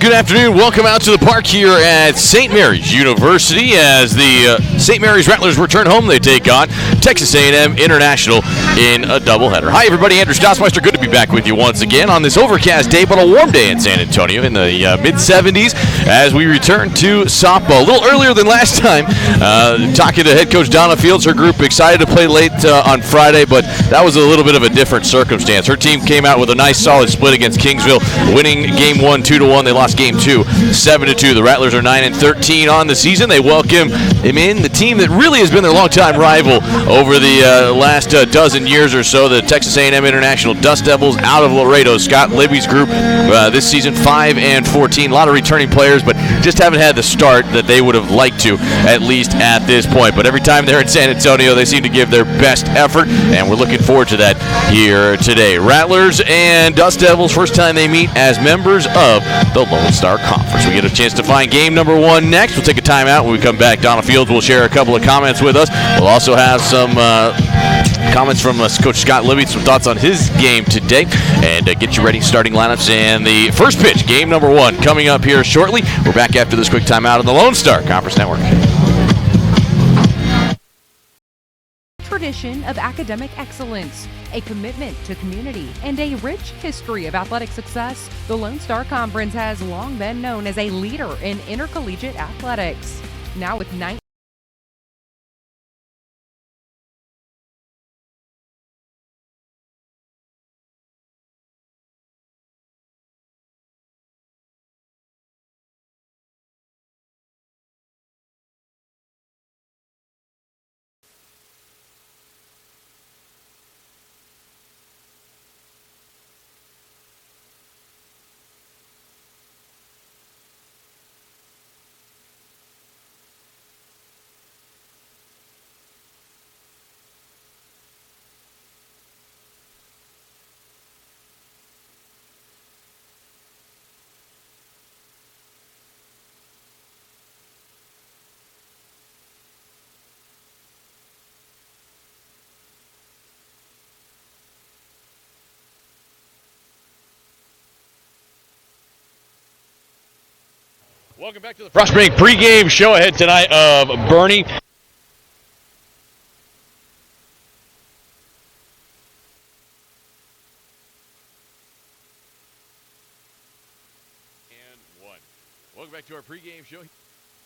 good afternoon. Welcome out to the park here at St. Mary's University as the St. Mary's Rattlers return home. They take on Texas A&M International in a doubleheader. Hi, everybody. Andrew Stossmeister. Good to be back with you once again on this overcast day, but a warm day in San Antonio in the mid-70s as we return to softball. A little earlier than last time, talking to head coach Donna Fields. Her group excited to play late on Friday, but that was a little bit of a different circumstance. Her team came out with a nice solid split against Kingsville, winning game 1 2-1. They lost game 2 7-2. The Rattlers are 9-13 on the season. They welcome him in, the team that really has been their longtime rival over the last dozen years or so, the Texas A&M International Dust Devils out of Laredo. Scott Libby's group this season 5-14. A lot of returning players, but just haven't had the start that they would have liked to, at least at this point. But every time they're in San Antonio, they seem to give their best effort, and we're looking forward to that here today. Rattlers and Dust Devils, first time they meet as members of the Lone Star Conference. We get a chance to find game number 1 next. We'll take a timeout. When we come back, Donna Fields will share a couple of comments with us. We'll also have some comments from Coach Scott Libby, some thoughts on his game today, and get you ready starting lineups and the first pitch, game number 1, coming up here shortly. We're back after this quick timeout on the Lone Star Conference Network. Tradition of academic excellence, a commitment to community, and a rich history of athletic success, the Lone Star Conference has long been known as a leader in intercollegiate athletics. Now with 9 Welcome back to the Frost Bank pregame show ahead tonight of Bernie. Welcome back to our pregame show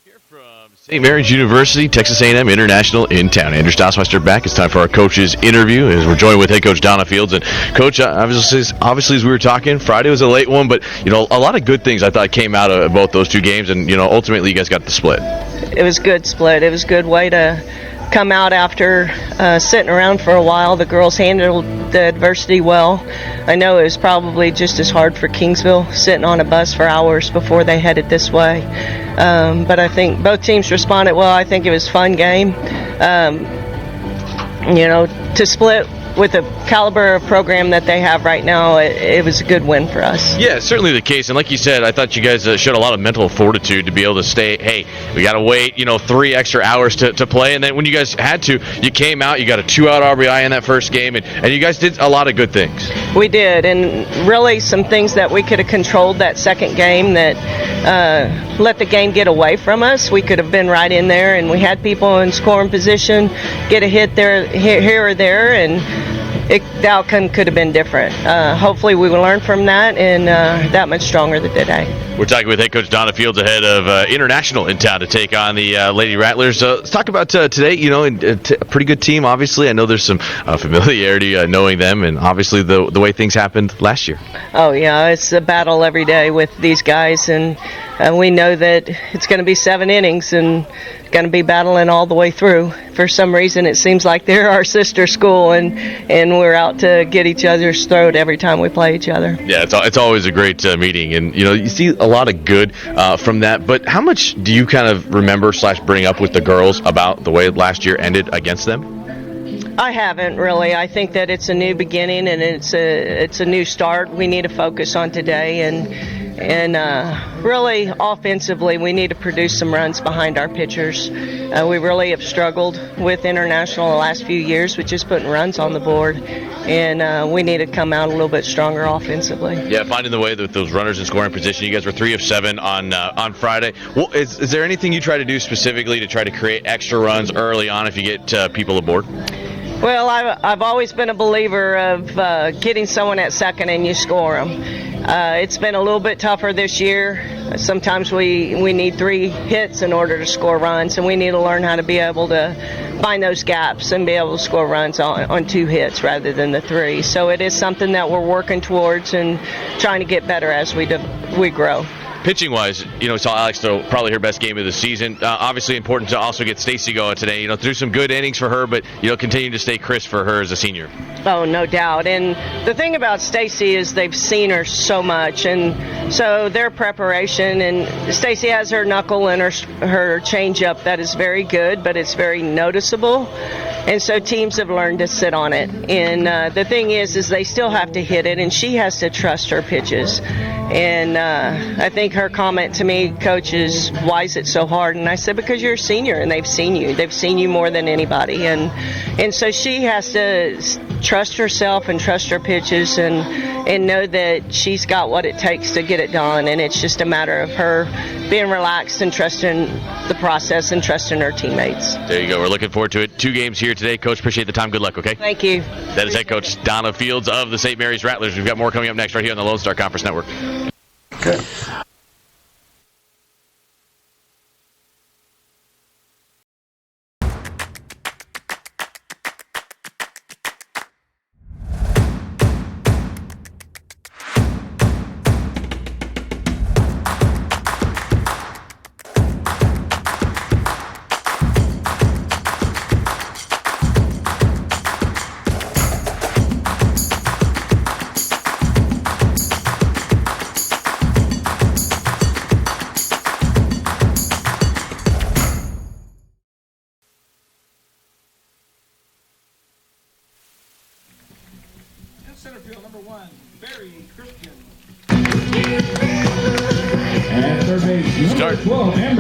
here from St. Mary's University, Texas A&M International in town. Andrew Stossmeister back. It's time for our coach's interview as we're joined with head coach Donna Fields. And Coach, obviously as we were talking, Friday was a late one, but a lot of good things I thought came out of both those two games, and ultimately you guys got the split. It was a good split. It was a good way to come out after sitting around for a while. The girls handled the adversity well. I know it was probably just as hard for Kingsville, sitting on a bus for hours before they headed this way. But I think both teams responded well. I think it was a fun game. To split with the caliber of program that they have right now, it was a good win for us. Yeah, certainly the case. And like you said, I thought you guys showed a lot of mental fortitude to be able to stay, hey, we got to wait, 3 extra hours to play. And then when you guys had to, you came out, you got a 2-out RBI in that first game, and you guys did a lot of good things. We did, and really some things that we could have controlled that second game that let the game get away from us. We could have been right in there, and we had people in scoring position, get a hit there, here or there, and the outcome could have been different. Hopefully we will learn from that and that much stronger today. We're talking with head coach Donna Fields ahead of International in town to take on the Lady Rattlers. Let's talk about today, a pretty good team, obviously. I know there's some familiarity knowing them and obviously the way things happened last year. Oh, yeah, it's a battle every day with these guys, and we know that it's going to be 7 innings and going to be battling all the way through. For some reason, it seems like they're our sister school, and we're out to get each other's throat every time we play each other. Yeah, it's always a great meeting, and you see a lot of good from that. But how much do you kind of remember / bring up with the girls about the way last year ended against them? I haven't really. I think that it's a new beginning and it's a new start. We need to focus on today, and And really, offensively, we need to produce some runs behind our pitchers. We really have struggled with International the last few years with just putting runs on the board, and we need to come out a little bit stronger offensively. Yeah, finding the way with those runners in scoring position. You guys were 3 of 7 on Friday. Well, is there anything you try to do specifically to try to create extra runs early on if you get people aboard? Well, I've always been a believer of getting someone at second and you score them. It's been a little bit tougher this year. Sometimes we need 3 hits in order to score runs, and we need to learn how to be able to find those gaps and be able to score runs on 2 hits rather than the 3. So it is something that we're working towards and trying to get better as we grow. Pitching-wise, saw Alex throw probably her best game of the season. Obviously important to also get Stacy going today. Threw some good innings for her, but continue to stay crisp for her as a senior. Oh, no doubt. And the thing about Stacy is they've seen her so much, and so their preparation. And Stacy has her knuckle and her changeup that is very good, but it's very noticeable. And so teams have learned to sit on it. And the thing is they still have to hit it, and she has to trust her pitches. And I think her comment to me, Coach, is, why is it so hard? And I said, because you're a senior and they've seen you. They've seen you more than anybody. And so she has to trust herself and trust her pitches and know that she's got what it takes to get it done. And it's just a matter of her being relaxed and trusting the process and trusting her teammates. There you go. We're looking forward to it. 2 games here today. Coach, appreciate the time. Good luck, okay? Thank you. That is head coach Donna Fields of the St. Mary's Rattlers. We've got more coming up next right here on the Lone Star Conference Network. Okay. Center field, number 1, Barry Christian.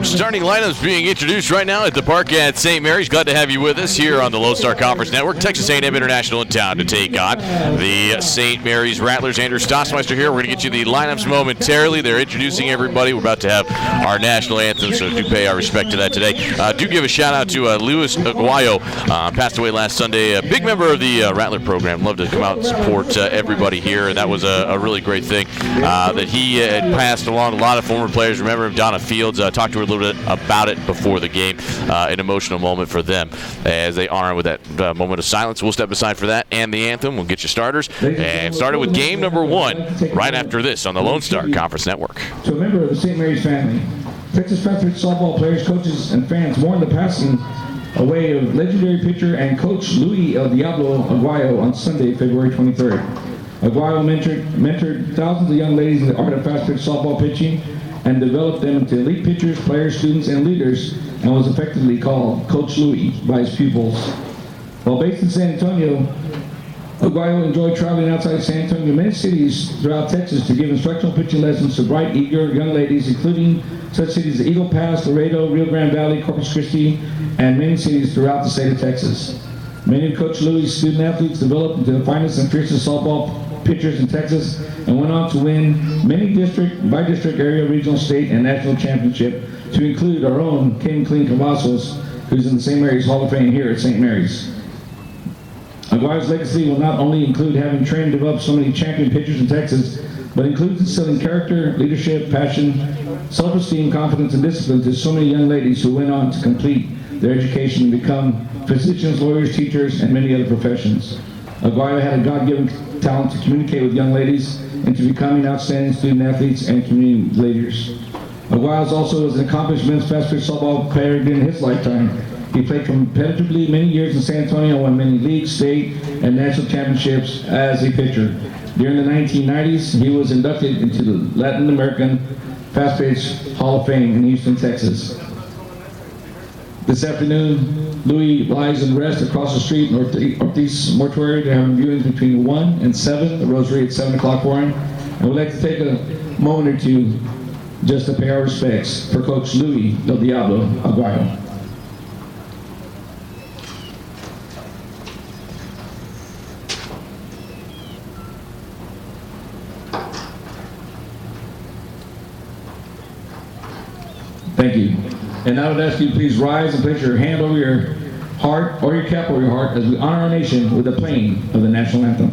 Starting lineups being introduced right now at the park at St. Mary's. Glad to have you with us here on the Lone Star Conference Network. Texas A&M International in town to take on the St. Mary's Rattlers. Andrew Stossmeister here. We're going to get you the lineups momentarily. They're introducing everybody. We're about to have our national anthem, so do pay our respect to that today. Do give a shout out to Luis Aguayo. Passed away last Sunday. A big member of the Rattler program. Love to come out and support everybody here. And that was a really great thing that he had passed along. A lot of former players remember him. Donna Fields talked to her a little bit about it before the game. An emotional moment for them as they honor with that moment of silence. We'll step aside for that and the anthem. We'll get you starters. And started with game number 1 right after this on the Lone Star Conference Network. To a member of the St. Mary's family, Texas Patriot softball players, coaches, and fans mourn the passing away of legendary pitcher and coach Luis El Diablo Aguayo on Sunday, February 23rd. Aguayo mentored thousands of young ladies in the art of fast pitch softball pitching and developed them into elite pitchers, players, students, and leaders, and was effectively called Coach Luis by his pupils. While based in San Antonio, Aguayo enjoyed traveling outside San Antonio to many cities throughout Texas to give instructional pitching lessons to bright, eager young ladies, including such cities as Eagle Pass, Laredo, Rio Grande Valley, Corpus Christi, and many cities throughout the state of Texas. Many of Coach Luis' student athletes developed into the finest and fiercest softball pitchers in Texas and went on to win many district, by-district, area, regional, state, and national championship, to include our own King Clean Cavazos, who's in the St. Mary's Hall of Fame here at St. Mary's. Aguayo's legacy will not only include having trained and developed so many champion pitchers in Texas, but includes instilling character, leadership, passion, self-esteem, confidence, and discipline to so many young ladies who went on to complete their education and become physicians, lawyers, teachers, and many other professions. Aguayo had a God-given talent to communicate with young ladies into becoming outstanding student athletes and community leaders. Aguayo also was an accomplished men's fast pitch softball player during his lifetime. He played competitively many years in San Antonio, won many league, state, and national championships as a pitcher. During the 1990s, he was inducted into the Latin American Fast Pitch Hall of Fame in Houston, Texas. This afternoon, Luis lies in rest across the street in Ortiz Mortuary. They're having viewings between 1 and 7, the rosary at 7 o'clock for him. And we'd like to take a moment or two just to pay our respects for Coach Luis El Diablo Aguayo. Thank you. And I would ask you to please rise and place your hand over your heart or your cap over your heart as we honor our nation with the playing of the national anthem.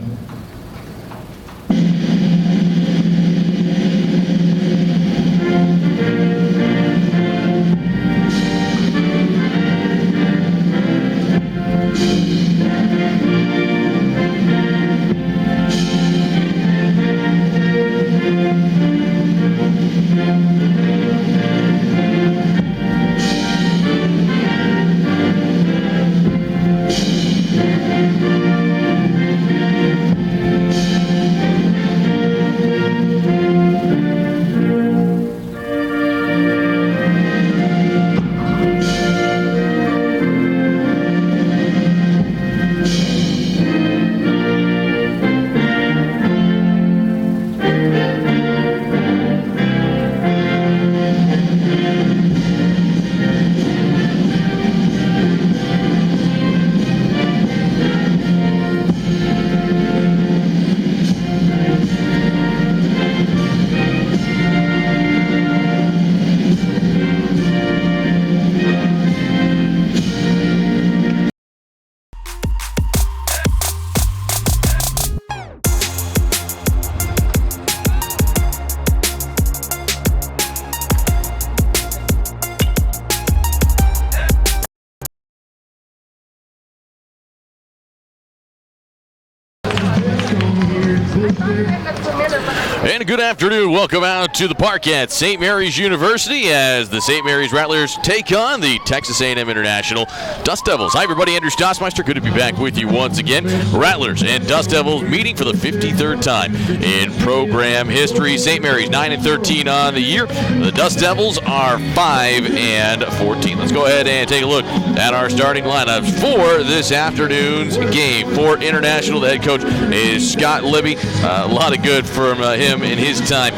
And a good afternoon. Welcome out to the park at St. Mary's University as the St. Mary's Rattlers take on the Texas A&M International Dust Devils. Hi, everybody. Andrew Stossmeister. Good to be back with you once again. Rattlers and Dust Devils meeting for the 53rd time in program history. St. Mary's 9-13 on the year. The Dust Devils are 5-14. Let's go ahead and take a look at our starting lineups for this afternoon's game. For International, the head coach is Scott Libby. A lot of good from him in his time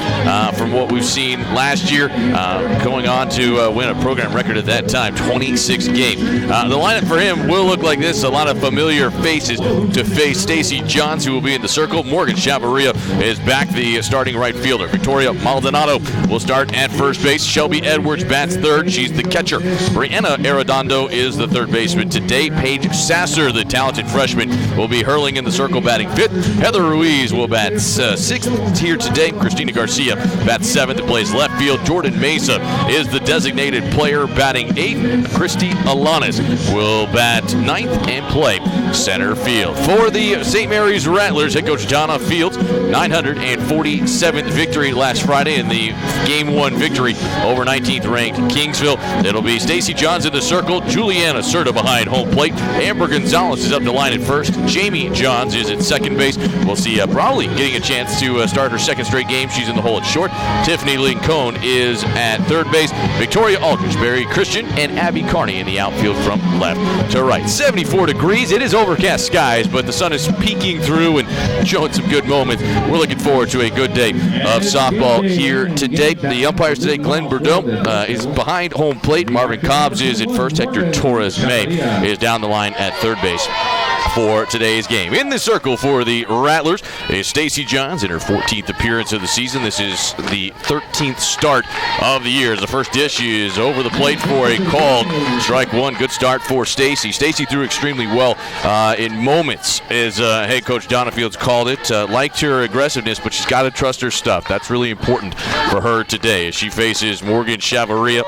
from what we've seen last year, going on to win a program record at that time, 26 games. The lineup for him will look like this. A lot of familiar faces to face Stacy Johns, who will be in the circle. Morgan Chavarria is back, the starting right fielder. Victoria Maldonado will start at first base. Shelby Edwards bats third. She's the catcher. Brianna Arredondo is the third baseman today. Paige Sasser, the talented freshman, will be hurling in the circle, batting fifth. Heather Ruiz will bat sixth here today. Christina Garcia bats seventh and plays left field. Jordan Mesa is the designated player, batting eighth. Christy Alanis will bat ninth and play center field. For the St. Mary's Rattlers, head coach Donna Fields, 947th victory last Friday in the Game 1 victory over 19th ranked Kingsville. It'll be Stacy Johns in the circle, Juliana Serta behind home plate. Amber Gonzalez is up to line at first. Jamie Johns is at second base. We'll see probably getting a chance to start her second straight game. She's in the hole at short. Tiffany Lincoln is at third base. Victoria Aldridge, Barry Christian, and Abby Carney in the outfield from left to right. 74 degrees. It is overcast skies, but the sun is peeking through and showing some good moments. We're looking forward to a good day of softball here today. The umpires today, Glenn Bordeaux is behind home plate. Marvin Cobbs is at first. Hector Torres May is down the line at third base for today's game. In the circle for the Rattlers is Stacy Johns in her 14th appearance of the season. This is the 13th start of the year. As the first dish is over the plate for a called strike one. Good start for Stacy. Stacy threw extremely well in moments, as head coach Donna Fields called it. Liked her aggressiveness, but she's got to trust her stuff. That's really important for her today as she faces Morgan Chavarria,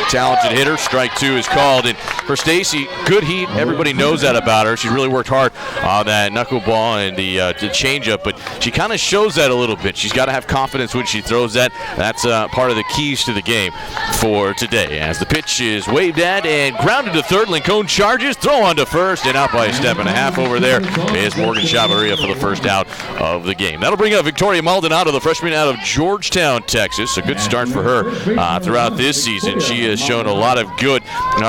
talented hitter. Strike two is called, and for Stacy, good heat. Everybody knows that about her. She really worked hard on that knuckleball and the changeup, but she kind of shows that a little bit. She's got to have confidence when she throws that. That's part of the keys to the game for today. As the pitch is waved at and grounded to third, Lincoln charges, throw on to first, and out by a step and a half over there is Morgan Chavarria for the first out of the game. That'll bring up Victoria Maldonado, the freshman out of Georgetown, Texas. A good start for her throughout this season. She has shown a lot of good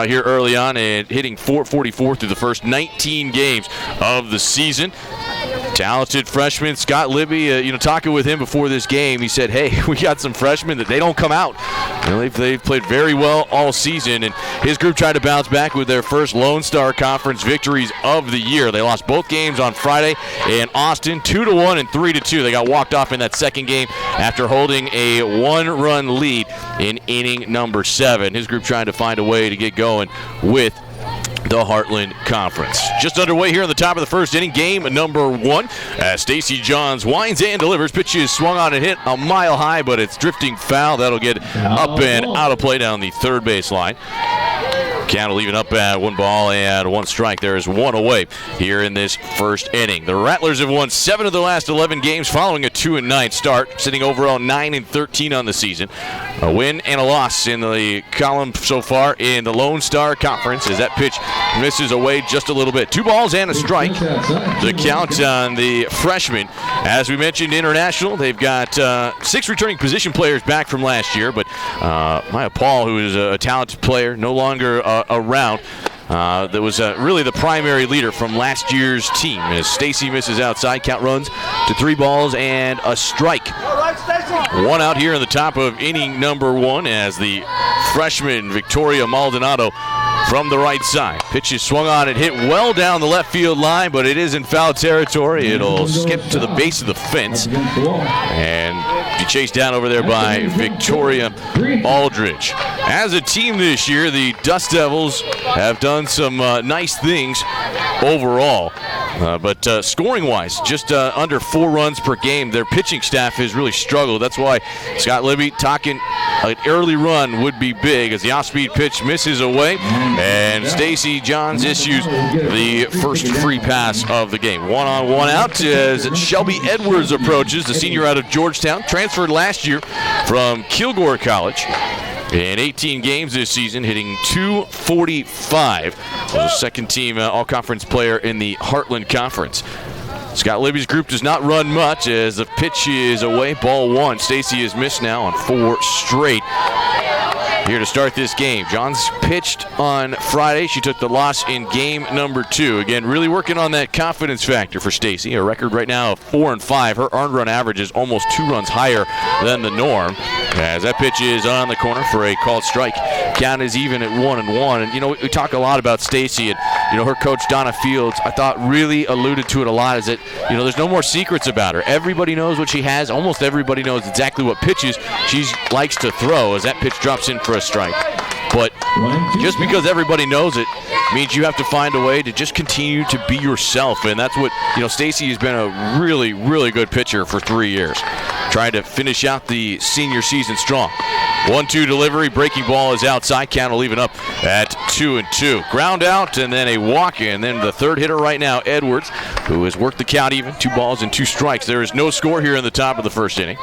here early on and hitting .444 through the first 19 games of the season. Talented freshman Scott Libby, talking with him before this game, he said, hey, we got some freshmen that they don't come out. They've played very well all season, and his group tried to bounce back with their first Lone Star Conference victories of the year. They lost both games on Friday in Austin, 2-1 and 3-2. They got walked off in that second game after holding a one-run lead in inning number 7. His group trying to find a way to get going with the Heartland Conference. Just underway here in the top of the first inning, game number 1. As Stacy Johns winds and delivers. Pitch is swung on and hit a mile high, but it's drifting foul. That'll get up and out of play down the third base line. Count will even up at 1 ball and 1 strike. There is 1 away here in this first inning. The Rattlers have won 7 of their last 11 games following a 2-9 start, sitting overall 9-13 on the season. A win and a loss in the column so far in the Lone Star Conference as that pitch misses away just a little bit. 2 balls and a strike. The count on the freshman. As we mentioned, international. They've got 6 returning position players back from last year, but Maya Paul, who is a talented player, no longer around. That was really the primary leader from last year's team. As Stacy misses outside, count runs to 3 balls and a strike. 1 out here in the top of inning number 1 as the freshman Victoria Maldonado from the right side. Pitch is swung on and hit well down the left field line, but it is in foul territory. It'll skip to the base of the fence and be chased down over there by Victoria Aldridge. As a team this year, the Dust Devils have done some nice things overall. But scoring-wise, just under 4 runs per game. Their pitching staff has really struggled. That's why Scott Libby talking an early run would be big as the off-speed pitch misses away. And Stacy Johns issues the first free pass of the game. 1-on-1 out as Shelby Edwards approaches, the senior out of Georgetown, transferred last year from Kilgore College. In 18 games this season, hitting .245. Was a second-team all-conference player in the Heartland Conference. Scott Libby's group does not run much as the pitch is away. Ball 1. Stacy has missed now on 4 straight. Here to start this game. Johns pitched on Friday. She took the loss in game number 2. Again, really working on that confidence factor for Stacy. A record right now of 4-5. Her earned run average is almost 2 runs higher than the norm. As that pitch is on the corner for a called strike. Count is even at 1-1. And, we talk a lot about Stacy and, her coach Donna Fields, I thought really alluded to it a lot, is that, there's no more secrets about her. Everybody knows what she has. Almost everybody knows exactly what pitches she likes to throw as that pitch drops in for a strike. But just because everybody knows it means you have to find a way to just continue to be yourself. And that's what, Stacy has been a really, really good pitcher for 3 years. Trying to finish out the senior season strong. 1-2 delivery, breaking ball is outside. Count will even up at 2-2. Ground out and then a walk in. Then the third hitter right now, Edwards, who has worked the count even. 2 balls and 2 strikes. There is no score here in the top of the first inning.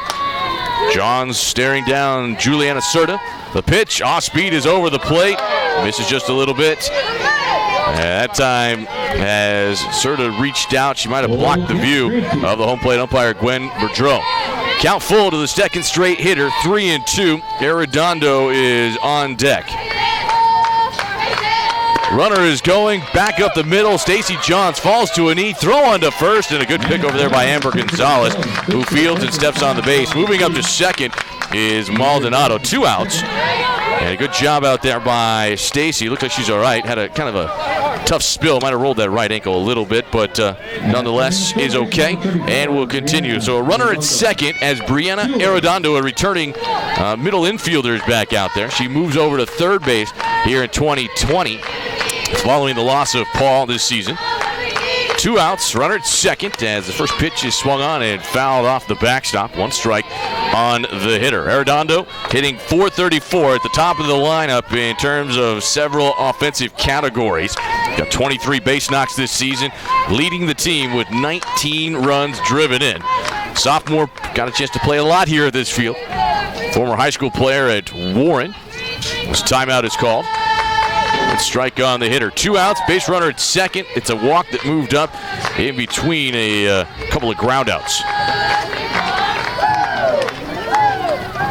Johns staring down Juliana Serta. The pitch, off speed, is over the plate. Misses just a little bit. That time, as Serta reached out, she might have blocked the view of the home plate umpire, Gwen Boudreau. Count full to the second straight hitter, 3-2. Arredondo is on deck. Runner is going back up the middle. Stacy Johns falls to a knee, throw on to first, and a good pick over there by Amber Gonzalez, who fields and steps on the base. Moving up to second is Maldonado. 2 outs. And a good job out there by Stacy. Looks like she's all right. Had a kind of a tough spill. Might have rolled that right ankle a little bit, but nonetheless is okay. And will continue. So a runner at second as Brianna Arredondo, a returning middle infielder, is back out there. She moves over to third base here in 2020 following the loss of Paul this season. 2 outs, runner at second as the first pitch is swung on and fouled off the backstop. 1 strike on the hitter. Arredondo hitting .434 at the top of the lineup in terms of several offensive categories. Got 23 base knocks this season, leading the team with 19 runs driven in. Sophomore got a chance to play a lot here at this field. Former high school player at Warren. This timeout is called. Strike on the hitter. 2 outs, base runner at second. It's a walk that moved up in between a couple of ground outs.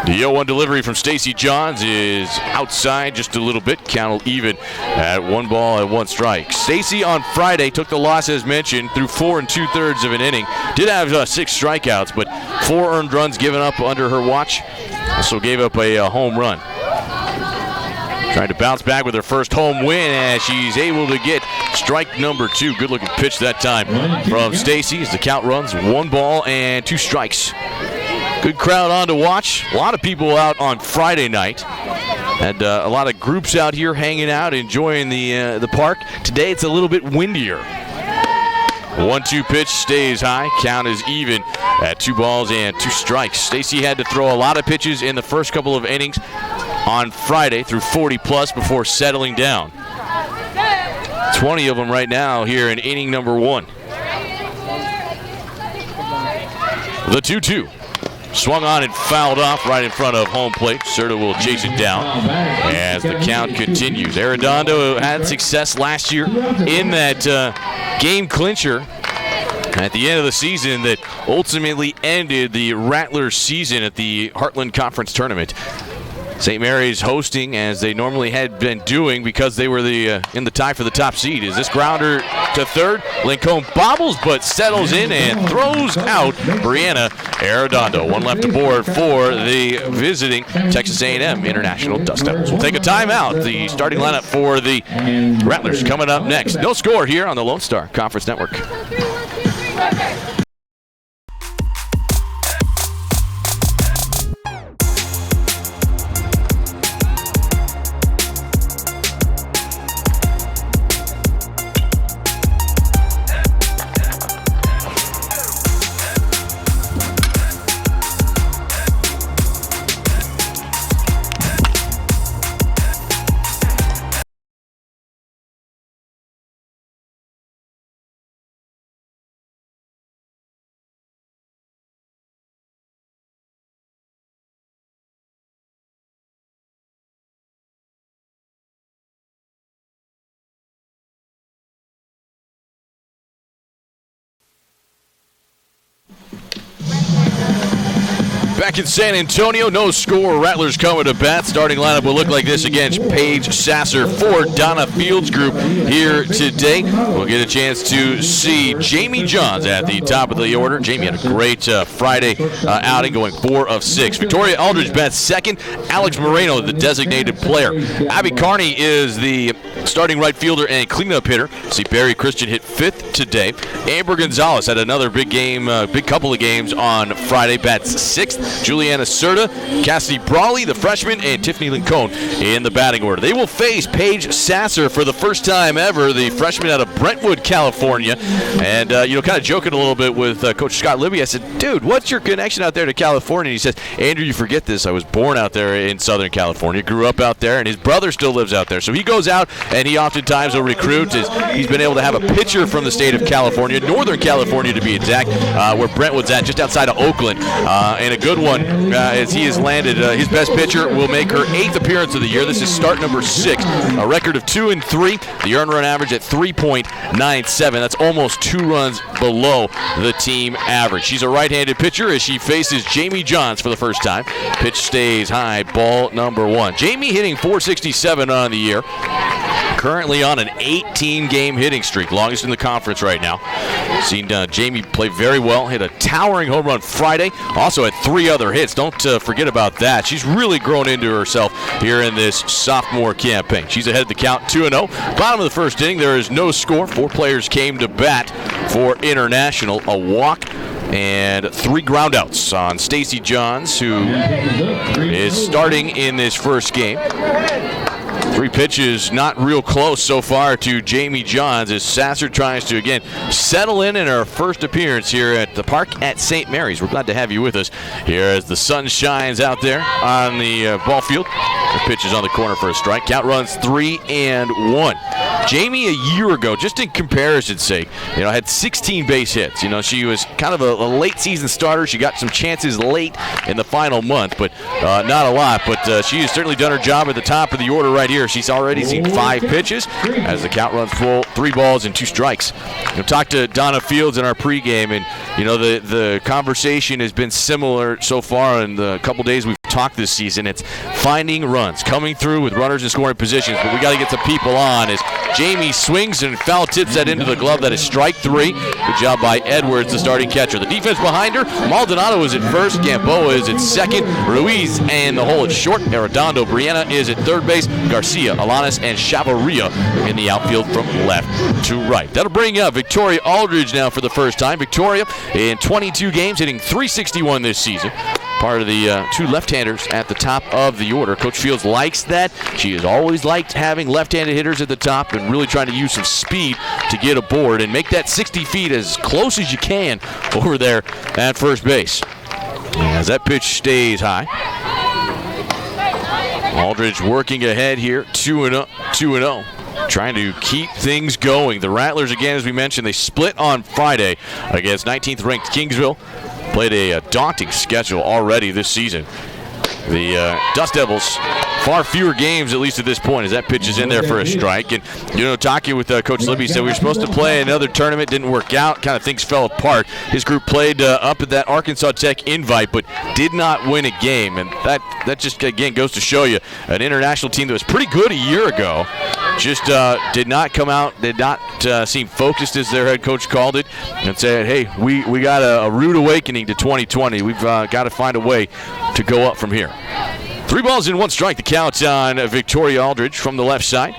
The 0-1 delivery from Stacy Johns is outside just a little bit. Count even at 1 ball and 1 strike. Stacy on Friday took the loss, as mentioned, through 4 2/3 of an inning. Did have 6 strikeouts, but 4 earned runs given up under her watch. Also gave up a home run. Trying to bounce back with her first home win as she's able to get strike number 2. Good looking pitch that time from Stacy as the count runs 1 ball and 2 strikes. Good crowd on to watch. A lot of people out on Friday night. And a lot of groups out here hanging out, enjoying the park. Today it's a little bit windier. 1-2 pitch stays high. Count is even at 2 balls and 2 strikes. Stacy had to throw a lot of pitches in the first couple of innings on Friday, through 40+ before settling down. 20 of them right now here in inning number 1. The 2-2. Swung on and fouled off right in front of home plate. Serta will chase it down as the count continues. Arredondo had success last year in that game clincher at the end of the season that ultimately ended the Rattlers season at the Heartland Conference Tournament. St. Mary's hosting as they normally had been doing because they were in the tie for the top seed. Is this grounder to third? Lincoln bobbles but settles in and throws out Brianna Arredondo. 1 left aboard for the visiting Texas A&M International Dust Devils. We'll take a timeout. The starting lineup for the Rattlers coming up next. No score here on the Lone Star Conference Network. Back in San Antonio, no score. Rattlers coming to bat. Starting lineup will look like this against Paige Sasser for Donna Fields Group here today. We'll get a chance to see Jamie Johns at the top of the order. Jamie had a great Friday outing, going 4 of 6. Victoria Aldridge bats second. Alex Moreno, the designated player. Abby Carney is the starting right fielder and cleanup hitter. See Barry Christian hit 5th today. Amber Gonzalez had another big game, big couple of games on Friday. Bats 6th. Juliana Serta, Cassidy Brawley, the freshman, and Tiffany Lincoln in the batting order. They will face Paige Sasser for the first time ever, the freshman out of Brentwood, California. And, kind of joking a little bit with Coach Scott Libby. I said, dude, what's your connection out there to California? And he says, Andrew, you forget this. I was born out there in Southern California, grew up out there, and his brother still lives out there. So he goes out, and he oftentimes will recruit. He's been able to have a pitcher from the state of California, Northern California to be exact, where Brentwood's at, just outside of Oakland. And a good one as he has landed. His best pitcher will make her 8th appearance of the year. This is start number 6. A record of 2 and 3. The earned run average at 3.97. That's almost 2 runs below the team average. She's a right-handed pitcher as she faces Jamie Johns for the first time. Pitch stays high. Ball number 1. Jamie hitting .467 on the year. Currently on an 18-game hitting streak, longest in the conference right now. Seen Jamie play very well, hit a towering home run Friday, also had 3 other hits. Don't forget about that. She's really grown into herself here in this sophomore campaign. She's ahead of the count, 2-0. Bottom of the first inning, there is no score. 4 players came to bat for International. A walk and 3 groundouts on Stacy Johns, who is starting in this first game. 3 pitches, not real close so far to Jamie Johns as Sasser tries to, again, settle in her first appearance here at the park at St. Mary's. We're glad to have you with us here as the sun shines out there on the ball field. The pitch is on the corner for a strike. Count runs 3-1. Jamie, a year ago, just in comparison's sake, had 16 base hits. She was kind of a late season starter. She got some chances late in the final month, but not a lot. But she has certainly done her job at the top of the order right here. She's already seen 5 pitches as the count runs full, 3 balls and 2 strikes. Talked to Donna Fields in our pregame, and the conversation has been similar so far in the couple days we've talked this season. It's finding runs, coming through with runners in scoring positions, but we got to get some people on as Jamie swings and foul tips that into the glove. That is strike 3. Good job by Edwards, the starting catcher. The defense behind her, Maldonado is at first, Gamboa is at second, Ruiz and the hole at short, Arredondo, Brianna is at third base, Garcia, Alanis, and Chavarria in the outfield from left to right. That'll bring up Victoria Aldridge now for the first time. Victoria in 22 games hitting .361 this season. Part of the 2 left-handers at the top of the order. Coach Fields likes that. She has always liked having left-handed hitters at the top and really trying to use some speed to get aboard and make that 60 feet as close as you can over there at first base. As that pitch stays high. Aldridge working ahead here, 2-0. Trying to keep things going. The Rattlers, again, as we mentioned, they split on Friday against 19th ranked Kingsville. Played a daunting schedule already this season. The Dust Devils, far fewer games, at least at this point, as that pitch is in there for a strike. And, talking with Coach Libby, said we were supposed to play another tournament, didn't work out, kind of things fell apart. His group played up at that Arkansas Tech invite, but did not win a game. And that just, again, goes to show you an international team that was pretty good a year ago. Just did not come out, did not seem focused, as their head coach called it, and said, hey, we got a rude awakening to 2020. We've got to find a way to go up from here. 3 balls and 1 strike, the count on Victoria Aldridge from the left side.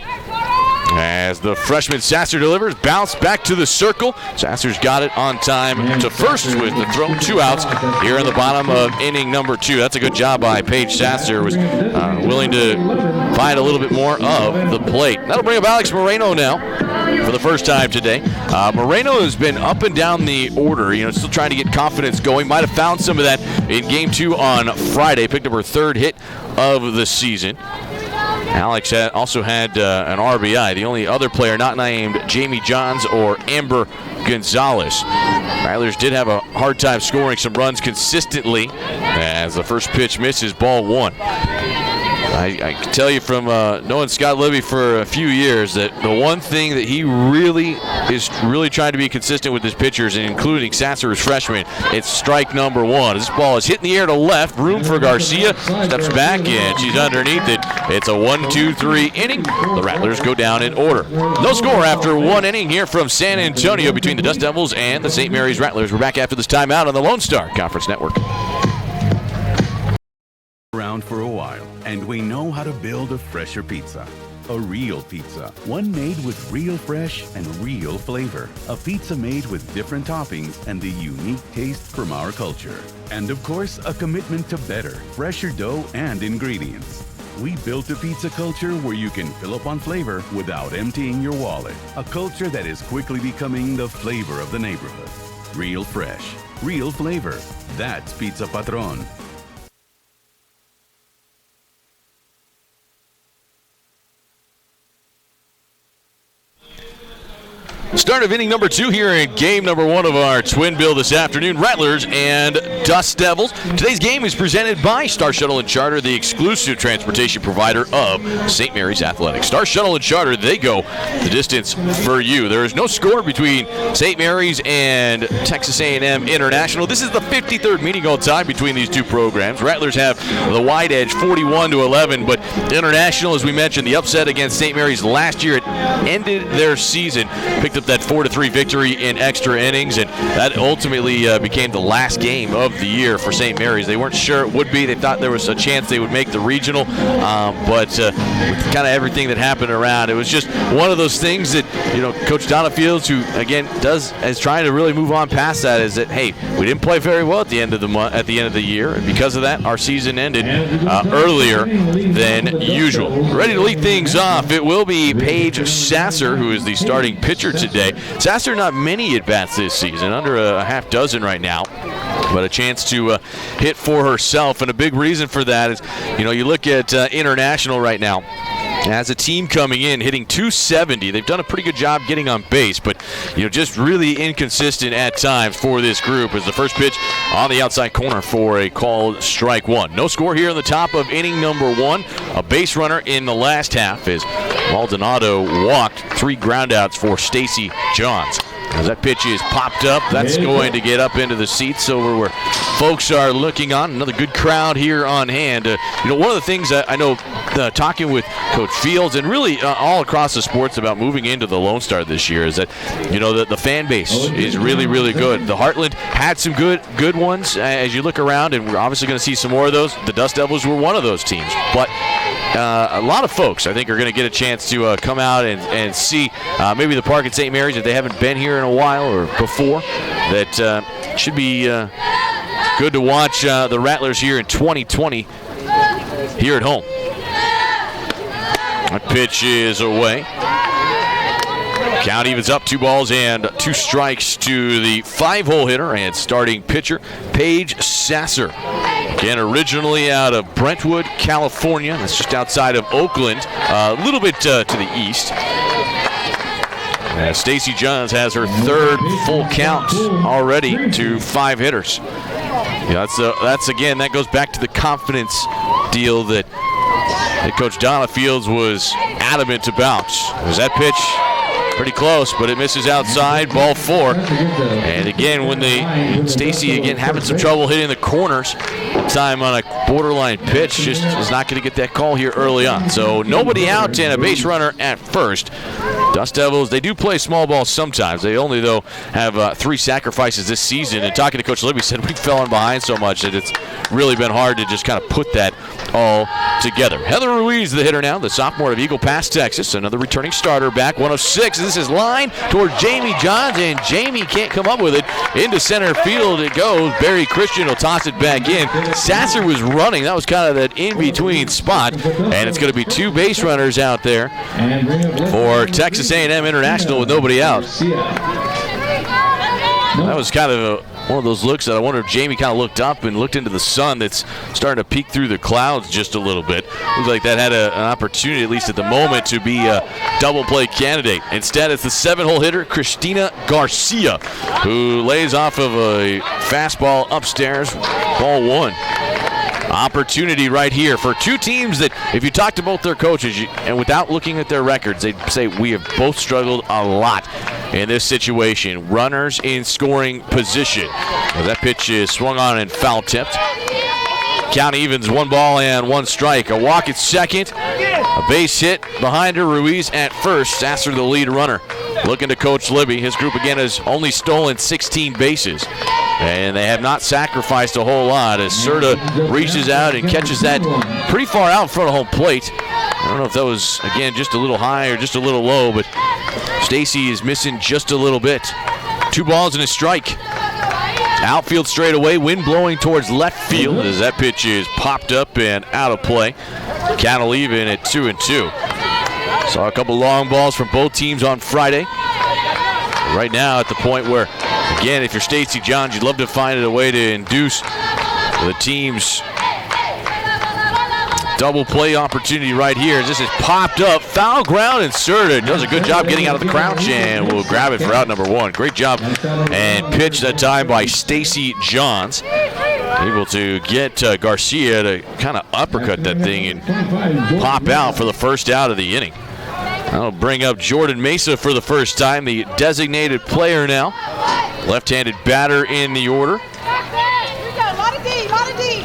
As the freshman Sasser delivers, bounce back to the circle. Sasser's got it on time to first with the throw. 2 outs here in the bottom of inning number 2. That's a good job by Paige Sasser. Was willing to find a little bit more of the plate. That'll bring up Alex Moreno now for the first time today. Moreno has been up and down the order, still trying to get confidence going. Might have found some of that in game 2 on Friday. Picked up her 3rd hit of the season. Alex also had an RBI. The only other player not named Jamie Johns or Amber Gonzalez. Rattlers did have a hard time scoring some runs consistently as the first pitch misses, ball 1. I can tell you from knowing Scott Libby for a few years that the one thing that he really is trying to be consistent with his pitchers, and including Sasser as freshman, it's strike number 1. This ball is hit in the air to left, room for Garcia, steps back, and she's underneath it. It's a 1-2-3 inning. The Rattlers go down in order. No score after 1 inning here from San Antonio between the Dust Devils and the St. Mary's Rattlers. We're back after this timeout on the Lone Star Conference Network. Around for a while, and we know how to build a fresher pizza. A real pizza, one made with real fresh and real flavor. A pizza made with different toppings and the unique taste from our culture. And of course, a commitment to better, fresher dough and ingredients. We built a pizza culture where you can fill up on flavor without emptying your wallet. A culture that is quickly becoming the flavor of the neighborhood. Real fresh, real flavor. That's Pizza Patron. Start of inning number 2 here in game number 1 of our twin bill this afternoon. Rattlers and Dust Devils. Today's game is presented by Star Shuttle and Charter, the exclusive transportation provider of St. Mary's Athletics. Star Shuttle and Charter, they go the distance for you. There is no score between St. Mary's and Texas A&M International. This is the 53rd meeting all time between these two programs. Rattlers have the wide edge, 41-11, but International, as we mentioned, the upset against St. Mary's last year, it ended their season, picked up that 4-3 victory in extra innings, and that ultimately became the last game of the year for St. Mary's. They weren't sure it would be. They thought there was a chance they would make the regional, but with kind of everything that happened around, it was just one of those things that, Coach Donna Fields, who again is trying to really move on past that, is that, hey, we didn't play very well at the end of the year, and because of that, our season ended earlier than usual. Ready to lead things off, it will be Paige Sasser, who is the starting pitcher today. Sasser, not many at-bats this season, under a half dozen right now, but a chance to hit for herself, and a big reason for that is, you look at International right now. As a team coming in, hitting .270, they've done a pretty good job getting on base, but just really inconsistent at times for this group. As the first pitch on the outside corner for a called strike 1. No score here in the top of inning number 1. A base runner in the last half as Maldonado walked 3 groundouts for Stacy Johns. As that pitch is popped up, that's going to get up into the seats over where folks are looking on. Another good crowd here on hand. One of the things that I know talking with Coach Fields and really all across the sports about moving into the Lone Star this year is that, the fan base is really, really good. The Heartland had some good ones as you look around, and we're obviously going to see some more of those. The Dust Devils were one of those teams. But a lot of folks, I think, are going to get a chance to come out and see maybe the park at St. Mary's if they haven't been here in a while or before. That should be good to watch the Rattlers here in 2020 here at home. That pitch is away. Count evens up, 2 balls and 2 strikes to the 5-hole hitter and starting pitcher, Paige Sasser. Again, originally out of Brentwood, California. That's just outside of Oakland, a little bit to the east. Stacy Johns has her 3rd full count already to 5 hitters. That's again, that goes back to the confidence deal that Coach Donna Fields was adamant about. Was that pitch pretty close, but it misses outside, ball 4. And again, when Stacy again having some trouble hitting the corners, time on a borderline pitch, just is not going to get that call here early on. So nobody out and a base runner at first. Dust Devils, they do play small ball sometimes. They only, though, have 3 sacrifices this season. And talking to Coach Libby, said we fell in behind so much that it's really been hard to just kind of put that all together. Heather Ruiz, the hitter now, the sophomore of Eagle Pass, Texas. Another returning starter back, 1 of 6. This is line toward Jamie Johns, and Jamie can't come up with it. Into center field it goes. Barry Christian will toss it back in. Sasser was running. That was kind of that in-between spot. And it's going to be 2 base runners out there for Texas A&M International with nobody out. That was kind of one of those looks that I wonder if Jamie kind of looked up and looked into the sun that's starting to peek through the clouds just a little bit. Looks like that had an opportunity, at least at the moment, to be a double play candidate. Instead, it's the 7-hole hitter, Christina Garcia, who lays off of a fastball upstairs, ball 1. Opportunity right here for 2 teams that, if you talk to both their coaches, and without looking at their records, they'd say we have both struggled a lot in this situation. Runners in scoring position. Well, that pitch is swung on and foul tipped. Count evens, 1 ball and 1 strike. A walk at second, a base hit behind her. Ruiz at first. Sasser the lead runner. Looking to Coach Libby. His group again has only stolen 16 bases. And they have not sacrificed a whole lot as Serta reaches out and catches that pretty far out in front of home plate. I don't know if that was, again, just a little high or just a little low, but Stacy is missing just a little bit. 2 balls and a strike. Outfield straight away, wind blowing towards left field as that pitch is popped up and out of play. Count will even at 2-2. Saw a couple long balls from both teams on Friday. Right now at the point where, again, if you're Stacy Johns, you'd love to find a way to induce the team's double play opportunity right here. This is popped up, foul ground, and Serta does a good job getting out of the crouch and will grab it for out number 1. Great job and pitch that time by Stacy Johns. Able to get Garcia to kind of uppercut that thing and pop out for the first out of the inning. That'll bring up Jordan Mesa for the first time, the designated player now. Left-handed batter in the order.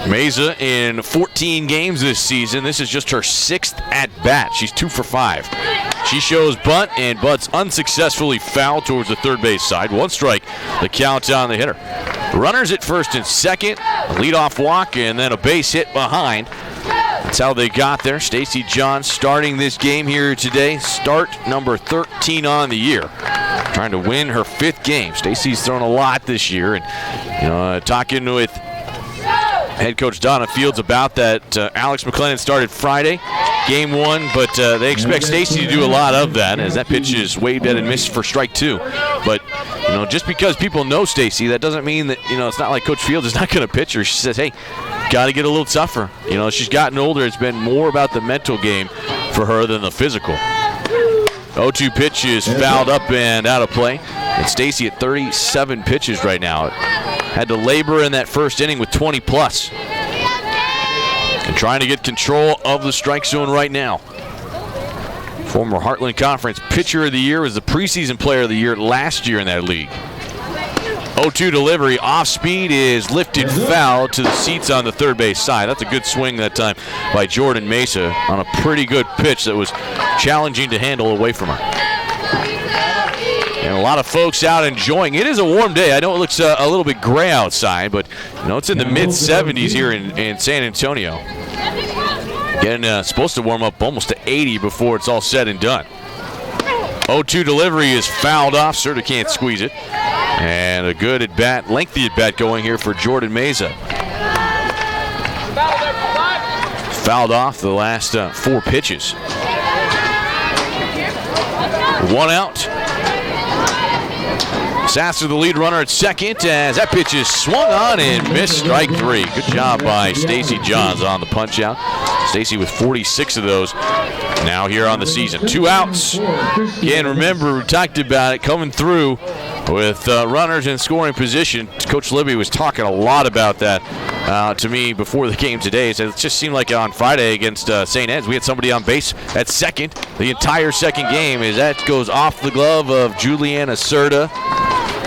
Mesa in 14 games this season. This is just her 6th at-bat. She's 2 for 5. She shows bunt, and bunt's unsuccessfully fouled towards the third base side. 1 strike, the count on the hitter. Runners at first and second, a leadoff walk, and then a base hit behind. That's how they got there. Stacy Johns starting this game here today. Start number 13 on the year. Trying to win her 5th game. Stacy's thrown a lot this year, and talking with head coach Donna Fields about that. Alex McLennan started Friday, game 1, but they expect Stacy to do a lot of that as that pitch is waved at and missed for strike 2. But just because people know Stacy, that doesn't mean that it's not like Coach Fields is not going to pitch her. She says, hey, got to get a little tougher. She's gotten older. It's been more about the mental game for her than the physical. 0-2 pitch is fouled up and out of play. And Stacy at 37 pitches right now. Had to labor in that first inning with 20 plus. And trying to get control of the strike zone right now. Former Heartland Conference Pitcher of the Year, was the preseason Player of the Year last year in that league. 0-2 delivery, off speed, is lifted foul to the seats on the third base side. That's a good swing that time by Jordan Mesa on a pretty good pitch that was challenging to handle away from her. And a lot of folks out enjoying. It is a warm day. I know it looks a little bit gray outside, but it's in the mid-70s here in San Antonio. Getting supposed to warm up almost to 80 before it's all said and done. 0-2 delivery is fouled off. Serta can't squeeze it. And a good at-bat, lengthy at-bat going here for Jordan Mesa. Fouled off the last 4 pitches. 1 out. Sasser, the lead runner at second, as that pitch is swung on and missed, strike 3. Good job by Stacy Johns on the punch out. Stacy with 46 of those now here on the season. 2 outs. Again, remember, we talked about it coming through with runners in scoring position. Coach Libby was talking a lot about that to me before the game today. So it just seemed like on Friday against St. Ed's, we had somebody on base at second the entire second game, as that goes off the glove of Juliana Serta.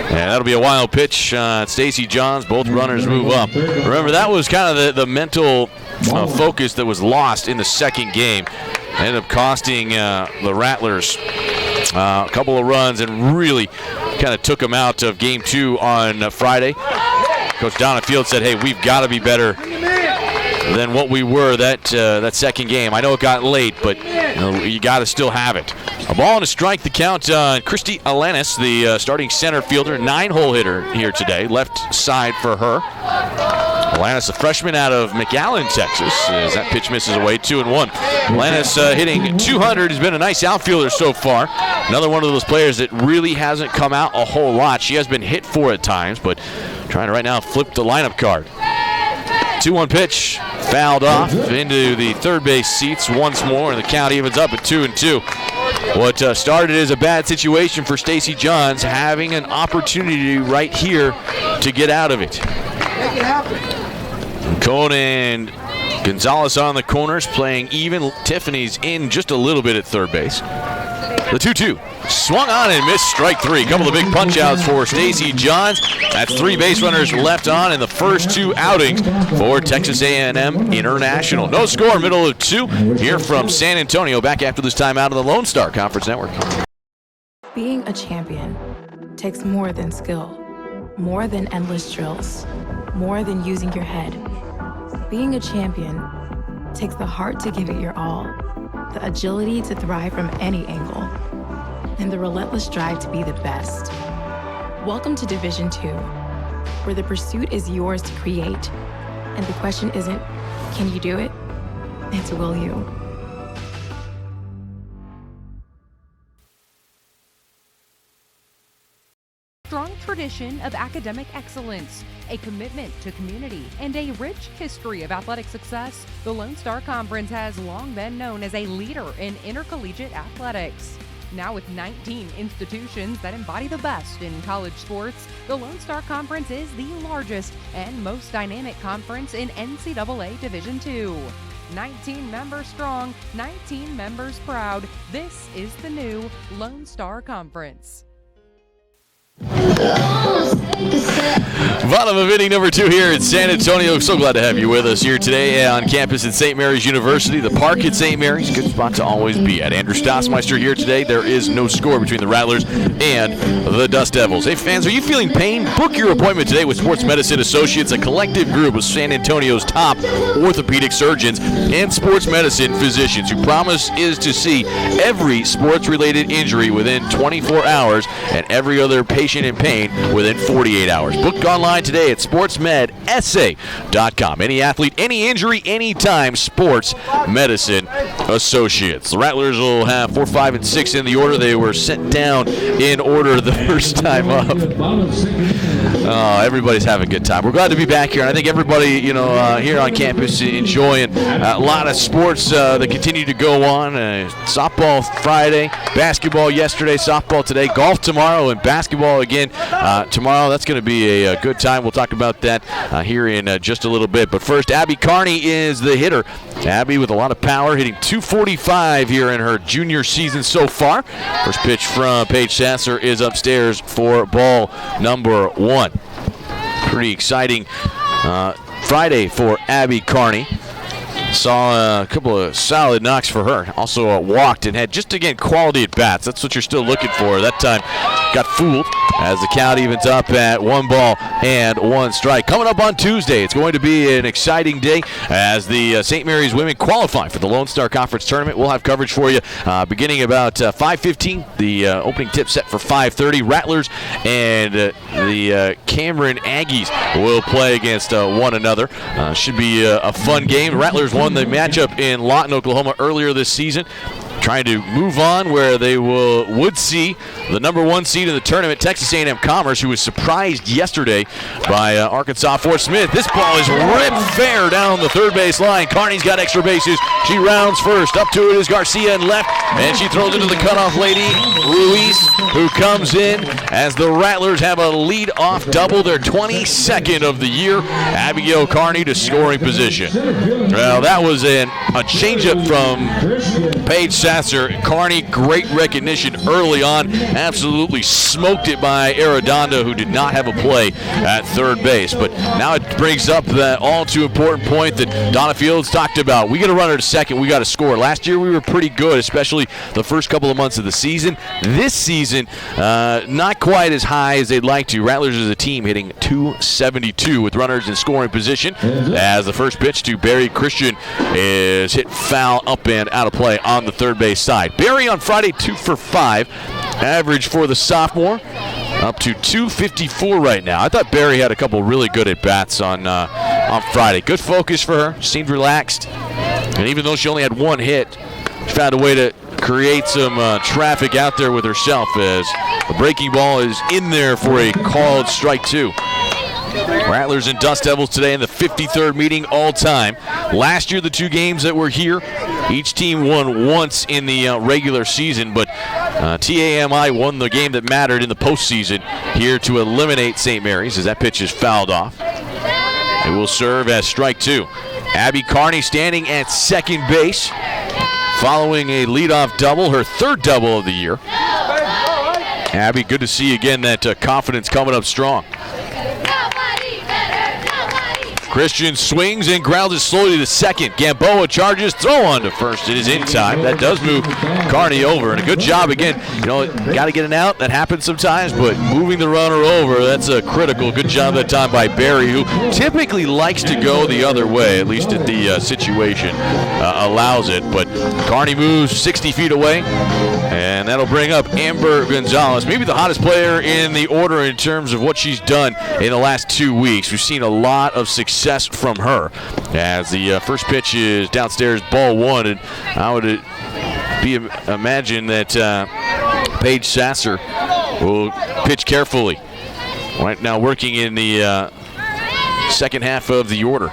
And that'll be a wild pitch. Stacy Johns, both runners move up. Remember, that was kind of the mental focus that was lost in the second game. Ended up costing the Rattlers a couple of runs and really kind of took them out of game 2 on Friday. Coach Donna Field said, hey, we've got to be better than what we were that second game. I know it got late, but you got to still have it. A ball and a strike, the count on Christy Alanis, the starting center fielder, 9-hole hitter here today. Left side for her. Alanis, a freshman out of McAllen, Texas, as that pitch misses away, 2-1. Alanis hitting 200, has been a nice outfielder so far. Another one of those players that really hasn't come out a whole lot. She has been hit for at times, but trying to right now flip the lineup card. 2-1 pitch, fouled off into the third base seats once more, and the count evens up at 2-2. What started as a bad situation for Stacy Johns, having an opportunity right here to get out of it. Make it happen. Cohn and Gonzalez on the corners, playing even. Tiffany's in just a little bit at third base. The 2-2. Swung on and missed, strike 3. A couple of big punch-outs for Stacy Johns. That's 3 base runners left on in the first 2 outings for Texas A&M International. No score, middle of 2 here from San Antonio. Back after this time out of the Lone Star Conference Network. Being a champion takes more than skill, more than endless drills, more than using your head. Being a champion takes the heart to give it your all, the agility to thrive from any angle, and the relentless drive to be the best. Welcome to Division II, where the pursuit is yours to create, and the question isn't, can you do it? It's will you? Strong tradition of academic excellence, a commitment to community, and a rich history of athletic success, the Lone Star Conference has long been known as a leader in intercollegiate athletics. Now with 19 institutions that embody the best in college sports, the Lone Star Conference is the largest and most dynamic conference in NCAA Division II. 19 members strong, 19 members proud. This is the new Lone Star Conference. Bottom of inning number 2 here in San Antonio. So glad to have you with us here today on campus at St. Mary's University. The park at St. Mary's, good spot to always be at. Andrew Stossmeister here today. There is no score between the Rattlers and the Dust Devils. Hey fans, are you feeling pain? Book your appointment today with Sports Medicine Associates, a collective group of San Antonio's top orthopedic surgeons and sports medicine physicians who promise is to see every sports-related injury within 24 hours and every other patient in pain within 48 hours. Book online today at sportsmedsa.com. Any athlete, any injury, anytime, Sports Medicine Associates. The Rattlers will have 4, 5, and 6 in the order. They were sent down in order the first time up. Oh, everybody's having a good time. We're glad to be back here, and I think everybody, here on campus enjoying a lot of sports that continue to go on. Softball Friday, basketball yesterday, softball today, golf tomorrow, and basketball again tomorrow. That's going to be a good time. We'll talk about that here in just a little bit. But first, Abby Carney is the hitter. Abby with a lot of power, hitting .245 here in her junior season so far. First pitch from Paige Sasser is upstairs for ball number 1. Pretty exciting Friday for Abby Carney. Saw a couple of solid knocks for her. Also walked and had just, again, quality at bats. That's what you're still looking for. That time got fooled as the count evens up at 1 ball and 1 strike. Coming up on Tuesday, it's going to be an exciting day as the St. Mary's women qualify for the Lone Star Conference Tournament. We'll have coverage for you beginning about 5:15. The opening tip set for 5:30. Rattlers and the Cameron Aggies will play against one another. Should be a fun game. Rattlers won the matchup in Lawton, Oklahoma earlier this season. Trying to move on where they would see the number 1 seed in the tournament, Texas A&M Commerce, who was surprised yesterday by Arkansas Fort Smith. This ball is ripped fair down the third base line. Carney's got extra bases. She rounds first. Up to it is Garcia and left, and she throws it to the cutoff lady, Ruiz, who comes in as the Rattlers have a lead-off double, their 22nd of the year. Abigail Carney to scoring position. Well, that was a changeup from Paige Sasser. Carney, great recognition early on. Absolutely smoked it by Arredondo, who did not have a play at third base. But now it brings up that all too important point that Donna Fields talked about. We got to run her to second. We got to score. Last year we were pretty good, especially the first couple of months of the season. This season, not quite as high as they'd like to. Rattlers as a team hitting .272 with runners in scoring position as the first pitch to Barry Christian is hit foul up and out of play on the third base side. Barry on Friday, 2 for 5. Average for the sophomore up to .254 right now. I thought Barry had a couple really good at-bats on Friday. Good focus for her. Seemed relaxed. And even though she only had 1 hit, she found a way to create some traffic out there with herself as the breaking ball is in there for a called strike 2. Rattlers and Dust Devils today in the 53rd meeting all time. Last year, the 2 games that were here, each team won once in the regular season, but TAMI won the game that mattered in the postseason here to eliminate St. Mary's as that pitch is fouled off. It will serve as strike 2. Abby Carney standing at second base, following a leadoff double, her 3rd double of the year. Abby, good to see again that confidence coming up strong. Christian swings and grounds it slowly to second. Gamboa charges, throw on to first. It is in time. That does move Carney over. And a good job again. Got to get an out. That happens sometimes, but moving the runner over, that's a critical. Good job that time by Barry, who typically likes to go the other way, at least if the situation allows it. But Carney moves 60 feet away, and that'll bring up Amber Gonzalez, maybe the hottest player in the order in terms of what she's done in the last 2 weeks. We've seen a lot of success from her as the first pitch is downstairs, ball 1, and I would imagine that Paige Sasser will pitch carefully right now, working in the second half of the order.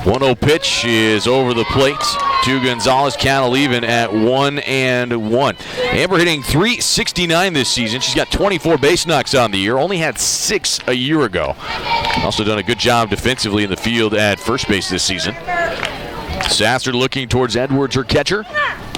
1-0 pitch is over the plate to Gonzalez. Count will even at 1-1. Amber hitting .369 this season. She's got 24 base knocks on the year. Only had 6 a year ago. Also done a good job defensively in the field at first base this season. Sasser looking towards Edwards, her catcher.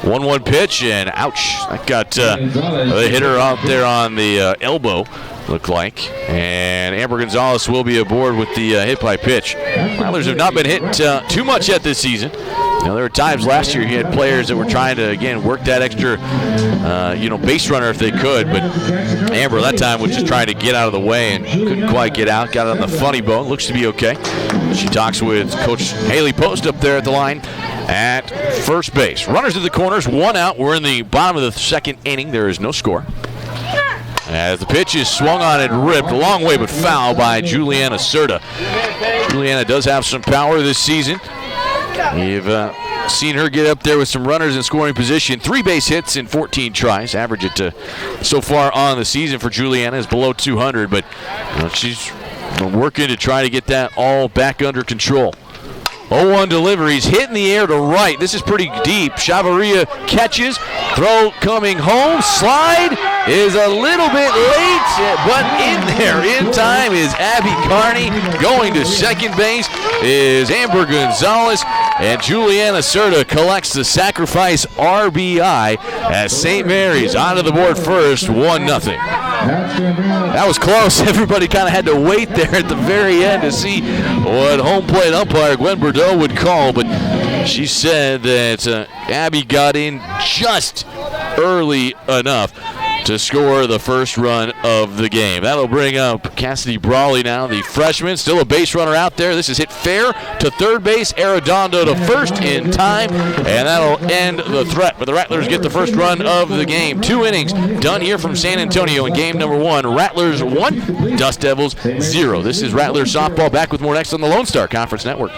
1-1 pitch, and ouch. That got the hitter out there on the elbow, looked like. And Amber Gonzalez will be aboard with the hit by pitch. Rattlers have not been hit too much yet this season. There were times last year you had players that were trying to, again, work that extra, base runner if they could. But Amber that time was just trying to get out of the way and couldn't quite get out. Got on the funny bone. Looks to be okay. She talks with Coach Haley Post up there at the line at first base. Runners at the corners, 1 out. We're in the bottom of the 2nd inning. There is no score. As the pitch is swung on and ripped a long way but foul by Juliana Serta. Juliana does have some power this season. You've seen her get up there with some runners in scoring position. 3 base hits in 14 tries. Average it so far on the season for Juliana is below 200, but she's working to try to get that all back under control. 0-1 deliveries, hit in the air to right. This is pretty deep. Chavarria catches, throw coming home. Slide is a little bit late, but in there in time is Abby Carney. Going to second base is Amber Gonzalez, and Juliana Serta collects the sacrifice RBI as St. Mary's onto the board first, 1-0. That was close. Everybody kind of had to wait there at the very end to see what home plate umpire Gwen Bordeaux would call, but she said that Abby got in just early enough to score the first run of the game. That'll bring up Cassidy Brawley now, the freshman. Still a base runner out there. This is hit fair to third base. Arredondo to first in time, and that'll end the threat. But the Rattlers get the first run of the game. 2 innings done here from San Antonio in game number 1. Rattlers 1, Dust Devils 0. This is Rattlers softball. Back with more next on the Lone Star Conference Network.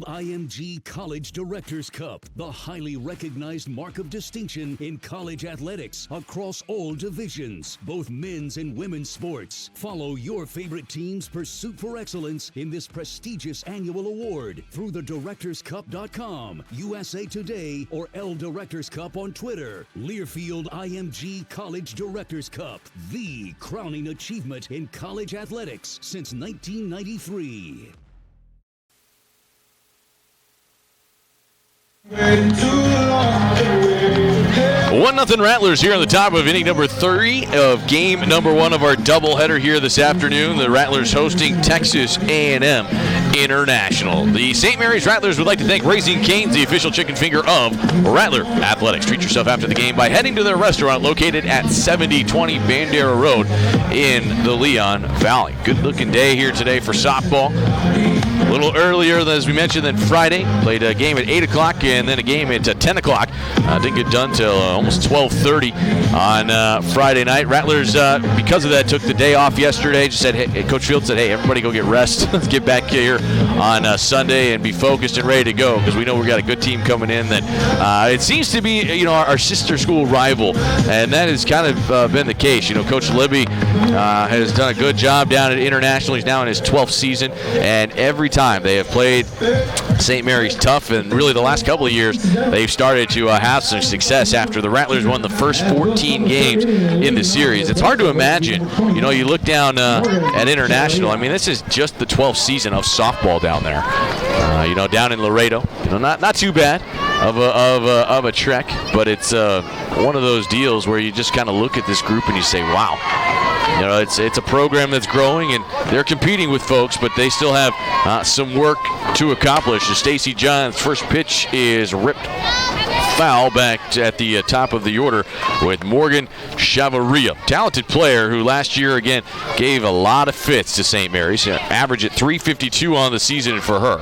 IMG College Directors Cup, the highly recognized mark of distinction in college athletics across all divisions, both men's and women's sports. Follow your favorite team's pursuit for excellence in this prestigious annual award through the directorscup.com, USA Today, or L Directors Cup on Twitter. Learfield IMG College Directors Cup, the crowning achievement in college athletics since 1993. 1-0 Rattlers here on the top of inning number 3 of game number 1 of our doubleheader here this afternoon. The Rattlers hosting Texas A&M International. The St. Mary's Rattlers would like to thank Raising Cane's, the official chicken finger of Rattler Athletics. Treat yourself after the game by heading to their restaurant located at 7020 Bandera Road in the Leon Valley. Good looking day here today for softball. A little earlier, as we mentioned, than Friday. Played a game at 8 o'clock and then a game at 10 o'clock. Didn't get done till almost 12:30 on Friday night. Rattlers, because of that, took the day off yesterday. Just said, hey, Coach Field said, hey, everybody go get rest. Let's get back here on Sunday and be focused and ready to go, because we know we've got a good team coming in that it seems to be, our sister school rival, and that has kind of been the case. Coach Libby has done a good job down at International. He's now in his 12th season, and every time they have played St. Mary's tough, and really the last couple of years they've started to have some success after the Rattlers won the first 14 games in the series. It's hard to imagine. You look down at International. I mean, this is just the 12th season of softball down there. Down in Laredo. Not too bad of a trek, but it's one of those deals where you just kind of look at this group and you say, wow. It's a program that's growing, and they're competing with folks, but they still have some work to accomplish. Stacy Johns' first pitch is ripped foul back at the top of the order with Morgan Chavarria. Talented player who last year, again, gave a lot of fits to St. Mary's. Average at .352 on the season for her.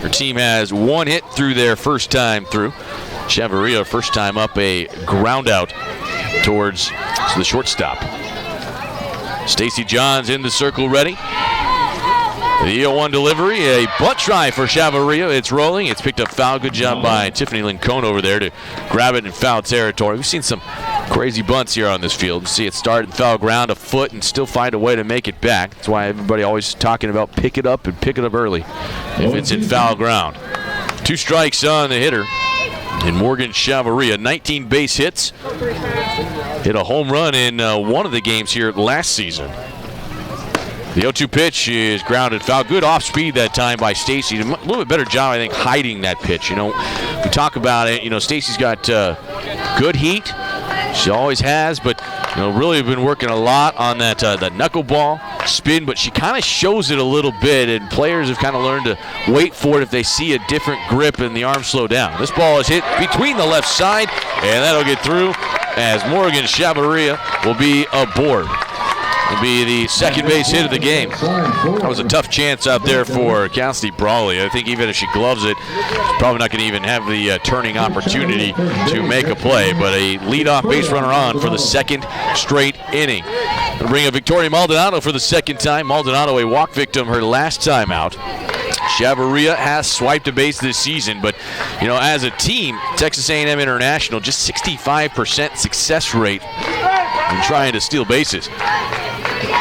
Her team has 1 hit through their first time through. Chavarria, first time up, a ground out towards the shortstop. Stacy Johns in the circle ready. The 0-1 delivery, a butt try for Chavarria. It's rolling. It's picked up foul. Good job by Tiffany Lincone over there to grab it in foul territory. We've seen some crazy bunts here on this field. You see it start in foul ground, a foot, and still find a way to make it back. That's why everybody always talking about pick it up and pick it up early if it's in foul ground. 2 strikes on the hitter. And Morgan Chavarria, 19 base hits. Hit a home run in one of the games here last season. The 0-2 pitch is grounded foul. Good off speed that time by Stacy. A little bit better job, I think, hiding that pitch. We talk about it. Stacy's got good heat. She always has, but really been working a lot on that the knuckleball spin, but she kind of shows it a little bit, and players have kind of learned to wait for it if they see a different grip and the arms slow down. This ball is hit between the left side, and that'll get through as Morgan Chavarria will be aboard. It'll be the second base hit of the game. That was a tough chance out there for Cassidy Brawley. I think even if she gloves it, she's probably not going to even have the turning opportunity to make a play. But a leadoff base runner on for the second straight inning. It'll bring up Victoria Maldonado for the second time. Maldonado, a walk victim her last time out. Chavarria has swiped a base this season, but as a team, Texas A&M International just 65% success rate in trying to steal bases.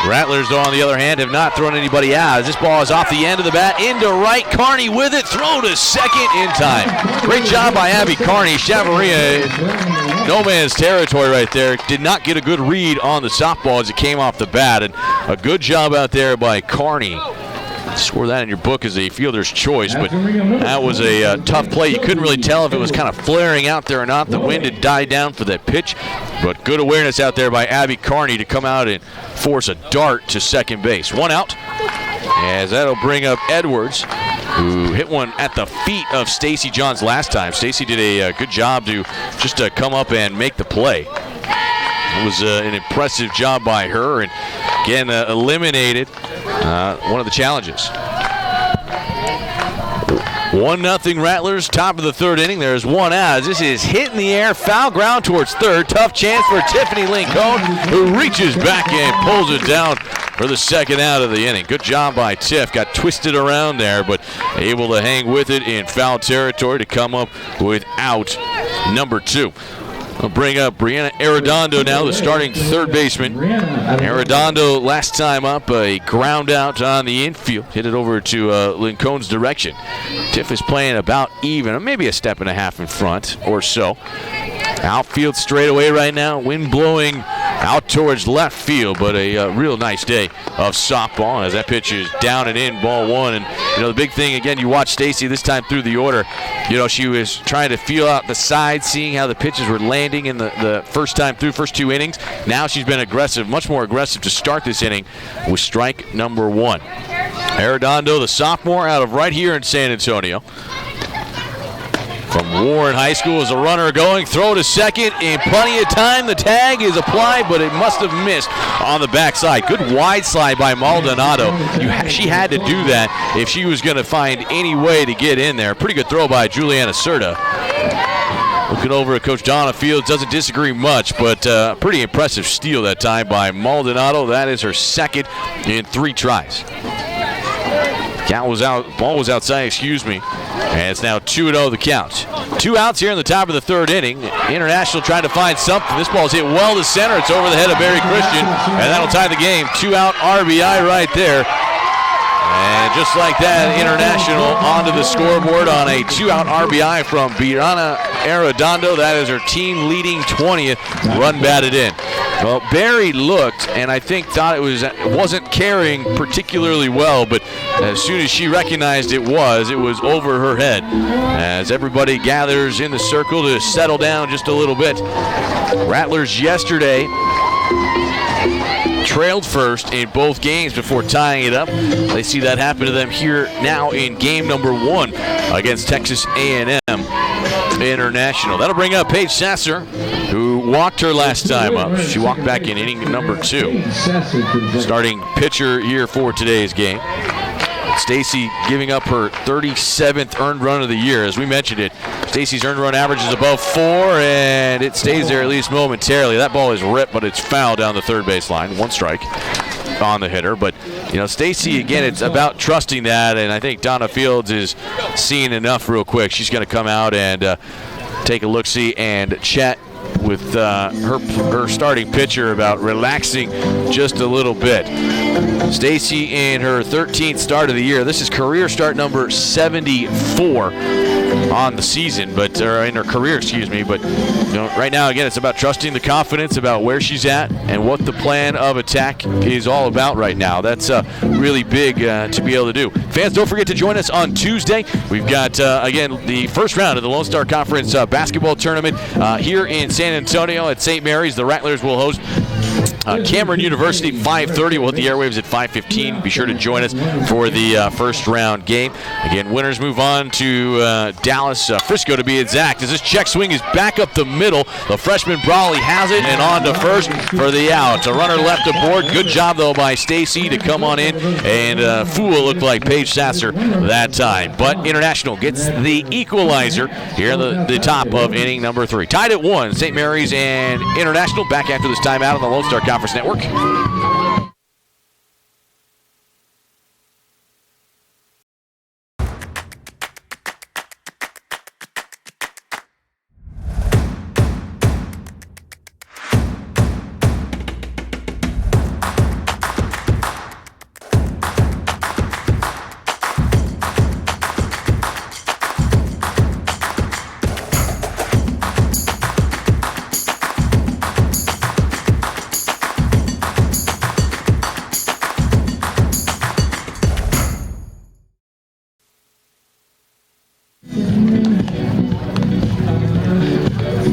Rattlers, though, on the other hand, have not thrown anybody out. As this ball is off the end of the bat, into right. Carney with it, throw to second in time. Great job by Abby Carney. Chavarria, no man's territory right there. Did not get a good read on the softball as it came off the bat, and a good job out there by Carney. Score that in your book as a fielder's choice, but that was a tough play. You couldn't really tell if it was kind of flaring out there or not. The wind had died down for that pitch, but good awareness out there by Abby Carney to come out and force a dart to second base. One out, as that'll bring up Edwards, who hit one at the feet of Stacy Johns last time. Stacy did a good job to just come up and make the play. It was an impressive job by her, and again eliminated one of the challenges. 1-0 Rattlers, top of the third inning. There's one out. This is hit in the air, foul ground towards third. Tough chance for Tiffany Lincoln, who reaches back and pulls it down for the second out of the inning. Good job by Tiff. Got twisted around there, but able to hang with it in foul territory to come up with out number 2. I'll bring up Brianna Arredondo now, the starting third baseman. Arredondo last time up, a ground out on the infield. Hit it over to Lincoln's direction. Tiff is playing about even, maybe a step and a half in front or so. Outfield straightaway right now, wind blowing out towards left field, but a real nice day of softball as that pitch is down and in, ball one. And the big thing, again, you watch Stacy this time through the order. She was trying to feel out the side, seeing how the pitches were landing in the first time through, first 2 innings. Now she's been aggressive, much more aggressive to start this inning with strike number 1. Arredondo, the sophomore, out of right here in San Antonio. From Warren High School is a runner going, throw to second in plenty of time. The tag is applied, but it must have missed on the backside. Good wide slide by Maldonado. She had to do that if she was going to find any way to get in there. Pretty good throw by Juliana Serta. Looking over at Coach Donna Fields, doesn't disagree much, but pretty impressive steal that time by Maldonado. That is her second in 3 tries. Ball was outside, and it's now 2-0 the count. 2 outs here in the top of the third inning. International trying to find something. This ball's hit well to center. It's over the head of Barry Christian, and that'll tie the game. 2-out RBI right there. And just like that, International onto the scoreboard on a 2-out RBI from Brianna Arredondo. That is her team-leading 20th run batted in. Well, Barry looked and I think thought it wasn't carrying particularly well, but as soon as she recognized it was over her head. As everybody gathers in the circle to settle down just a little bit. Rattlers yesterday trailed first in both games before tying it up. They see that happen to them here now in game number 1 against Texas A&M International. That'll bring up Paige Sasser, who walked her last time up. She walked back in inning number 2. Starting pitcher here for today's game. Stacy giving up her 37th earned run of the year. As we mentioned it, Stacy's earned run average is above 4, and it stays there at least momentarily. That ball is ripped, but it's foul down the third base line. 1 strike on the hitter. But, Stacy, again, it's about trusting that, and I think Donna Fields is seeing enough real quick. She's going to come out and take a look-see and chat with her starting pitcher about relaxing just a little bit. Stacy in her 13th start of the year. This is career start number 74 on the season, or in her career, excuse me. But right now, again, it's about trusting the confidence about where she's at and what the plan of attack is all about right now. That's really big to be able to do. Fans, don't forget to join us on Tuesday. We've got, again, the first round of the Lone Star Conference basketball tournament here in San Antonio at St. Mary's. The Rattlers will host Cameron University, 5:30. We'll hit the airwaves at 5:15. Be sure to join us for the first round game. Again, winners move on to Dallas, Frisco to be exact. As this check swing is back up the middle, the freshman Brawley has it and on to first for the out. A runner left aboard. Good job, though, by Stacy to come on in and fool what looked like Paige Sasser that time. But International gets the equalizer here at the top of inning number 3. Tied at 1, St. Mary's and International back after this timeout on the Lone Star Conference Network.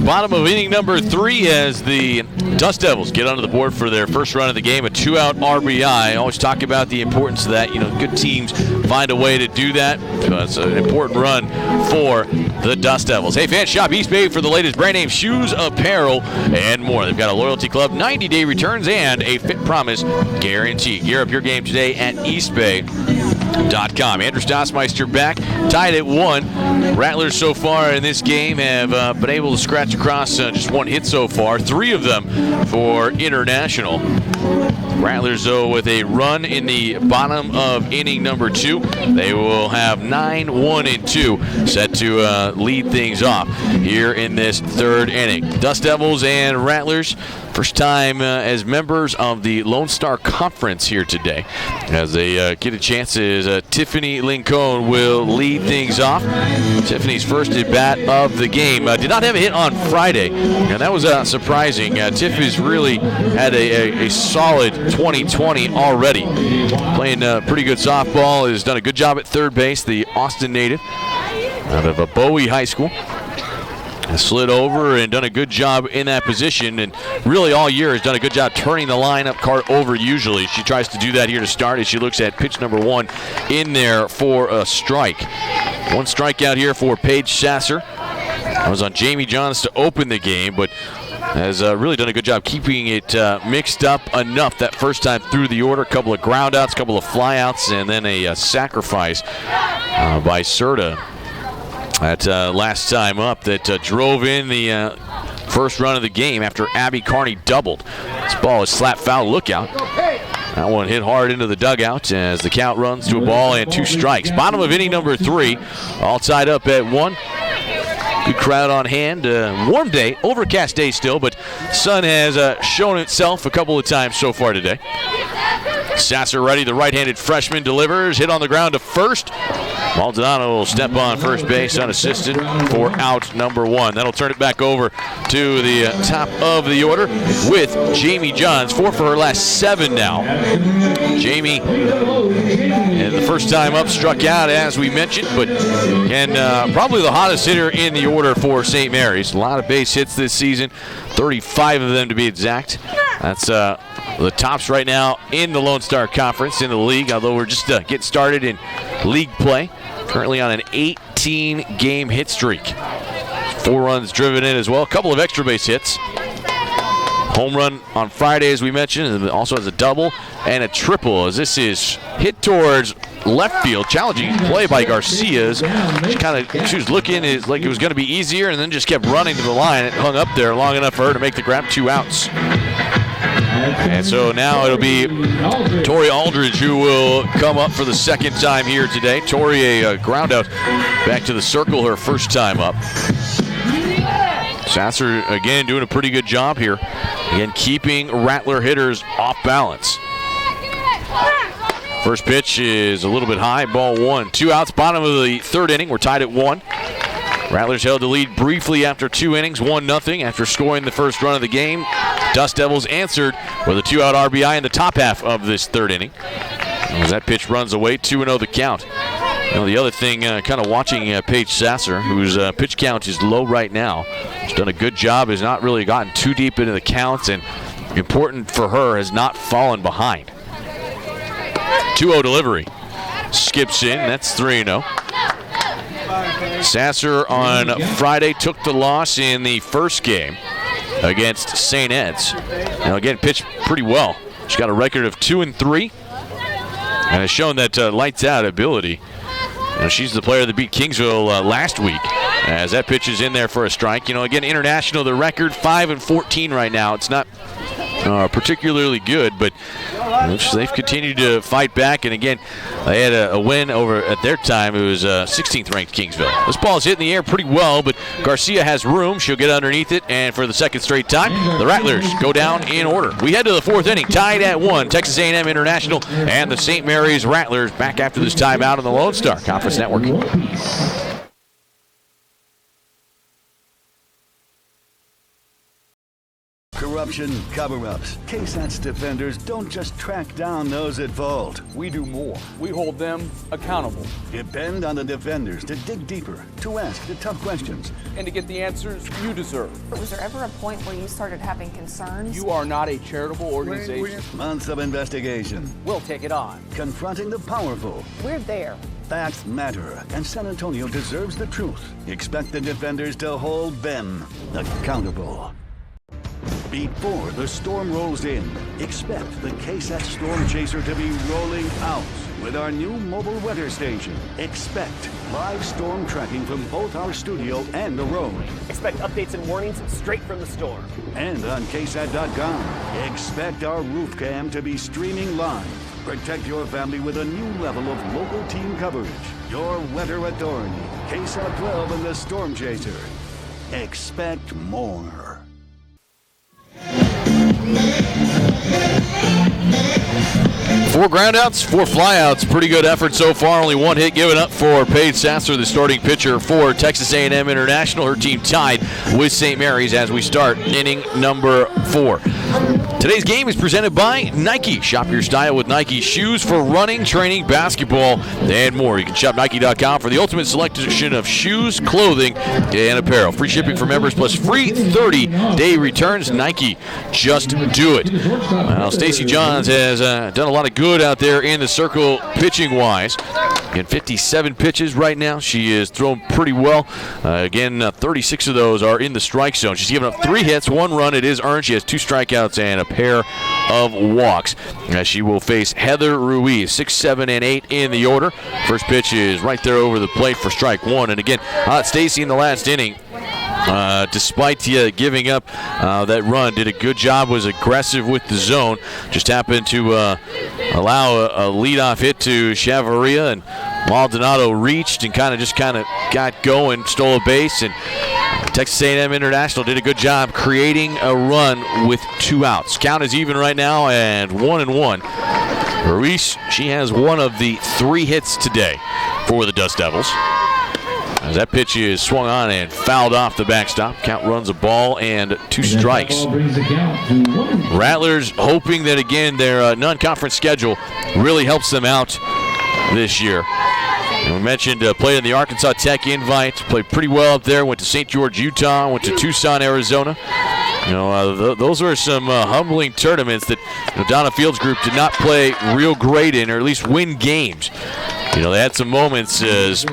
Bottom of inning number 3 as the Dust Devils get onto the board for their first run of the game, a 2-out RBI. Always talk about the importance of that. Good teams find a way to do that. It's an important run for the Dust Devils. Hey, fans, shop East Bay for the latest brand name shoes, apparel, and more. They've got a loyalty club, 90-day returns, and a fit promise guarantee. Gear up your game today at eastbay.com. Andrew Stossmeister back, tied at 1. Rattlers so far in this game have been able to scratch across just 1 hit so far, 3 of them for International. Rattlers, though, with a run in the bottom of inning number 2. They will have 9-1-2 set to lead things off here in this 3rd inning. Dust Devils and Rattlers, first time as members of the Lone Star Conference here today. As they get a chance, as Tiffany Lincoln will lead things off. Tiffany's first at bat of the game. Did not have a hit on Friday, and that was surprising. Tiff has really had a solid 2020 already. Playing pretty good softball, has done a good job at third base. The Austin native out of Bowie High School has slid over and done a good job in that position, and really all year has done a good job turning the lineup card over usually. She tries to do that here to start as she looks at pitch number 1 in there for a strike. 1 strikeout here for Paige Sasser. That was on Jamie Johns to open the game, but has really done a good job keeping it mixed up enough that first time through the order. A couple of groundouts, a couple of flyouts, and then a sacrifice by Serta that last time up that drove in the first run of the game after Abby Carney doubled. This ball is slap foul, look out. That one hit hard into the dugout as the count runs to a ball and 2 strikes. Bottom of inning number 3, all tied up at 1. Good crowd on hand. Warm day, overcast day still, but sun has shown itself a couple of times so far today. Sasser ready, the right-handed freshman delivers, hit on the ground to first. Maldonado will step on first base unassisted for out number 1. That'll turn it back over to the top of the order with Jamie Johns. 4 for her last 7 now. Jamie, and the first time up, struck out as we mentioned, but probably the hottest hitter in the order for St. Mary's. A lot of base hits this season, 35 of them to be exact. That's the tops right now in the Lone Star Conference in the league, although we're just getting started in league play. Currently on an 18-game hit streak. 4 runs driven in as well. A couple of extra base hits. Home run on Friday, as we mentioned, and also has a double and a triple, as this is hit towards left field. Challenging play by Garcia. She was looking like it was going to be easier, and then just kept running to the line. It hung up there long enough for her to make the grab, 2 outs. And so now it'll be Tori Aldridge who will come up for the second time here today. Tori, a ground out back to the circle her first time up. Sasser, again, doing a pretty good job here. Again, keeping Rattler hitters off balance. First pitch is a little bit high, ball 1. 2 outs, bottom of the 3rd inning. We're tied at 1. Rattlers held the lead briefly after 2 innings, 1-0 after scoring the first run of the game. Dust Devils answered with a 2-out RBI in the top half of this 3rd inning. As that pitch runs away, 2-0 the count. The other thing, kind of watching Paige Sasser, whose pitch count is low right now. She's done a good job, has not really gotten too deep into the counts, and important for her, has not fallen behind. 2-0 delivery. Skips in, that's 3-0. Sasser on Friday took the loss in the first game against St. Ed's. Now again, pitched pretty well. She's got a record of 2-3 and has shown that lights out ability. She's the player that beat Kingsville last week, as that pitch is in there for a strike. Again, International, the record 5-14 right now. It's not particularly good, but they've continued to fight back. And again, they had a win over at their time. It was 16th ranked Kingsville. This ball is hit in the air pretty well, but Garcia has room. She'll get underneath it, and for the second straight time, the Rattlers go down in order. We head to the 4th inning, tied at 1. Texas A&M International and the St. Mary's Rattlers back after this timeout on the Lone Star Conference Network. Operation Cover-Ups. KSAT's defenders don't just track down those at fault. We do more. We hold them accountable. Depend on the defenders to dig deeper, to ask the tough questions, and to get the answers you deserve. Was there ever a point where you started having concerns? You are not a charitable organization. Months of investigation. We'll take it on. Confronting the powerful. We're there. Facts matter, and San Antonio deserves the truth. Expect the defenders to hold them accountable. Before the storm rolls in, expect the KSAT Storm Chaser to be rolling out. With our new mobile weather station, expect live storm tracking from both our studio and the road. Expect updates and warnings straight from the storm. And on KSAT.com, expect our roof cam to be streaming live. Protect your family with a new level of local team coverage. Your weather authority, KSAT 12 and the Storm Chaser. Expect more. 4 groundouts, 4 flyouts. Pretty good effort so far. Only 1 hit given up for Paige Sasser, the starting pitcher for Texas A&M International. Her team tied with St. Mary's as we start inning number 4. Today's game is presented by Nike. Shop your style with Nike shoes for running, training, basketball, and more. You can shop Nike.com for the ultimate selection of shoes, clothing, and apparel. Free shipping for members plus free 30-day returns. Nike, just do it. Well, Stacey Johns has done a lot of good out there in the circle pitching-wise. Again, 57 pitches right now. She is thrown pretty well. 36 of those are in the strike zone. She's given up 3 hits, 1 run. It is earned. She has 2 strikeouts and a pair of walks. As she will face Heather Ruiz, 6, 7, and 8 in the order. First pitch is right there over the plate for strike 1. And again, Stacey in the last inning, despite giving up that run, did a good job, was aggressive with the zone. Just happened to allow a leadoff hit to Chavarria, and Maldonado reached and kind of got going, stole a base, and Texas A&M International did a good job creating a run with 2 outs. Count is even right now and 1-1. Ruiz, she has 1 of the 3 hits today for the Dust Devils. As that pitch is swung on and fouled off the backstop. Count runs a ball and 2 strikes. Rattlers hoping that, again, their non-conference schedule really helps them out this year. And we mentioned played in the Arkansas Tech Invite, played pretty well up there, went to St. George, Utah, went to Tucson, Arizona. Those are some humbling tournaments that Donna Fields' group did not play real great in, or at least win games. They had some moments as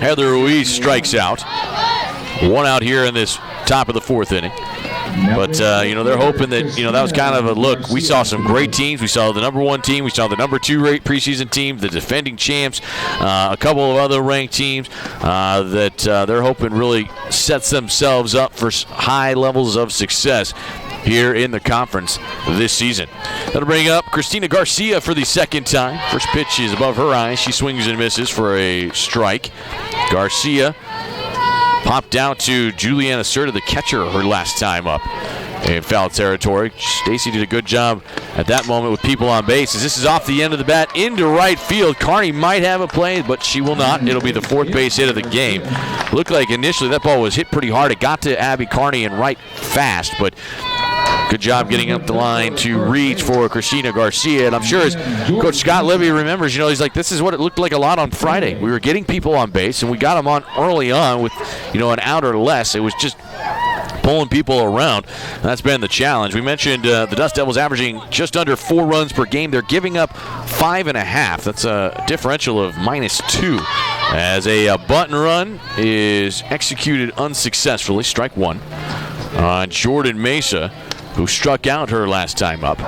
Heather Ruiz strikes out. 1 out here in this top of the 4th inning. But, they're hoping that, that was kind of a look. We saw some great teams. We saw the number 1 team. We saw the number 2 preseason team, the defending champs, a couple of other ranked teams that they're hoping really sets themselves up for high levels of success here in the conference this season. That'll bring up Christina Garcia for the 2nd time. First pitch is above her eyes. She swings and misses for a strike. Garcia popped out to Juliana Serta, the catcher, her last time up in foul territory. Stacey did a good job at that moment with people on base. As this is off the end of the bat into right field. Carney might have a play, but she will not. It'll be the 4th base hit of the game. Looked like initially that ball was hit pretty hard. It got to Abby Carney and right fast, but good job getting up the line to reach for Christina Garcia. And I'm sure as Coach Scott Libby remembers, he's like, this is what it looked like a lot on Friday. We were getting people on base, and we got them on early on with, an out or less. It was just pulling people around. That's been the challenge. We mentioned the Dust Devils averaging just under 4 runs per game. They're giving up 5.5. That's a differential of -2. As a bunt and run is executed unsuccessfully. Strike 1 on Jordan Mesa, who struck out her last time up.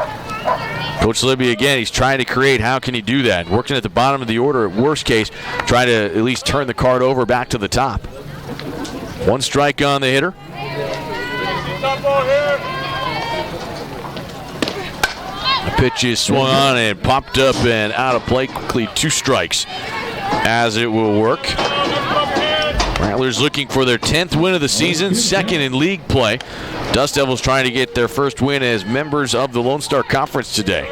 Coach Libby, again, he's trying to create how can he do that. Working at the bottom of the order, at worst case, try to at least turn the card over back to the top. 1 strike on the hitter. The pitch is swung on and popped up and out of play quickly. 2 strikes as it will work. Rattlers looking for their 10th win of the season, 2nd in league play. Dust Devils trying to get their first win as members of the Lone Star Conference today.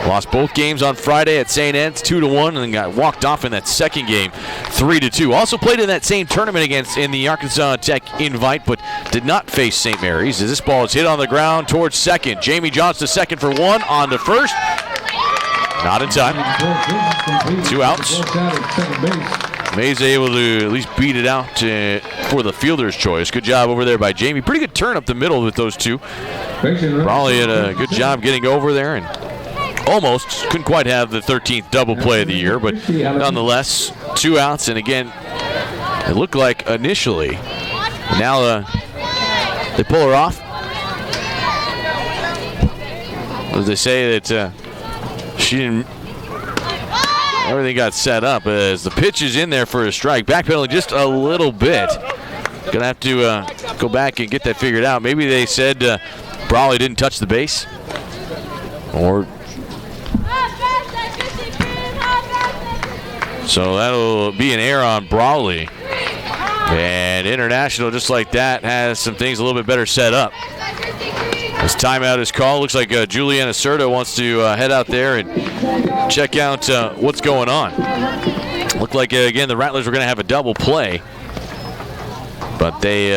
Lost both games on Friday at St. Ed's 2-1, and then got walked off in that second game 3-2. Also played in that same tournament in the Arkansas Tech Invite, but did not face St. Mary's. As this ball is hit on the ground towards second. Jamie Johns to second for one, on to first. Not in time. 2 outs. Mays able to at least beat it out for the fielder's choice. Good job over there by Jamie. Pretty good turn up the middle with those two. Probably had a good job getting over there and almost couldn't quite have the 13th double play of the year, but nonetheless, 2 outs. And again, it looked like initially. Now they pull her off. As they say that she didn't. Everything got set up as the pitch is in there for a strike. Backpedaling just a little bit. Gonna have to go back and get that figured out. Maybe they said Brawley didn't touch the base, or so that'll be an error on Brawley. And International, just like that, has some things a little bit better set up. This timeout is called. Looks like Juliana Serta wants to head out there and check out what's going on. Looked like, again, the Rattlers were going to have a double play. But they,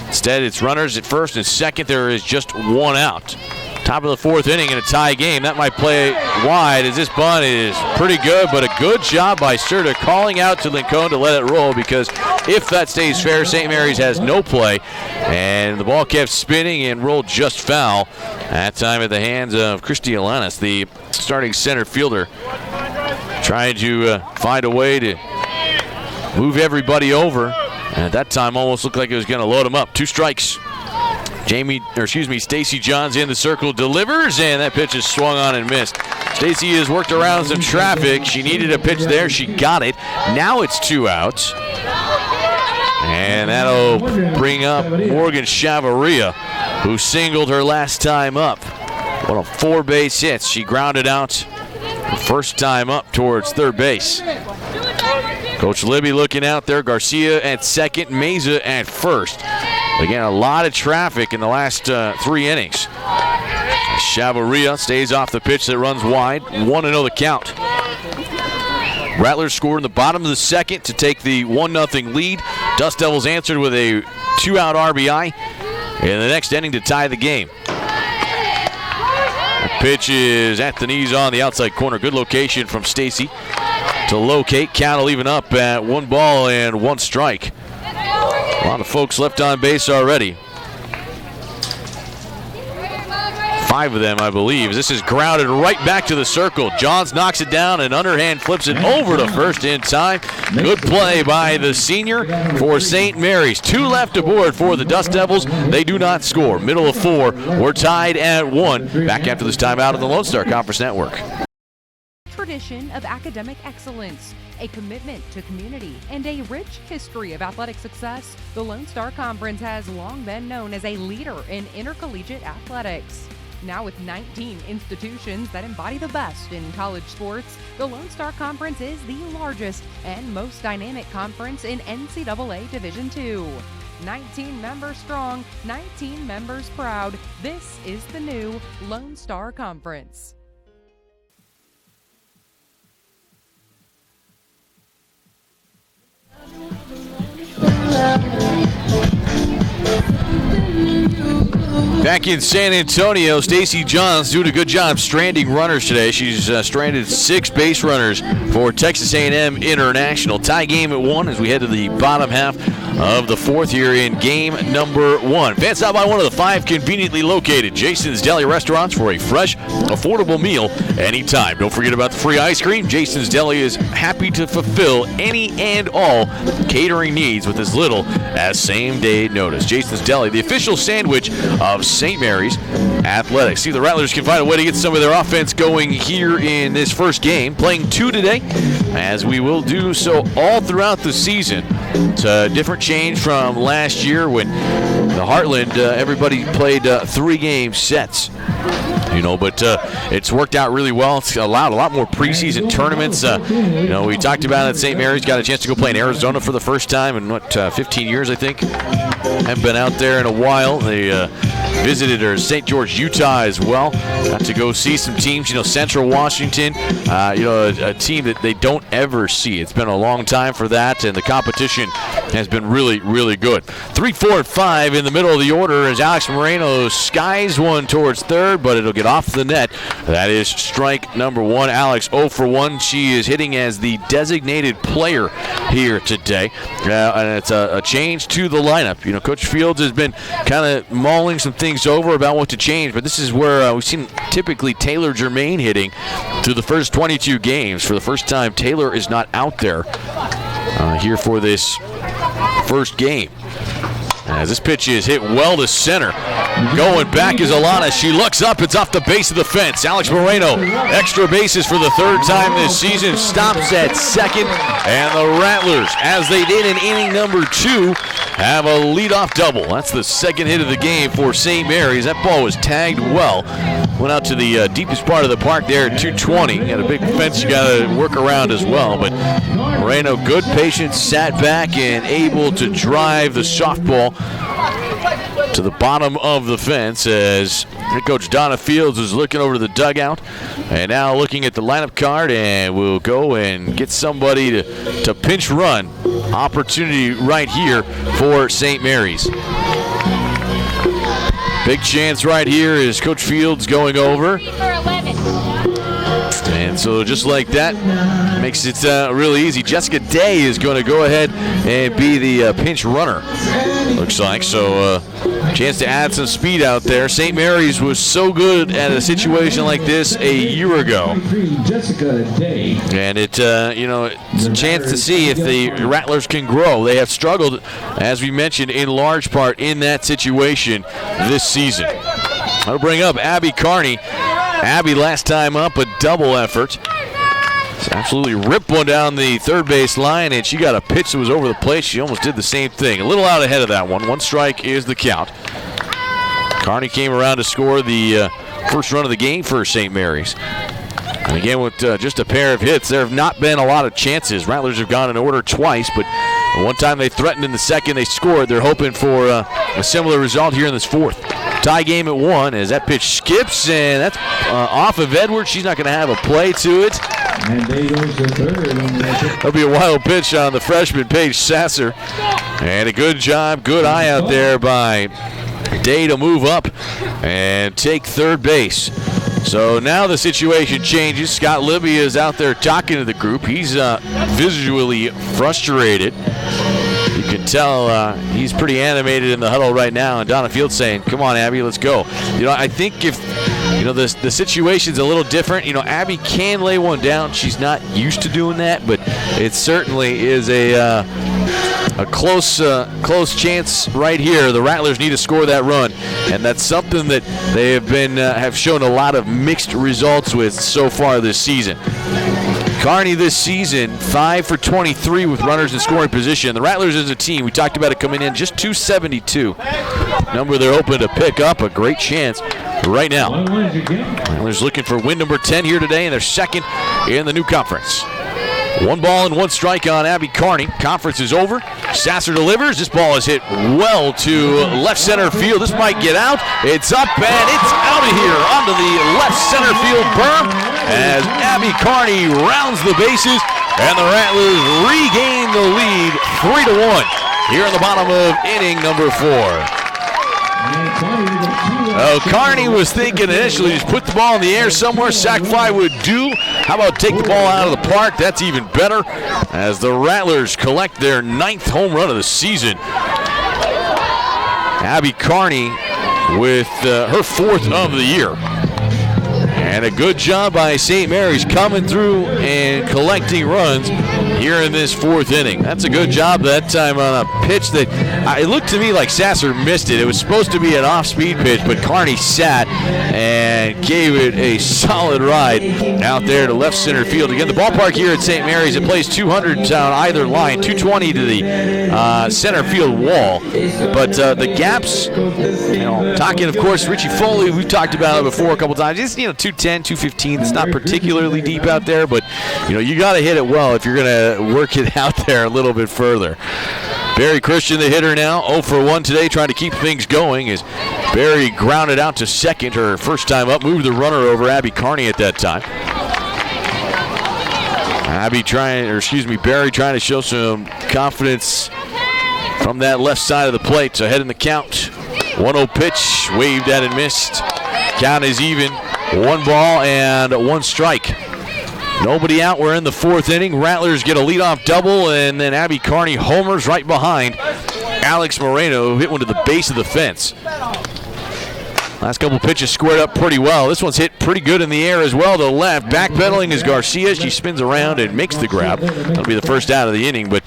instead, it's runners at first and second. There is just 1 out. Top of the 4th inning in a tie game. That might play wide as this bunt is pretty good, but a good job by Serta calling out to Lincoln to let it roll, because if that stays fair, St. Mary's has no play. And the ball kept spinning and rolled just foul. That time at the hands of Christy Alanis, the starting center fielder, trying to find a way to move everybody over. And at that time, almost looked like it was going to load him up. 2 strikes. Stacy Johns in the circle, delivers, and that pitch is swung on and missed. Stacy has worked around some traffic. She needed a pitch there. She got it. Now it's 2 outs. And that'll bring up Morgan Chavarria, who singled her last time up. What a 4 base hits. She grounded out first time up towards third base. Coach Libby looking out there. Garcia at second, Meza at first. Again, a lot of traffic in the last 3 innings. Chavarria stays off the pitch that runs wide. 1-0 the count. Rattlers scored in the bottom of the second to take the 1-0 lead. Dust Devils answered with a 2-out RBI in the next inning to tie the game. The pitch is at the knees on the outside corner. Good location from Stacy to locate. Count will even up at 1 ball and 1 strike. A lot of folks left on base already. 5 of them, I believe. This is grounded right back to the circle. Johns knocks it down and underhand flips it over to first in time. Good play by the senior for St. Mary's. 2 left aboard for the Dust Devils. They do not score. Middle of 4. We're tied at 1. Back after this timeout on the Lone Star Conference Network. Tradition of academic excellence, a commitment to community, and a rich history of athletic success, the Lone Star Conference has long been known as a leader in intercollegiate athletics. Now with 19 institutions that embody the best in college sports, the Lone Star Conference is the largest and most dynamic conference in NCAA Division II. 19 members strong, 19 members proud. This is the new Lone Star Conference. Back in San Antonio, Stacy Johns doing a good job stranding runners today. She's stranded 6 base runners for Texas A&M International. Tie game at 1 as we head to the bottom half of the 4th here in game number 1. Fans stop by one of the 5 conveniently located Jason's Deli restaurants for a fresh, affordable meal anytime. Don't forget about the free ice cream. Jason's Deli is happy to fulfill any and all catering needs with as little as same-day notice. Jason's Deli, the official sandwich of St. Mary's Athletics. See, the Rattlers can find a way to get some of their offense going here in this first game. Playing 2 today, as we will do so all throughout the season. It's a different change from last year when the Heartland, everybody played 3-game sets. But it's worked out really well. It's allowed a lot more preseason tournaments. We talked about it. St. Mary's got a chance to go play in Arizona for the first time in 15 years, I think. Haven't been out there in a while. They visited St. George, Utah as well. Got to go see some teams. Central Washington, a team that they don't ever see. It's been a long time for that, and the competition has been really, really good. 3, 4, and 5 in the middle of the order as Alex Moreno skies one towards third, but it'll get off the net. That is strike number 1. Alex 0 for 1. She is hitting as the designated player here today, and it's a change to the lineup. Coach Fields has been kind of mulling some things over about what to change, but this is where we've seen typically Taylor Germain hitting through the first 22 games. For the first time, Taylor is not out there here for this first game. As this pitch is hit well to center. Going back is Alana. She looks up. It's off the base of the fence. Alex Moreno, extra bases for the third time this season, stops at second. And the Rattlers, as they did in inning number 2, have a leadoff double. That's the second hit of the game for St. Mary's. That ball was tagged well. Went out to the deepest part of the park there at 220. Had a big fence you got to work around as well. But Moreno, good patience, sat back and able to drive the softball to the bottom of the fence as head coach Donna Fields is looking over to the dugout and now looking at the lineup card, and we'll go and get somebody to pinch run. Opportunity right here for St. Mary's. Big chance right here is Coach Fields going over. And so just like that, makes it really easy. Jessica Day is going to go ahead and be the pinch runner, looks like. So chance to add some speed out there. St. Mary's was so good at a situation like this a year ago. Jessica Day. And it's a chance to see if the Rattlers can grow. They have struggled, as we mentioned, in large part in that situation this season. I'll bring up Abby Carney. Abby last time up, a double effort. Absolutely ripped one down the third base line, and she got a pitch that was over the plate. She almost did the same thing. A little out ahead of that one. 1 strike is the count. Carney came around to score the first run of the game for St. Mary's. And again, with just a pair of hits, there have not been a lot of chances. Rattlers have gone in order twice, but one time they threatened in the second, they scored. They're hoping for a similar result here in this fourth. Tie game at 1 as that pitch skips, and that's off of Edwards. She's not going to have a play to it. And Day goes to third. That'll be a wild pitch on the freshman Paige Sasser. And a good job, good eye out there by Day to move up and take third base. So now the situation changes. Scott Libby is out there talking to the group. He's visually frustrated. You can tell he's pretty animated in the huddle right now. And Donna Fields saying, "Come on, Abby, let's go." I think if the situation's a little different. Abby can lay one down. She's not used to doing that, but it certainly is a close chance right here. The Rattlers need to score that run, and that's something that they have shown a lot of mixed results with so far this season. Carney this season, 5 for 23 with runners in scoring position. The Rattlers as a team, we talked about it coming in, just 272. Number they're hoping to pick up. A great chance right now. Rattlers looking for win number 10 here today, and they're second in the new conference. 1 ball and 1 strike on Abby Carney. Conference is over. Sasser delivers. This ball is hit well to left center field. This might get out. It's up and it's out of here onto the left center field berm as Abby Carney rounds the bases, and the Rattlers regain the lead 3-1 here in the bottom of inning number 4. Carney was thinking initially just put the ball in the air somewhere. Sac fly would do. How about take the ball out of the park? That's even better as the Rattlers collect their 9th home run of the season. Abby Carney with her 4th of the year. And a good job by St. Mary's coming through and collecting runs here in this 4th inning. That's a good job that time on a pitch that it looked to me like Sasser missed it. It was supposed to be an off-speed pitch, but Carney sat and gave it a solid ride out there to left center field. Again, the ballpark here at St. Mary's, it plays 200 on either line, 220 to the center field wall. But the gaps, talking, of course, Richie Foley, we've talked about it before a couple times. It's, 210, 215. It's not particularly deep out there, but, you got to hit it well if you're going to work it out there a little bit further. Barry Christian, the hitter now, 0 for 1 today, trying to keep things going as Barry grounded out to second, her first time up, moved the runner over Abby Carney at that time. Barry trying to show some confidence from that left side of the plate. So ahead in the count. 1-0 pitch, waved at and missed. Count is even. 1 ball and 1 strike. Nobody out. We're in the 4th inning. Rattlers get a leadoff double, and then Abby Carney homers right behind Alex Moreno, who hit one to the base of the fence. Last couple pitches squared up pretty well. This one's hit pretty good in the air as well to the left. Backpedaling is Garcia. She spins around and makes the grab. That'll be the first out of the inning. But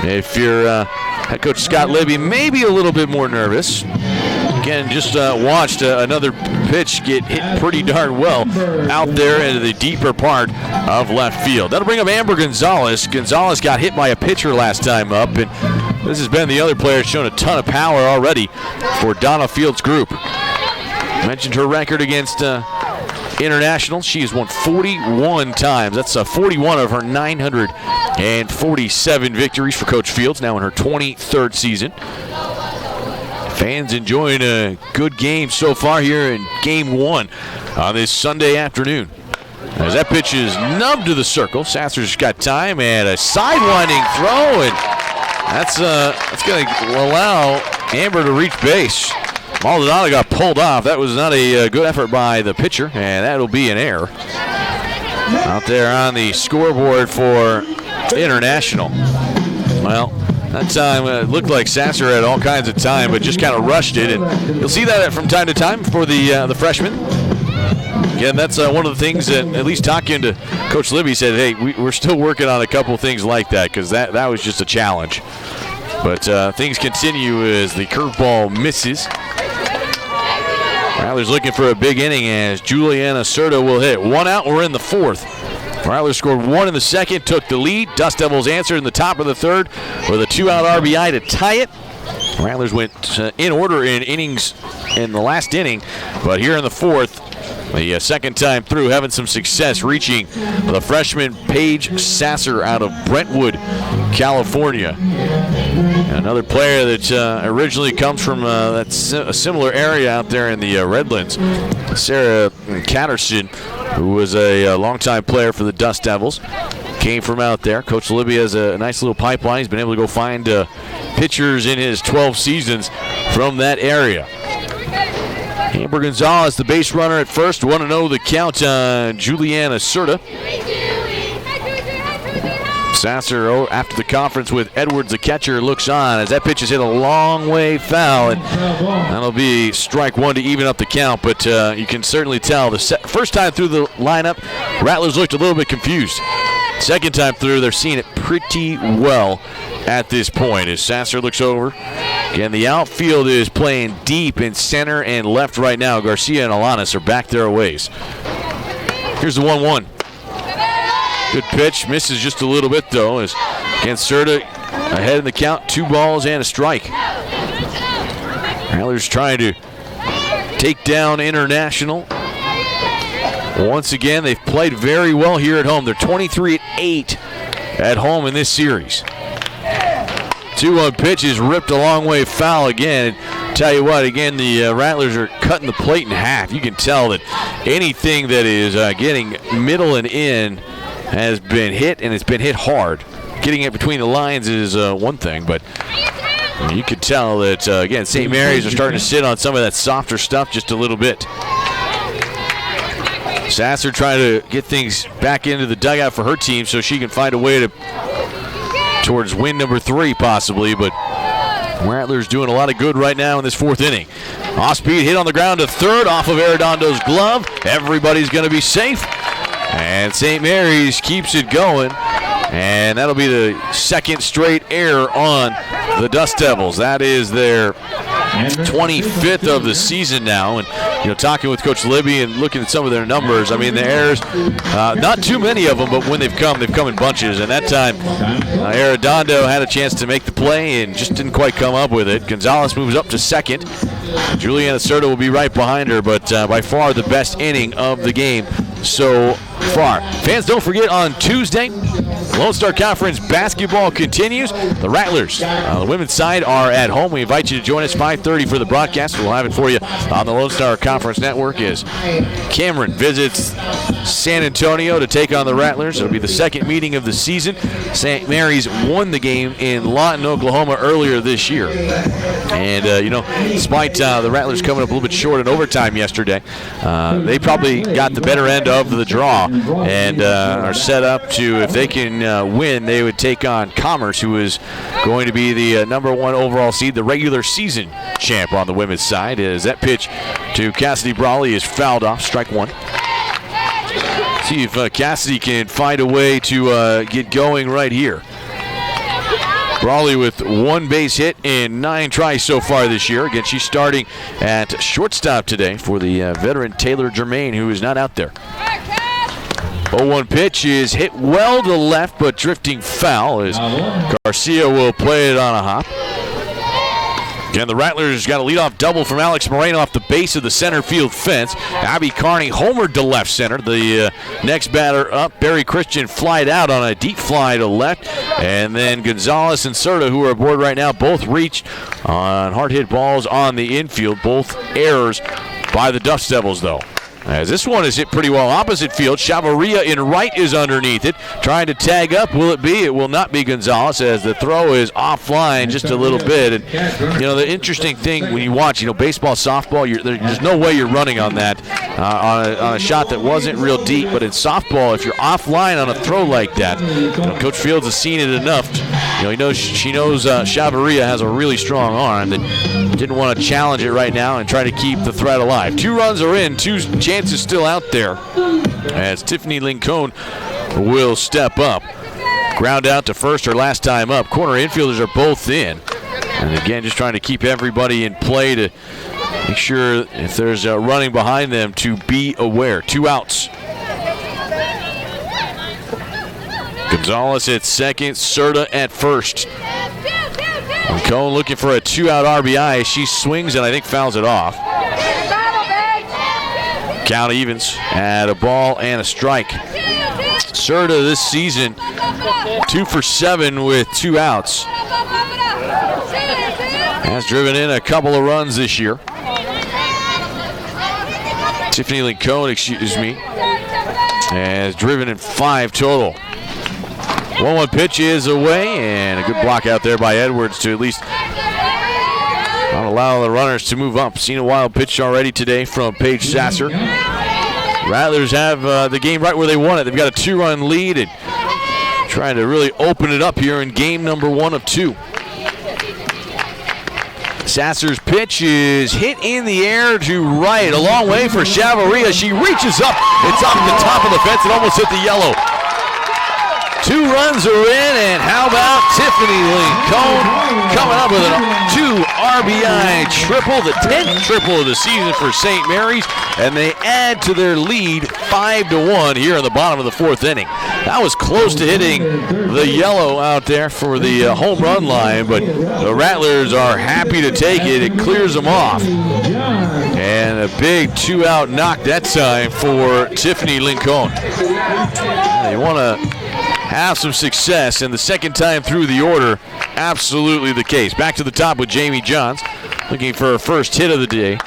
if you're head coach Scott Libby, maybe a little bit more nervous. Again, just watched another pitch get hit pretty darn well out there into the deeper part of left field. That'll bring up Amber Gonzalez. Gonzalez got hit by a pitcher last time up, and this has been the other player shown a ton of power already for Donna Fields' group. Mentioned her record against International. She has won 41 times. That's 41 of her 947 victories for Coach Fields, now in her 23rd season. Fans enjoying a good game so far here in Game 1 on this Sunday afternoon. As that pitch is nubbed to the circle, Sasser's got time and a sidewinding throw, and that's going to allow Amber to reach base. Maldonado got pulled off. That was not a good effort by the pitcher, and that'll be an error. Out there on the scoreboard for International. Well, that time it looked like Sasser had all kinds of time, but just kind of rushed it. And you'll see that from time to time for the freshman. Again, that's one of the things that, at least talking to Coach Libby, said, hey, we're still working on a couple of things like that, because that was just a challenge. But things continue as the curveball misses. Rattlers looking for a big inning as Juliana Serta will hit. 1 out, we're in the 4th. Rattlers scored 1 in the 2nd, took the lead. Dust Devils answered in the top of the 3rd with a 2-out RBI to tie it. Rattlers went in order in innings in the last inning, but here in the 4th, the second time through, having some success reaching the freshman Paige Sasser out of Brentwood, California. Another player that originally comes from a similar area out there in the Redlands, Sarah Catterson, who was a longtime player for the Dust Devils, came from out there. Coach Libby has a nice little pipeline. He's been able to go find pitchers in his 12 seasons from that area. Amber Gonzalez, the base runner at first. 1-0 the count on Juliana Serta. Sasser, after the conference with Edwards, the catcher, looks on as that pitch is hit a long way foul, and that'll be strike 1 to even up the count. But you can certainly tell the first time through the lineup, Rattlers looked a little bit confused. Second time through, they're seeing it pretty well at this point as Sasser looks over. Again, the outfield is playing deep in center and left right now. Garcia and Alanis are back their ways. Here's the 1-1. Good pitch, misses just a little bit though, as against Serta ahead in the count, 2 balls and a strike. Rattlers trying to take down International. Once again, they've played very well here at home. They're 23-8 at home in this series. 2-1 pitch is ripped a long way foul again. Tell you what, again, the Rattlers are cutting the plate in half. You can tell that anything that is getting middle and in has been hit, and it's been hit hard. Getting it between the lines is one thing, but you could tell that, again, St. Mary's are starting to sit on some of that softer stuff just a little bit. Sasser trying to get things back into the dugout for her team so she can find a way towards win number 3 possibly, but Rattlers doing a lot of good right now in this 4th inning. Off-speed hit on the ground to third off of Arredondo's glove. Everybody's going to be safe. And St. Mary's keeps it going. And that'll be the 2nd straight error on the Dust Devils. That is their 25th of the season now. And, talking with Coach Libby and looking at some of their numbers, I mean, the errors, not too many of them, but when they've come in bunches. And that time, Arredondo had a chance to make the play and just didn't quite come up with it. Gonzalez moves up to 2nd. Juliana Serta will be right behind her, but by far the best inning of the game so far. Fans, don't forget on Tuesday, Lone Star Conference basketball continues. The Rattlers, on the women's side, are at home. We invite you to join us 5:30 for the broadcast. We'll have it for you on the Lone Star Conference Network as Cameron visits San Antonio to take on the Rattlers. It'll be the second meeting of the season. St. Mary's won the game in Lawton, Oklahoma earlier this year. And, despite the Rattlers coming up a little bit short in overtime yesterday, they probably got the better end of the draw and are set up to, if they can win, they would take on Commerce, who is going to be the number 1 overall seed, the regular season champ on the women's side. As that pitch to Cassidy Brawley is fouled off, strike 1. See if Cassidy can find a way to get going right here. Brawley with 1 base hit and 9 tries so far this year. Again, she's starting at shortstop today for the veteran Taylor Germain, who is not out there. 0-1 pitch is hit well to left, but drifting foul as Garcia will play it on a hop. Again, the Rattlers got a leadoff double from Alex Moreno off the base of the center field fence. Abby Carney homered to left center. The next batter up, Barry Christian, flied out on a deep fly to left. And then Gonzalez and Serta, who are aboard right now, both reached on hard hit balls on the infield. Both errors by the Dust Devils, though. As this one is hit pretty well opposite field. Chavarria in right is underneath it. Trying to tag up. Will it be? It will not be Gonzalez, as the throw is offline just a little bit. And, the interesting thing when you watch, baseball, softball, there's no way you're running on that, on a shot that wasn't real deep. But in softball, if you're offline on a throw like that, Coach Fields has seen it enough. She knows Chavarria has a really strong arm that didn't want to challenge it right now and try to keep the threat alive. 2 runs are in, 2 chances still out there as Tiffany Lincoln will step up. Ground out to first her last time up. Corner infielders are both in. And again, just trying to keep everybody in play to make sure if there's a running behind them to be aware. 2 outs. Gonzalez at second, Serta at first. And Cohn looking for a 2-out RBI. She swings and I think fouls it off. Count evens at a ball and a strike. Serta this season 2 for 7 with 2 outs. Has driven in a couple of runs this year. Tiffany Lincoln, has driven in 5 total. 1-1 pitch is away, and a good block out there by Edwards to at least not allow the runners to move up. Seen a wild pitch already today from Paige Sasser. Rattlers have the game right where they want it. They've got a 2-run lead and trying to really open it up here in game number 1 of 2. Sasser's pitch is hit in the air to right. A long way for Chavarria. She reaches up. It's off the top of the fence and almost hit the yellow. 2 runs are in, and how about Tiffany Lincoln coming up with a 2 RBI triple, the 10th triple of the season for St. Mary's, and they add to their lead 5-1 here in the bottom of the 4th inning. That was close to hitting the yellow out there for the home run line, but the Rattlers are happy to take it. It clears them off. And a big 2-out knock that time for Tiffany Lincoln. They want to have some success, and the second time through the order, absolutely the case. Back to the top with Jamie Johns, looking for her first hit of the day.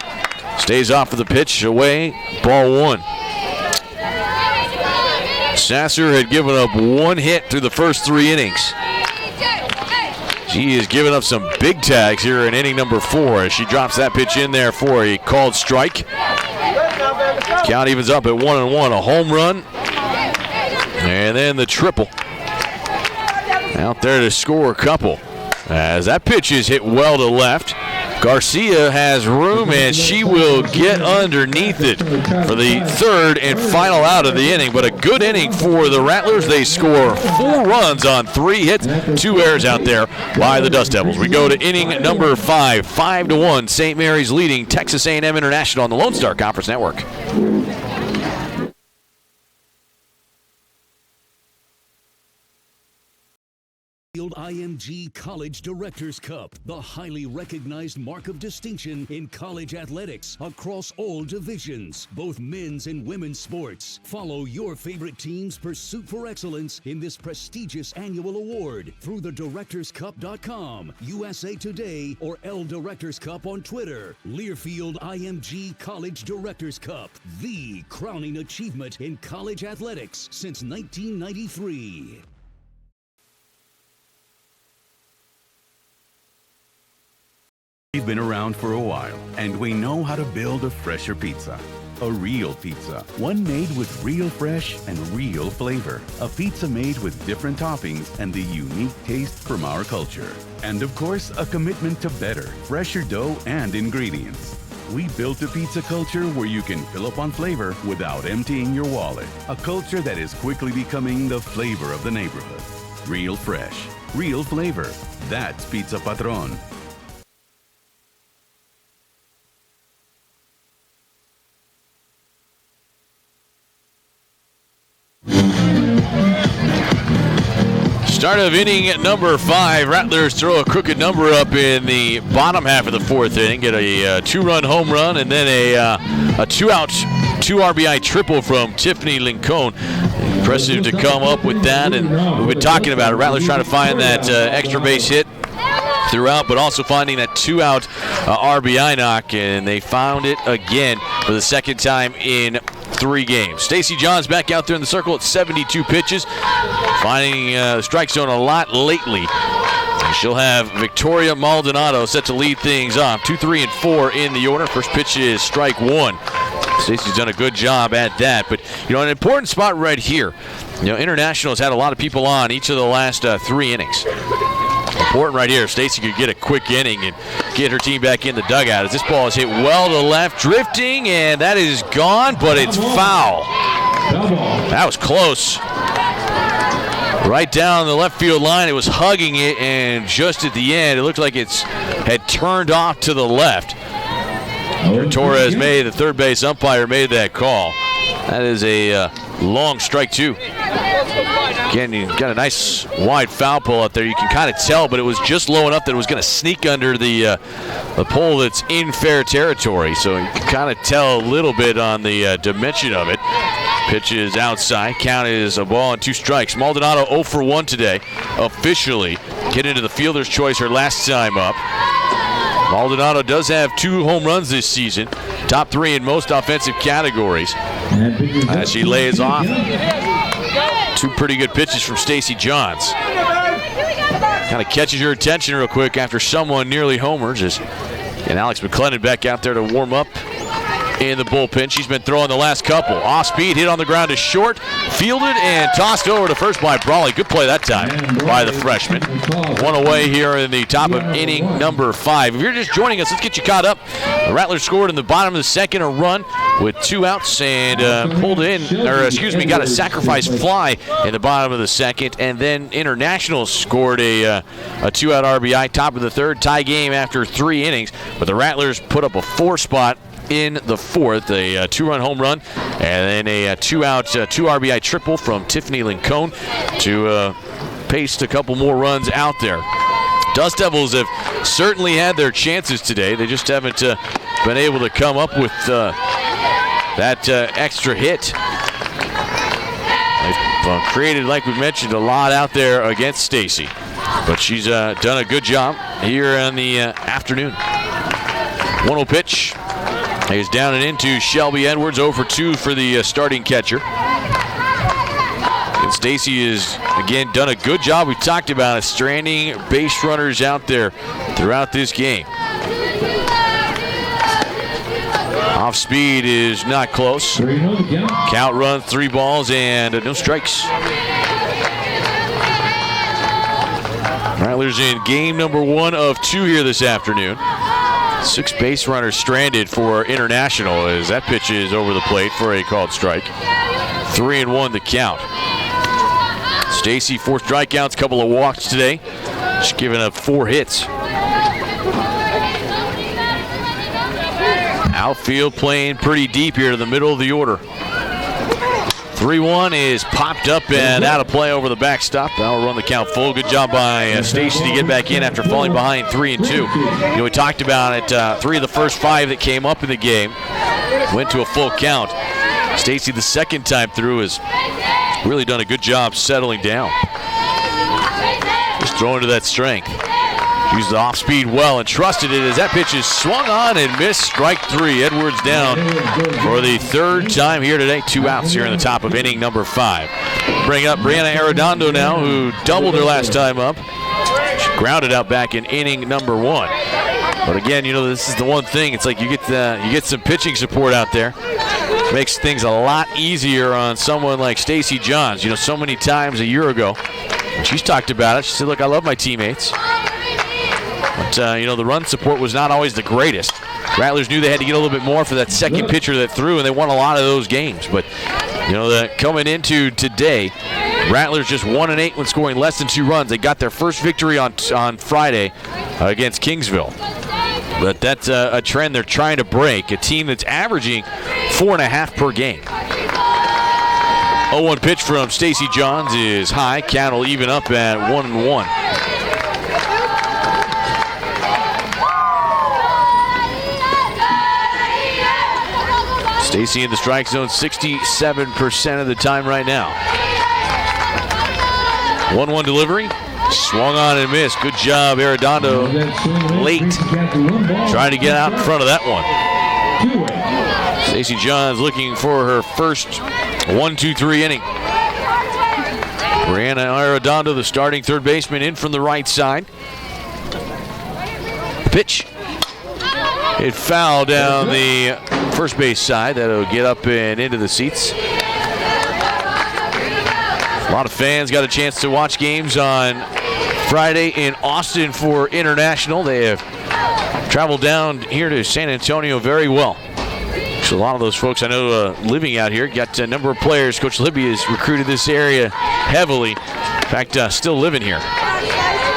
Stays off of the pitch, away, ball 1. Sasser had given up 1 hit through the first 3 innings. She has given up some big tags here in inning number 4 as she drops that pitch in there for a called strike. Count evens up at 1-1, a home run. And then the triple. Out there to score a couple. As that pitch is hit well to left. Garcia has room, and she will get underneath it for the 3rd and final out of the inning. But a good inning for the Rattlers. They score 4 runs on 3 hits, 2 errors out there by the Dust Devils. We go to inning number 5, 5-1. St. Mary's leading Texas A&M International on the Lone Star Conference Network. IMG College Directors Cup, the highly recognized mark of distinction in college athletics across all divisions, both men's and women's sports. Follow your favorite team's pursuit for excellence in this prestigious annual award through thedirectorscup.com, USA Today, or L Directors Cup on Twitter. Learfield IMG College Directors Cup, the crowning achievement in college athletics since 1993. We've been around for a while, and we know how to build a fresher pizza. A real pizza, one made with real fresh and real flavor. A pizza made with different toppings and the unique taste from our culture. And of course, a commitment to better, fresher dough and ingredients. We built a pizza culture where you can fill up on flavor without emptying your wallet. A culture that is quickly becoming the flavor of the neighborhood. Real fresh, real flavor. That's Pizza Patron. Start of inning at number 5. Rattlers throw a crooked number up in the bottom half of the 4th inning. Get a 2-run home run and then a 2-out, 2 RBI triple from Tiffany Lincoln. Impressive to come up with that, and we've been talking about it. Rattlers trying to find that extra base hit throughout, but also finding that 2-out RBI knock, and they found it again for the second time in 3 games. Stacey Johns back out there in the circle at 72 pitches, finding the strike zone a lot lately. And she'll have Victoria Maldonado set to lead things off. 2, 3, and 4 in the order. First pitch is strike 1. Stacey's done a good job at that, but an important spot right here. International has had a lot of people on each of the last 3 innings. Important right here. Stacey could get a quick inning and get her team back in the dugout as this ball is hit well to left, drifting, and that is gone, but it's foul. That was close. Right down the left field line. It was hugging it, and just at the end, it looked like it had turned off to the left. Torres the third base umpire, made that call. That is a long strike 2. Again, you got a nice wide foul pole out there. You can kind of tell, but it was just low enough that it was going to sneak under the pole that's in fair territory. So you can kind of tell a little bit on the dimension of it. Pitch is outside. Count is a ball and 2 strikes. Maldonado 0 for 1 today. Officially get into the fielder's choice her last time up. Maldonado does have 2 home runs this season. Top 3 in most offensive categories. As she lays off 2 pretty good pitches from Stacey Johns. Kind of catches your attention real quick after someone nearly homers. And Alex McClendon back out there to warm up in the bullpen. She's been throwing the last couple. Off speed, hit on the ground to short, fielded and tossed over to first by Brawley. Good play that time by the freshman. 1 away here in the top of inning number 5. If you're just joining us, let's get you caught up. The Rattlers scored in the bottom of the 2nd a run with 2 outs and got a sacrifice fly in the bottom of the 2nd. And then International scored a 2-out RBI, top of the 3rd, tie game after 3 innings. But the Rattlers put up a 4 spot in the 4th, a 2-run home run, and then a 2-out, 2 RBI triple from Tiffany Lincoln to paste a couple more runs out there. Dust Devils have certainly had their chances today. They just haven't been able to come up with that extra hit. They've created, like we mentioned, a lot out there against Stacey, but she's done a good job here in the afternoon. 1-0 pitch. He's down and into Shelby Edwards, 0 for 2 for the starting catcher. And Stacey has, again, done a good job. We talked about it, stranding base runners out there throughout this game. Off speed is not close. Count runs, 3 balls, and no strikes. Rattlers in game number 1 of 2 here this afternoon. 6 base runners stranded for International as that pitch is over the plate for a called strike. 3-1 the count. Stacey, 4 strikeouts, couple of walks today. She's given up 4 hits. Outfield playing pretty deep here to the middle of the order. 3-1 is popped up and out of play over the backstop. That'll run the count full. Good job by Stacy to get back in after falling behind 3-2. You know, we talked about it. 3 of the first 5 that came up in the game went to a full count. Stacy, the second time through, has really done a good job settling down. Just throwing to that strength. Used the off speed well and trusted it as that pitch is swung on and missed. Strike 3. Edwards down for the 3rd time here today. 2 outs here in the top of inning number 5. Bring up Brianna Arredondo now, who doubled her last time up. She grounded out back in inning number 1. But again, you know, this is the one thing. It's like you get some pitching support out there. Makes things a lot easier on someone like Stacy Johns. You know, so many times a year ago, she's talked about it. She said, look, I love my teammates. But, you know, the run support was not always the greatest. Rattlers knew they had to get a little bit more for that second pitcher that threw, and they won a lot of those games. But, you know, coming into today, Rattlers just 1-8 when scoring less than 2 runs. They got their first victory on Friday against Kingsville. But that's a trend they're trying to break, a team that's averaging 4.5 per game. 0-1 pitch from Stacy Johns is high. Count will even up at 1-1. Stacy in the strike zone 67% of the time right now. 1-1 delivery. Swung on and missed. Good job, Arredondo. Late. Trying to get out in front of that one. Stacy Johns looking for her first 1-2-3 inning. Brianna Arredondo, the starting third baseman, in from the right side. Pitch. It fouled down the first base side. That'll get up and into the seats. A lot of fans got a chance to watch games on Friday in Austin for International. They have traveled down here to San Antonio very well. So a lot of those folks I know living out here. Got a number of players. Coach Libby has recruited this area heavily. In fact, still living here.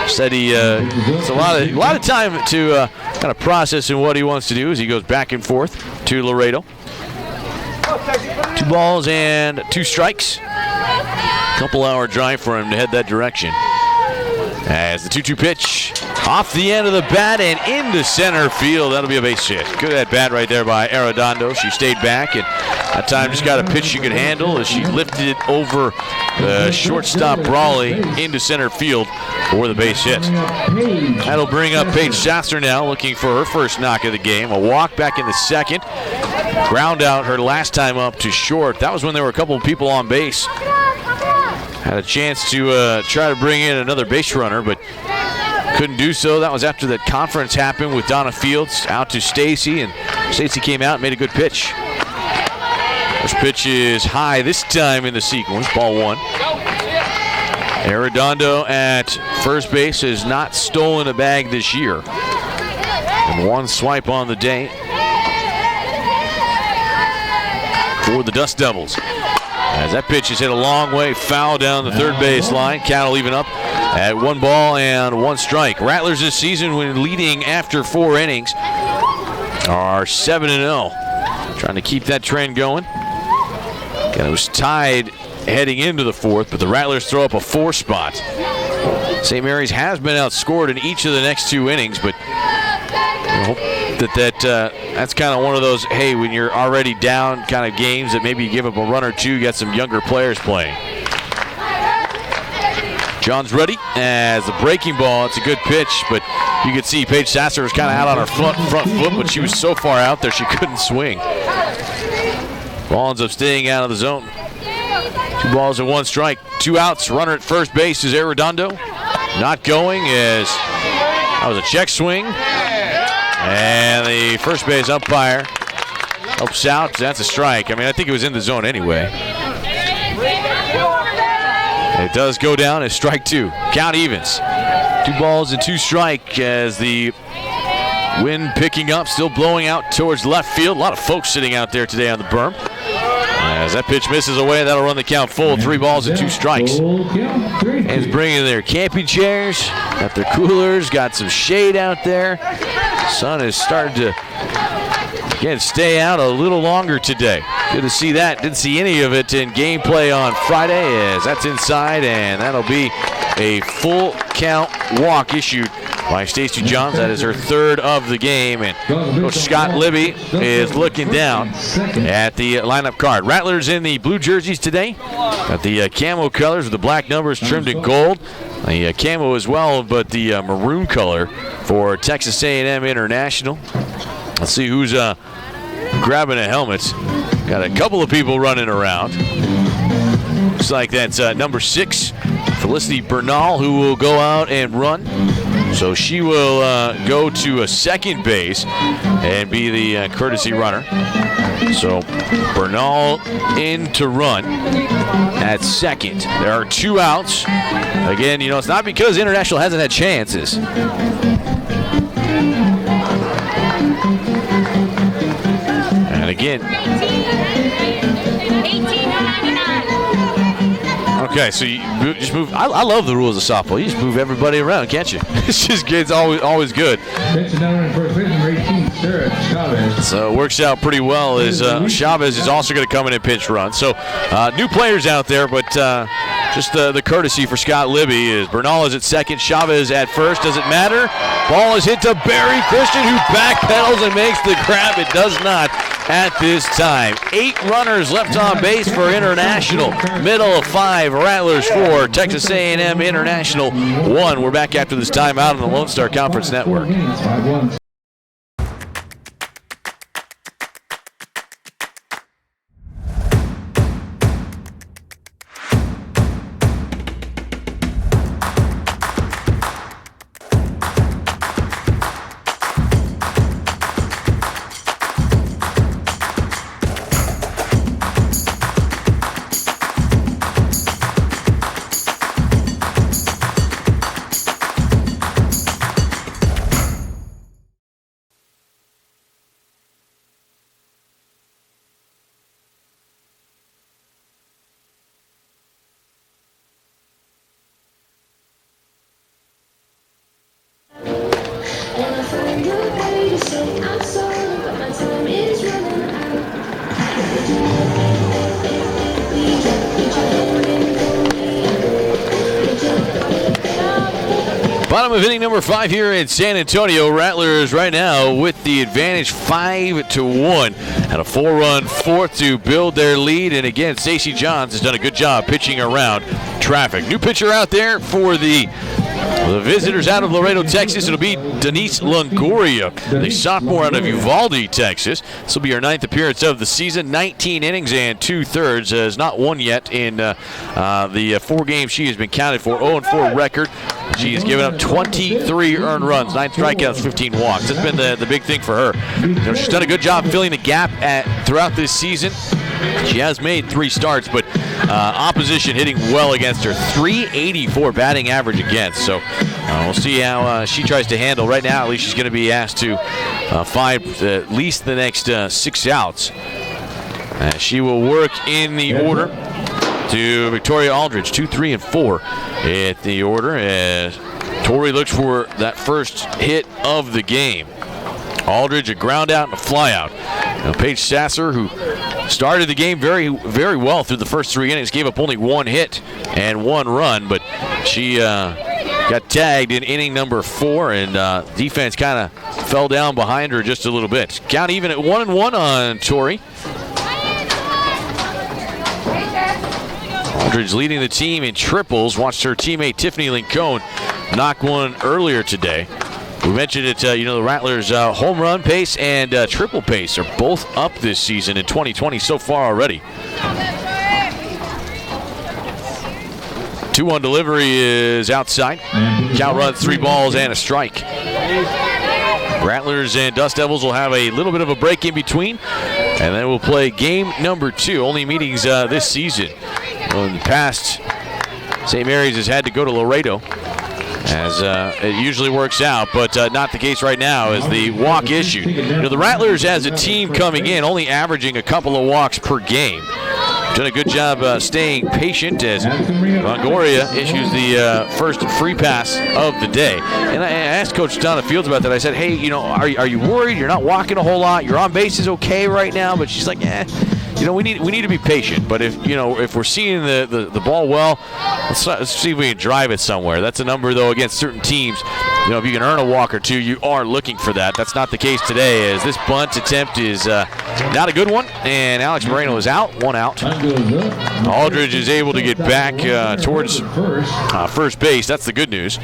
Said it's a lot of time to kind of process in what he wants to do as he goes back and forth to Laredo. 2 balls and 2 strikes. Couple-hour drive for him to head that direction. As the 2-2 pitch off the end of the bat and into center field. That'll be a base hit. Good at bat right there by Arredondo. She stayed back and that time just got a pitch she could handle as she lifted it over the shortstop Brawley into center field for the base hit. That'll bring up Paige Sasser now, looking for her first knock of the game. A walk back in the second. Ground out her last time up to short. That was when there were a couple of people on base. Had a chance to try to bring in another base runner, but couldn't do so. That was after that conference happened with Donna Fields out to Stacy, and Stacy came out and made a good pitch. First pitch is high this time in the sequence, ball 1. Arredondo at first base has not stolen a bag this year. And 1 swipe on the day for the Dust Devils. As that pitch is hit a long way, foul down the third base line. Count will even up at 1 ball and 1 strike. Rattlers this season, when leading after 4 innings, are 7-0. Trying to keep that trend going. And it was tied heading into the 4th, but the Rattlers throw up a 4 spot. St. Mary's has been outscored in each of the next 2 innings, but I hope that's kind of one of those, hey, when you're already down kind of games that maybe you give up a run or 2, you got some younger players playing. John's ready as the breaking ball. It's a good pitch, but you could see Paige Sasser was kind of out on her front foot, but she was so far out there she couldn't swing. Ball ends up staying out of the zone. 2 balls and 1 strike. 2 outs. Runner at first base is Arredondo. Not going as that was a check swing. And the first base umpire helps out. That's a strike. I mean, I think it was in the zone anyway. It does go down as strike 2. Count evens. 2 balls and 2 strike as the wind picking up, still blowing out towards left field. A lot of folks sitting out there today on the berm. As that pitch misses away, that'll run the count full. 3 balls and 2 strikes. And it's bringing their camping chairs, got their coolers, got some shade out there. Sun is starting to again, stay out a little longer today. Good to see that. Didn't see any of it in gameplay on Friday, as that's inside, and that'll be a full count walk issued by Stacey Johns. That is her third of the game, and Coach Scott Libby is looking down at the lineup card. Rattlers in the blue jerseys today. Got the camo colors with the black numbers trimmed in gold. The camo as well, but the maroon color for Texas A&M International. Let's see who's grabbing a helmet. Got a couple of people running around. Looks like that's number 6, Felicity Bernal, who will go out and run. So she will go to a second base and be the courtesy runner. So Bernal in to run at second. There are 2 outs. Again, it's not because International hasn't had chances. And again. Okay, so you just move. I love the rules of softball. You just move everybody around, can't you? It's always good. So it works out pretty well. As Chavez is also going to come in and pinch run. So new players out there, but just the courtesy for Scott Libby is Bernal is at second, Chavez at first. Does it matter? Ball is hit to Barry Christian, who backpedals and makes the grab. It does not at this time. 8 runners left on base for International. Middle of 5, Rattlers 4, Texas A&M International 1. We're back after this timeout on the Lone Star Conference Network. Bottom of inning number 5 here in San Antonio. Rattlers right now with the advantage 5-1. Had a 4-run fourth to build their lead. And again, Stacey Johns has done a good job pitching around traffic. New pitcher out there for the visitors out of Laredo, Texas. It'll be Denise Longoria, the sophomore out of Uvalde, Texas. This will be her 9th appearance of the season. 19 innings and 2/3. Has not won yet in the 4 games she has been counted for. 0-4 record. She has given up 23 earned runs, 9 strikeouts, 15 walks. That's been the big thing for her. She's done a good job filling the gap throughout this season. She has made 3 starts, but opposition hitting well against her. 384 batting average against. So we'll see how she tries to handle. Right now, at least she's going to be asked to find at least the next 6 outs. She will work in the order to Victoria Aldridge, 2, 3, and 4 at the order as Tori looks for that first hit of the game. Aldridge, a ground out and a fly out. Now, Paige Sasser, who started the game very, very well through the first 3 innings, gave up only 1 hit and 1 run, but she got tagged in inning number 4, and defense kind of fell down behind her just a little bit. Count even at 1-1 on Tori. Aldridge leading the team in triples. Watched her teammate Tiffany Lincone knock one earlier today. We mentioned it, the Rattlers' home run pace and triple pace are both up this season in 2020 so far already. 2-1 delivery is outside. Count runs 3 balls and a strike. Rattlers and Dust Devils will have a little bit of a break in between, and then we'll play game number 2. Only meetings this season. In the past, St. Mary's has had to go to Laredo, as it usually works out, but not the case right now as the walk issued. The Rattlers as a team coming in only averaging a couple of walks per game. done a good job staying patient as Longoria issues the first free pass of the day. And I asked Coach Donna Fields about that. I said, hey, are you worried? You're not walking a whole lot. Your on base is okay right now. But she's like, we need to be patient. But if we're seeing the ball well, let's see if we can drive it somewhere. That's a number, though, against certain teams. If you can earn a walk or two, you are looking for that. That's not the case today, as this bunt attempt is not a good one, and Alex Moreno is out, 1 out. Aldridge is able to get back towards first base. That's the good news.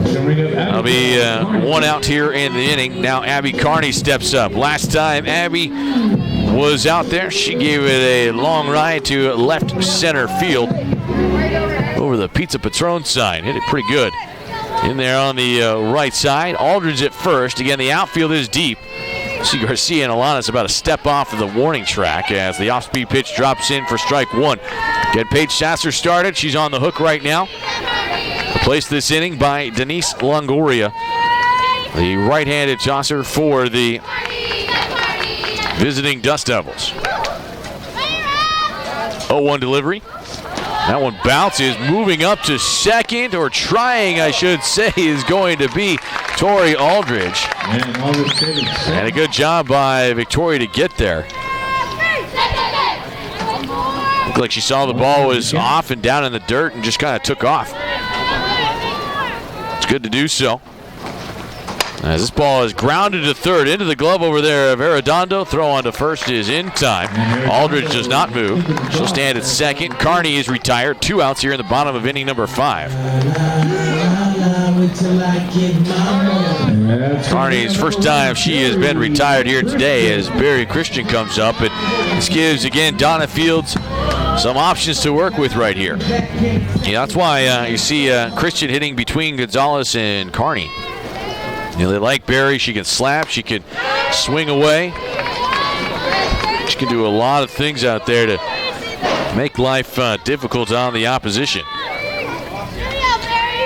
That'll be 1 out here in the inning. Now Abby Carney steps up. Last time Abby was out there, she gave it a long ride to left center field over the Pizza Patron sign. Hit it pretty good. In there on the right side. Aldridge at first. Again, the outfield is deep. See Garcia and Alanis about a step off of the warning track as the off-speed pitch drops in for strike 1. Get Paige Sasser started. She's on the hook right now. Replaced this inning by Denise Longoria, the right-handed tosser for the visiting Dust Devils. 0-1 delivery. That one bounces, moving up to second, or trying, I should say, is going to be Tori Aldridge. And a good job by Victoria to get there. Looked like she saw the ball was off and down in the dirt and just kind of took off. It's good to do so. As this ball is grounded to third, into the glove over there of Arredondo. Throw on to first is in time. Aldridge does not move. She'll stand at second. Carney is retired. 2 outs here in the bottom of inning number 5. Carney's first time she has been retired here today as Barry Christian comes up. And this gives, again, Donna Fields some options to work with right here. That's why you see Christian hitting between Gonzalez and Carney. They like Barry. She can slap. She can swing away. She can do a lot of things out there to make life difficult on the opposition.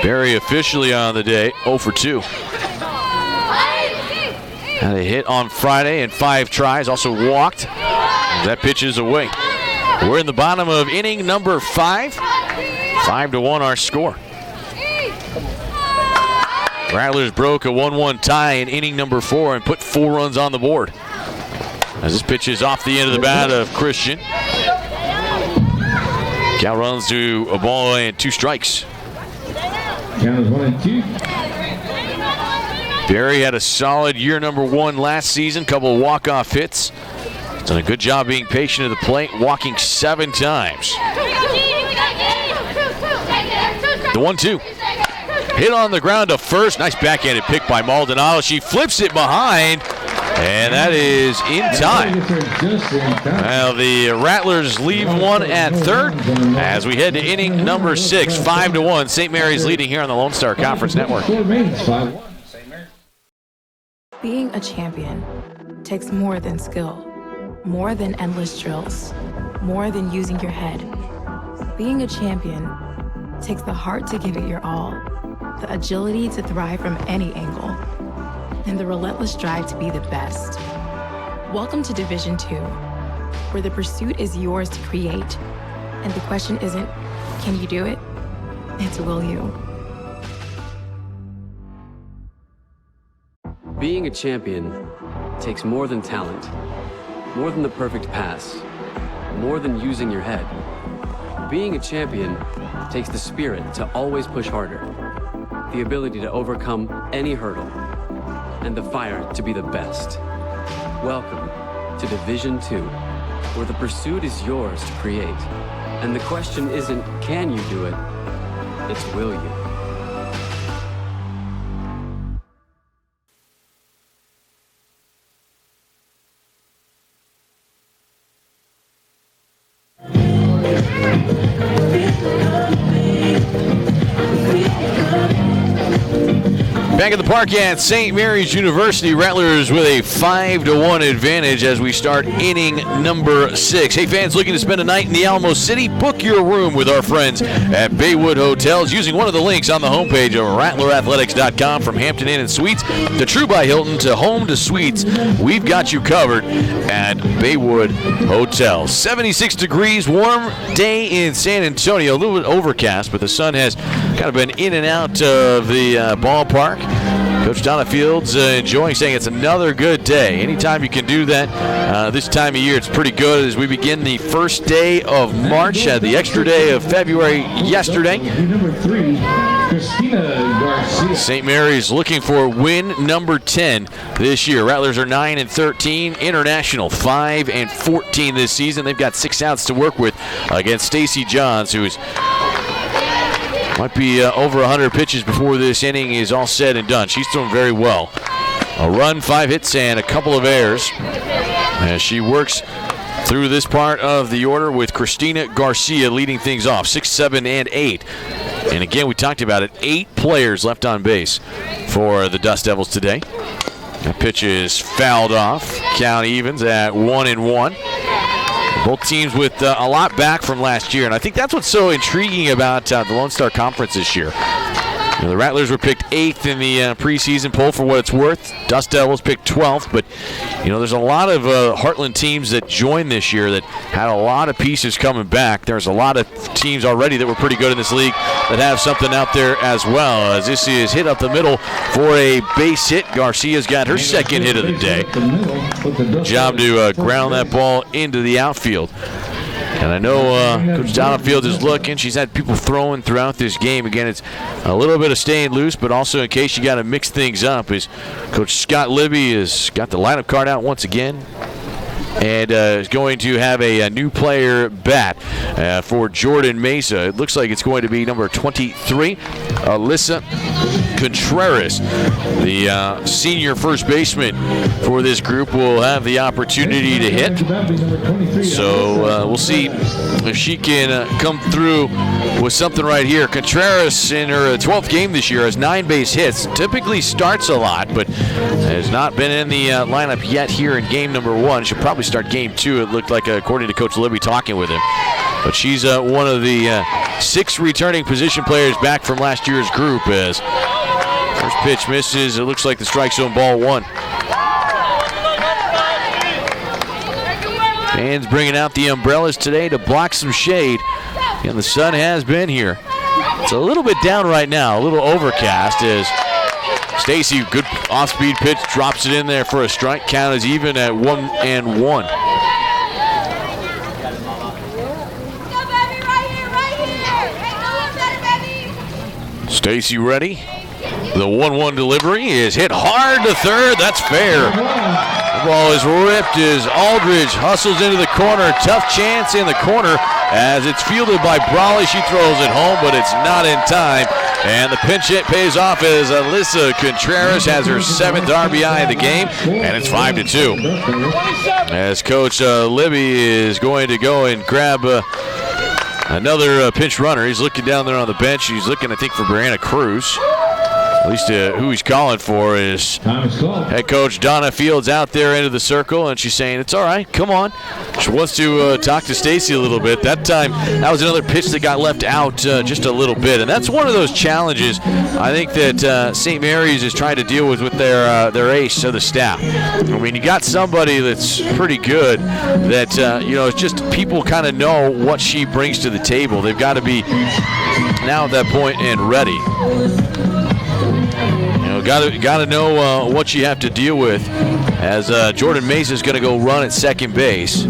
Barry officially on the day, 0 for 2. Had a hit on Friday in 5 tries. Also walked. That pitch is away. We're in the bottom of inning number 5. 5-1 our score. Rattlers broke a 1-1 tie in inning number 4 and put 4 runs on the board. As this pitch is off the end of the bat of Christian. Count runs to a ball and 2 strikes. Count is 1-2. Barry had a solid year number 1 last season. Couple of walk-off hits. Done a good job being patient at the plate, walking 7 times. The 1-2. Hit on the ground to first. Nice backhanded pick by Maldonado. She flips it behind, and that is in time. Well, the Rattlers leave one at third as we head to inning number 6. 5-1. St. Mary's leading here on the Lone Star Conference Network. Being a champion takes more than skill, more than endless drills, more than using your head. Being a champion takes the heart to give it your all, the agility to thrive from any angle, and the relentless drive to be the best. Welcome to Division II, where the pursuit is yours to create, and the question isn't, can you do it? It's, will you? Being a champion takes more than talent, more than the perfect pass, more than using your head. Being a champion takes the spirit to always push harder, the ability to overcome any hurdle, and the fire to be the best. Welcome to Division II, where the pursuit is yours to create. And the question isn't, can you do it? It's, will you? Back at the park at St. Mary's University, Rattlers with a 5-1 advantage as we start inning number 6. Hey, fans looking to spend a night in the Alamo City? Book your room with our friends at Baywood Hotels using one of the links on the homepage of RattlerAthletics.com. From Hampton Inn and Suites to True by Hilton to Home to Suites, we've got you covered at Baywood Hotels. 76 degrees, warm day in San Antonio. A little bit overcast, but the sun has kind of been in and out of the ballpark. Coach Donna Fields enjoying, saying it's another good day. Anytime you can do that this time of year, it's pretty good as we begin the first day of March. Had the extra day of February yesterday. Number 3, Christina Garcia. St. Mary's looking for win number 10 this year. Rattlers are 9-13, International 5-14 this season. They've got 6 outs to work with against Stacy Johns, who is might be over 100 pitches before this inning is all said and done. She's doing very well. A run, 5 hits, and a couple of errors as she works through this part of the order with Christina Garcia leading things off, 6, 7, and 8. And again, we talked about it, 8 players left on base for the Dust Devils today. That pitch is fouled off. Count evens at 1-1. Both teams with a lot back from last year, and I think that's what's so intriguing about the Lone Star Conference this year. You know, the Rattlers were picked 8th in the preseason poll for what it's worth. Dust Devils picked 12th, but you know, there's a lot of Heartland teams that joined this year that had a lot of pieces coming back. There's a lot of teams already that were pretty good in this league that have something out there as well. As this is hit up the middle for a base hit. Garcia's got her second hit of the day. Good job to ground that ball into the outfield. And I know Coach Donna Fields is looking. She's had people throwing throughout this game. Again, it's a little bit of staying loose, but also in case you got to mix things up, is Coach Scott Libby has got the lineup card out once again. And is going to have a new player bat for Jordan Mesa. It looks like it's going to be number 23, Alyssa Contreras. The senior first baseman for this group will have the opportunity to hit. So we'll see if she can come through with something right here. Contreras in her 12th game this year has 9 base hits. Typically starts a lot, but has not been in the lineup yet here in game number 1. She'll probably start game 2, it looked like, according to Coach Libby talking with him. But she's one of the 6 returning position players back from last year's group. As first pitch misses, it looks like the strike zone, ball 1. Fans bringing out the umbrellas today to block some shade, and the sun has been here. It's a little bit down right now, a little overcast as Stacy, good off-speed pitch, drops it in there for a strike. Count is even at 1-1. Stacy ready. The 1-1 delivery is hit hard to third. That's fair. The ball is ripped as Aldridge hustles into the corner. Tough chance in the corner as it's fielded by Brawley. She throws it home, but it's not in time. And the pinch hit pays off as Alyssa Contreras has her 7th RBI of the game, and it's 5-2. As Coach Libby is going to go and grab another pinch runner. He's looking down there on the bench. He's looking, I think, for Brianna Cruz. At least who he's calling for is head coach Donna Fields out there into the circle, and she's saying, it's all right, come on. She wants to talk to Stacy a little bit. That time, that was another pitch that got left out just a little bit, and that's one of those challenges I think that St. Mary's is trying to deal with their ace of the staff. I mean, you got somebody that's pretty good that, you know, it's just people kind of know what she brings to the table. They've got to be now at that point and ready. Got to know what you have to deal with as Jordan Mesa is going to go run at second base.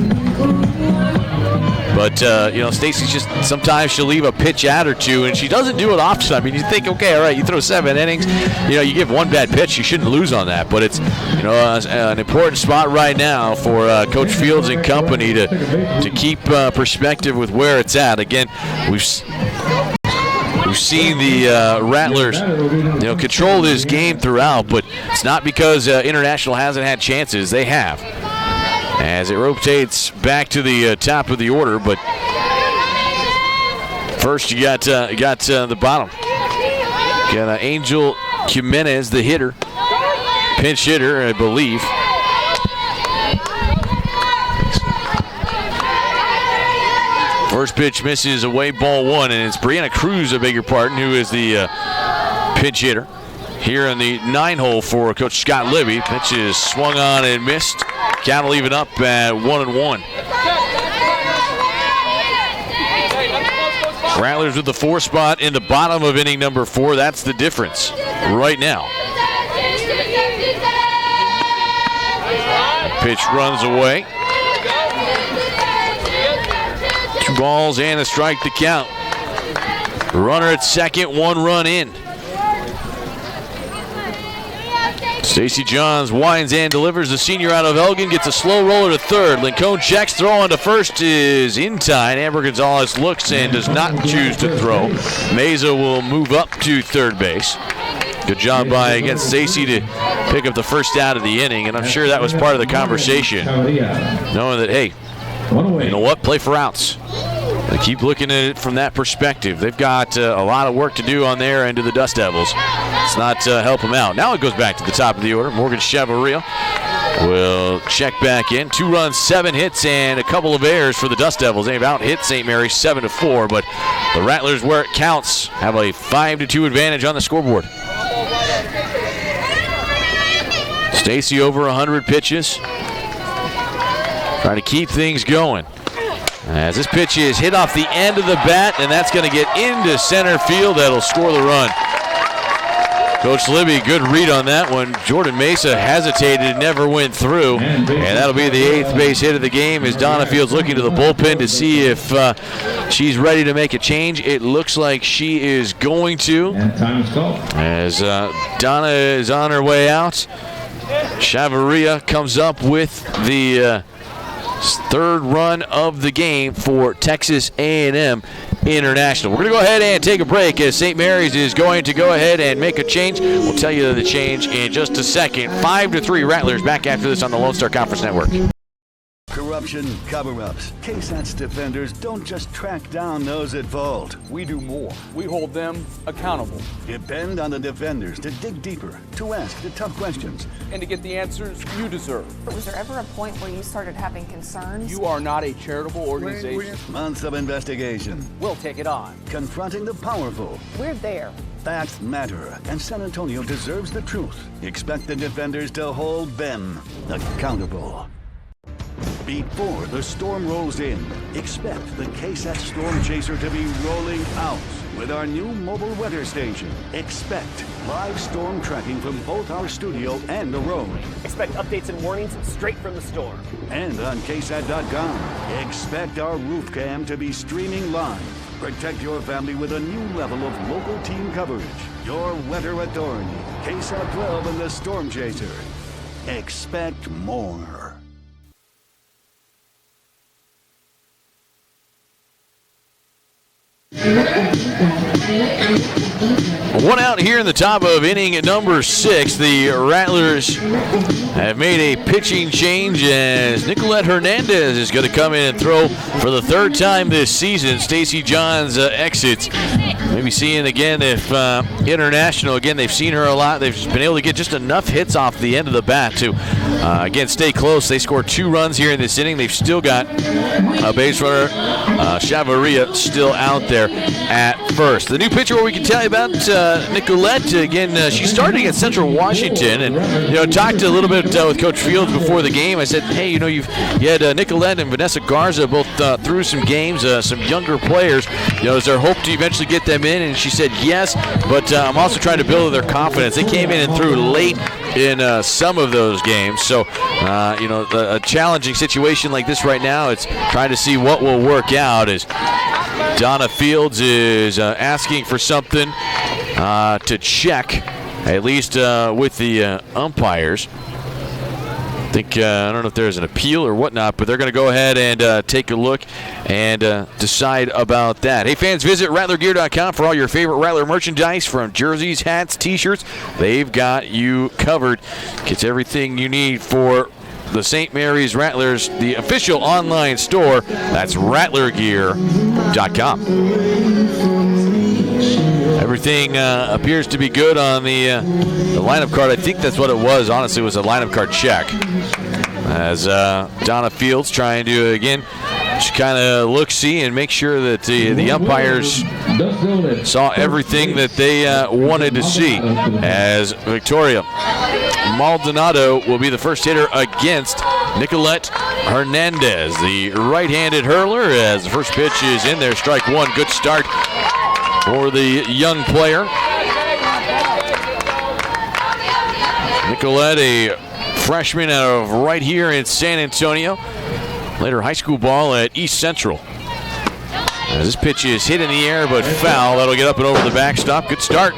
But, you know, Stacy's just, sometimes she'll leave a pitch out or two, and she doesn't do it often. I mean, you think, okay, all right, you throw 7 innings, you know, you give one bad pitch, you shouldn't lose on that. But it's, you know, an important spot right now for Coach Fields and company to keep perspective with where it's at. Again, we've seen the Rattlers, you know, control this game throughout, but it's not because International hasn't had chances. They have. As it rotates back to the top of the order, but first you got the bottom. Got Angel Jimenez, the hitter. Pinch hitter, I believe. First pitch misses away, ball one, and it's Brianna Cruz, I beg your pardon, who is the pinch hitter. Here in the 9-hole for Coach Scott Libby. Pitch is swung on and missed. Count will even up at 1-1. Rattlers with the 4 spot in the bottom of inning number 4. That's the difference right now. Pitch runs away. 2 balls and a strike to count. Runner at second, 1 run in. Stacey Johns winds and delivers. The senior out of Elgin gets a slow roller to third. Lincoln checks, throw on to first is in time. Amber Gonzalez looks and does not choose to throw. Meza will move up to third base. Good job by, again, Stacey to pick up the first out of the inning, and I'm sure that was part of the conversation. Knowing that, hey, you know what, play for outs. They keep looking at it from that perspective. They've got a lot of work to do on their end of the Dust Devils. Let's not help them out. Now it goes back to the top of the order. Morgan Chavarria will check back in. 2 runs, 7 hits, and a couple of errors for the Dust Devils. They've out-hit St. Mary's 7-4, but the Rattlers, where it counts, have a 5-2 advantage on the scoreboard. Stacey over 100 pitches. Trying to keep things going. As this pitch is hit off the end of the bat, and that's going to get into center field. That'll score the run. Coach Libby, good read on that one. Jordan Mesa hesitated, never went through. And that'll be the 8th base hit of the game as Donna Fields looking to the bullpen to see if she's ready to make a change. It looks like she is going to. And time is called. As Donna is on her way out. Chavarria comes up with the 3rd run of the game for Texas A&M International. We're going to go ahead and take a break as St. Mary's is going to go ahead and make a change. We'll tell you the change in just a second. 5-3 Rattlers back after this on the Lone Star Conference Network. Corruption, cover-ups. KSAT's defenders don't just track down those at fault. We do more. We hold them accountable. Depend on the defenders to dig deeper, to ask the tough questions, and to get the answers you deserve. Was there ever a point where you started having concerns? You are not a charitable organization. Months of investigation. We'll take it on. Confronting the powerful. We're there. Facts matter, and San Antonio deserves the truth. Expect the defenders to hold them accountable. Before the storm rolls in, expect the KSAT Storm Chaser to be rolling out. With our new mobile weather station, expect live storm tracking from both our studio and the road. Expect updates and warnings straight from the storm. And on KSAT.com, expect our roof cam to be streaming live. Protect your family with a new level of local team coverage. Your weather authority, KSAT 12 and the Storm Chaser. Expect more. One out here in the top of inning number 6. The Rattlers have made a pitching change as Nicolette Hernandez is going to come in and throw for the 3rd time this season. Stacey Johns exits. Maybe seeing again if International, again, they've seen her a lot. They've been able to get just enough hits off the end of the bat to, again, stay close. They scored 2 runs here in this inning. They've still got a base runner, Chavarria, still out there at first. The new pitcher we can tell you about, Nicolette, again, she started against Central Washington, and talked a little bit with Coach Fields before the game. I said, hey, you had Nicolette and Vanessa Garza both through some games, some younger players. Is there hope to eventually get them in? And she said yes, but I'm also trying to build their confidence. They came in and threw late in some of those games, so a challenging situation like this right now, it's trying to see what will work out. As Donna Fields is asking for something to check, at least with the umpires. I think, I don't know if there's an appeal or whatnot, but they're going to go ahead and take a look and decide about that. Hey, fans, visit RattlerGear.com for all your favorite Rattler merchandise, from jerseys, hats, T-shirts. They've got you covered. Gets everything you need for the St. Mary's Rattlers, the official online store. That's RattlerGear.com. everything appears to be good on the lineup card. I think that's what it was. Honestly, it was a lineup card check. As Donna Fields trying to, again, just kind of look, see, and make sure that the umpires saw everything that they wanted to see. As Victoria Maldonado will be the first hitter against Nicolette Hernandez, the right-handed hurler, as the first pitch is in there. Strike one. Good start for the young player. Nicolette, a freshman out of right here in San Antonio. Later high school ball at East Central. As this pitch is hit in the air but foul. That'll get up and over the backstop. Good start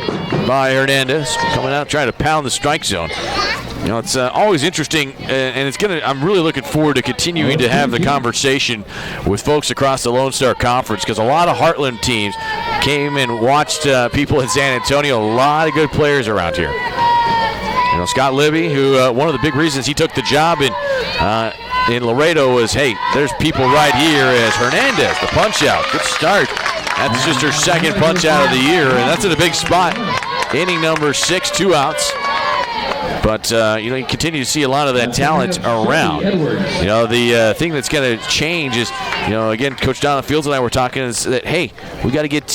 by Hernandez. Coming out trying to pound the strike zone. You know, it's always interesting, and it's I'm really looking forward to continuing to have the conversation with folks across the Lone Star Conference, because a lot of Heartland teams came and watched people in San Antonio. A lot of good players around here. You know, Scott Libby, who one of the big reasons he took the job in Laredo was, hey, there's people right here as Hernandez, the punch out. Good start. That's just her second punch out of the year, and that's in a big spot. Inning number 6, 2 outs. But, you know, you continue to see a lot of that talent around. You know, the thing that's going to change is, you know, again, Coach Donna Fields and I were talking, is that, hey, we got to get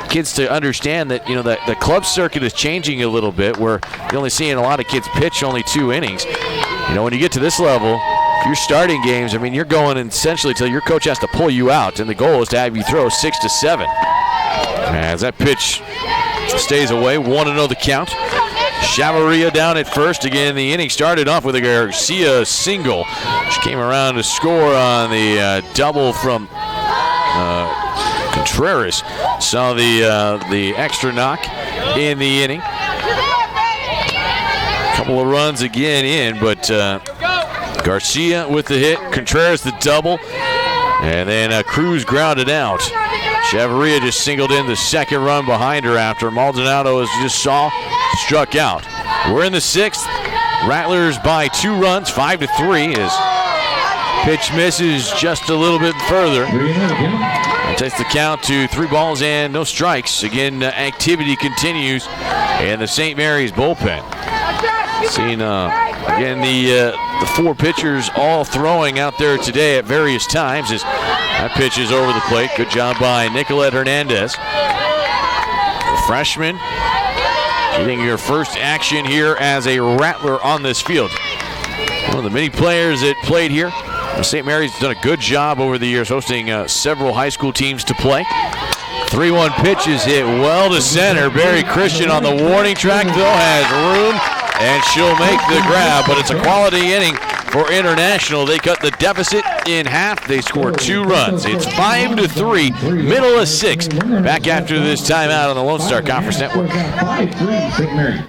kids to understand that, you know, the club circuit is changing a little bit, where you're only seeing a lot of kids pitch only 2 innings. You know, when you get to this level, if you're starting games, I mean, you're going essentially till your coach has to pull you out, and the goal is to have you throw 6 to 7. As that pitch stays away, 1-0 the count. Chavarria down at first. Again, the inning started off with a Garcia single. She came around to score on the double from Contreras. Saw the extra knock in the inning. Couple of runs again in, but Garcia with the hit, Contreras the double, and then Cruz grounded out. Chavarria just singled in the second run behind her after Maldonado, as you just saw, struck out. We're in the 6th. Rattlers by 2 runs, 5-3, as pitch misses just a little bit further. It takes the count to 3 balls and no strikes. Again, activity continues in the St. Mary's bullpen. Seen again the 4 pitchers all throwing out there today at various times, as that pitch is over the plate. Good job by Nicolette Hernandez, the freshman, getting your first action here as a Rattler on this field. One of the many players that played here. St. Mary's done a good job over the years hosting several high school teams to play. 3-1 pitch is hit well to center. Barry Christian on the warning track, though, has room, and she'll make the grab, but it's a quality inning for International. They cut the deficit in half. They scored 2 runs. It's 5-3, middle of 6th. Back after this timeout on the Lone Star Conference Network. 5-3, St. Mary.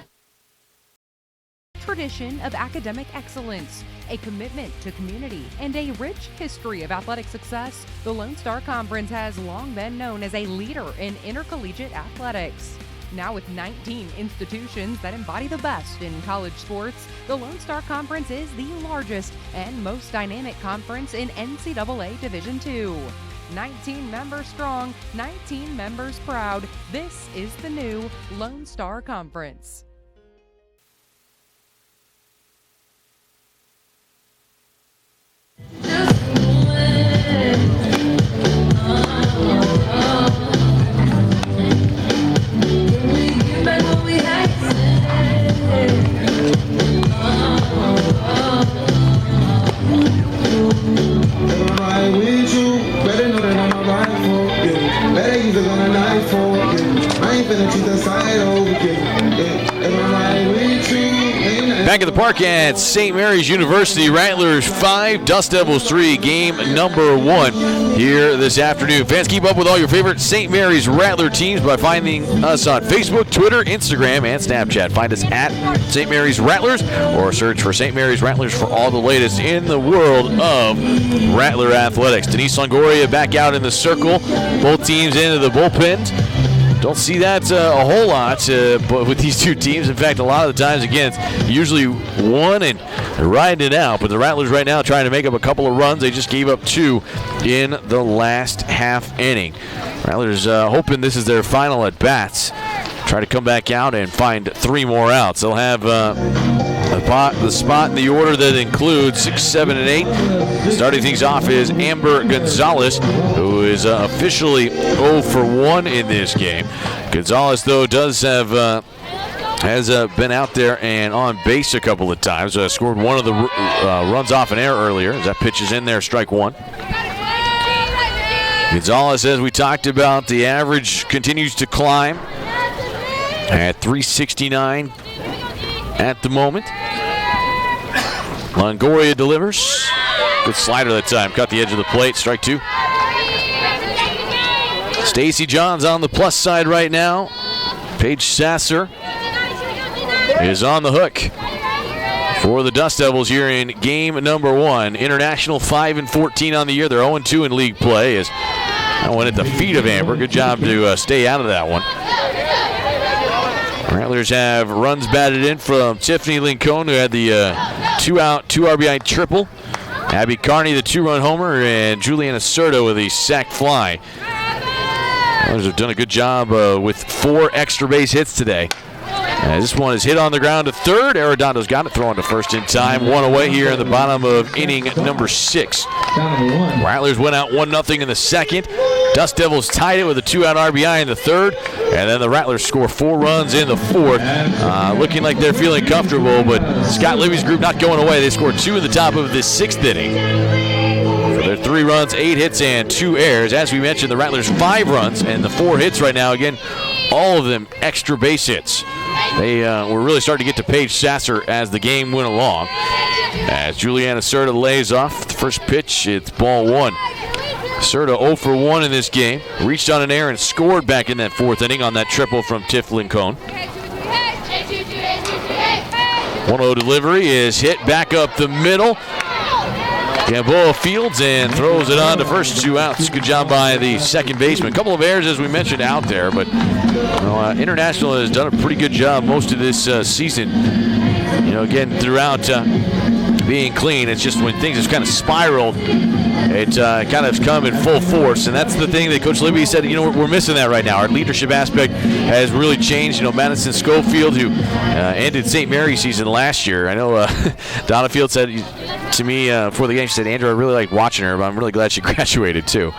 Tradition of academic excellence, a commitment to community, and a rich history of athletic success, the Lone Star Conference has long been known as a leader in intercollegiate athletics. Now with 19 institutions that embody the best in college sports, the Lone Star Conference is the largest and most dynamic conference in NCAA Division II. 19 members strong, 19 members proud. This is the new Lone Star Conference. Back at the park at St. Mary's University, Rattlers 5, Dust Devils 3, game number 1 here this afternoon. Fans, keep up with all your favorite St. Mary's Rattler teams by finding us on Facebook, Twitter, Instagram, and Snapchat. Find us at St. Mary's Rattlers, or search for St. Mary's Rattlers for all the latest in the world of Rattler athletics. Denise Longoria back out in the circle, both teams into the bullpens. Don't see that a whole lot but with these 2 teams. In fact, a lot of the times, again, it's usually one and riding it out. But the Rattlers right now trying to make up a couple of runs. They just gave up 2 in the last half inning. Rattlers hoping this is their final at-bats. try to come back out and find 3 more outs. They'll have the spot in the order that includes 6, 7, and 8. Starting things off is Amber Gonzalez, who is officially 0 for 1 in this game. Gonzalez, though, does have has been out there and on base a couple of times. Scored one of the runs off an error earlier. As that pitch is in there, strike 1. Gonzalez, as we talked about, the average continues to climb at 369 at the moment. Longoria delivers. Good slider that time. Caught the edge of the plate. Strike 2. Stacy Johns on the plus side right now. Paige Sasser is on the hook for the Dust Devils here in game number 1. International 5-14 on the year. They're 0-2 in league play. As that one at the feet of Amber. Good job to stay out of that one. Rattlers have runs batted in from Tiffany Lincoln, who had the 2-out, 2 RBI triple. Abby Carney, the 2-run homer, and Juliana Serta with a sac fly. Rattlers have done a good job with 4 extra base hits today. This one is hit on the ground to third. Arredondo's got it, throwing to first in time. 1 away here in the bottom of inning number 6. Rattlers went out 1-0 in the second. Dust Devils tied it with a 2-out RBI in the third. And then the Rattlers score 4 runs in the fourth. Looking like they're feeling comfortable, but Scott Libby's group not going away. They scored 2 in the top of this 6th inning. For their 3 runs, 8 hits, and 2 errors. As we mentioned, the Rattlers 5 runs and the 4 hits right now. Again, all of them extra base hits. They were really starting to get to Paige Sasser as the game went along. As Juliana Serta lays off the first pitch, it's ball 1. Serta 0 for 1 in this game. Reached on an error and scored back in that 4th inning on that triple from Tiff Lincoln. 1-0 delivery is hit back up the middle. Gamboa fields and throws it on to first, 2 outs. Good job by the second baseman. A couple of errors, as we mentioned, out there, but International has done a pretty good job most of this season. Again, throughout being clean. It's just when things have kind of spiraled, it kind of come in full force, and that's the thing that Coach Libby said, we're missing that right now. Our leadership aspect has really changed. Madison Schofield, who ended St. Mary's season last year. I know Donna Field said to me before the game, she said, Andrew, I really like watching her, but I'm really glad she graduated too.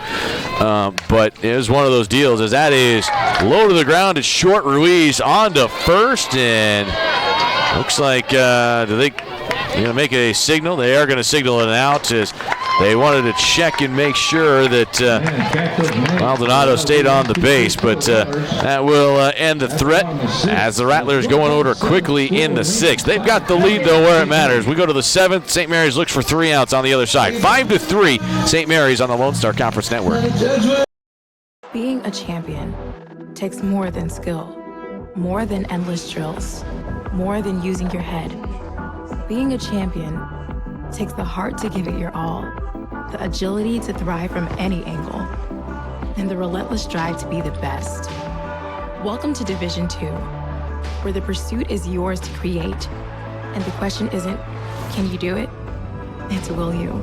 But it was one of those deals, as that is low to the ground. It's short. Ruiz on to first, and looks like do they make a signal? They are going to signal it out, as they wanted to check and make sure that Maldonado stayed on the base, but that will end the threat as the Rattlers go in order quickly in the 6th. They've got the lead, though, where it matters. We go to the 7th. St. Mary's looks for 3 outs on the other side. 5-3, St. Mary's on the Lone Star Conference Network. Being a champion takes more than skill, more than endless drills, more than using your head. Being a champion takes the heart to give it your all, the agility to thrive from any angle, and the relentless drive to be the best. Welcome to Division 2, where the pursuit is yours to create, and the question isn't, can you do it? It's, will you?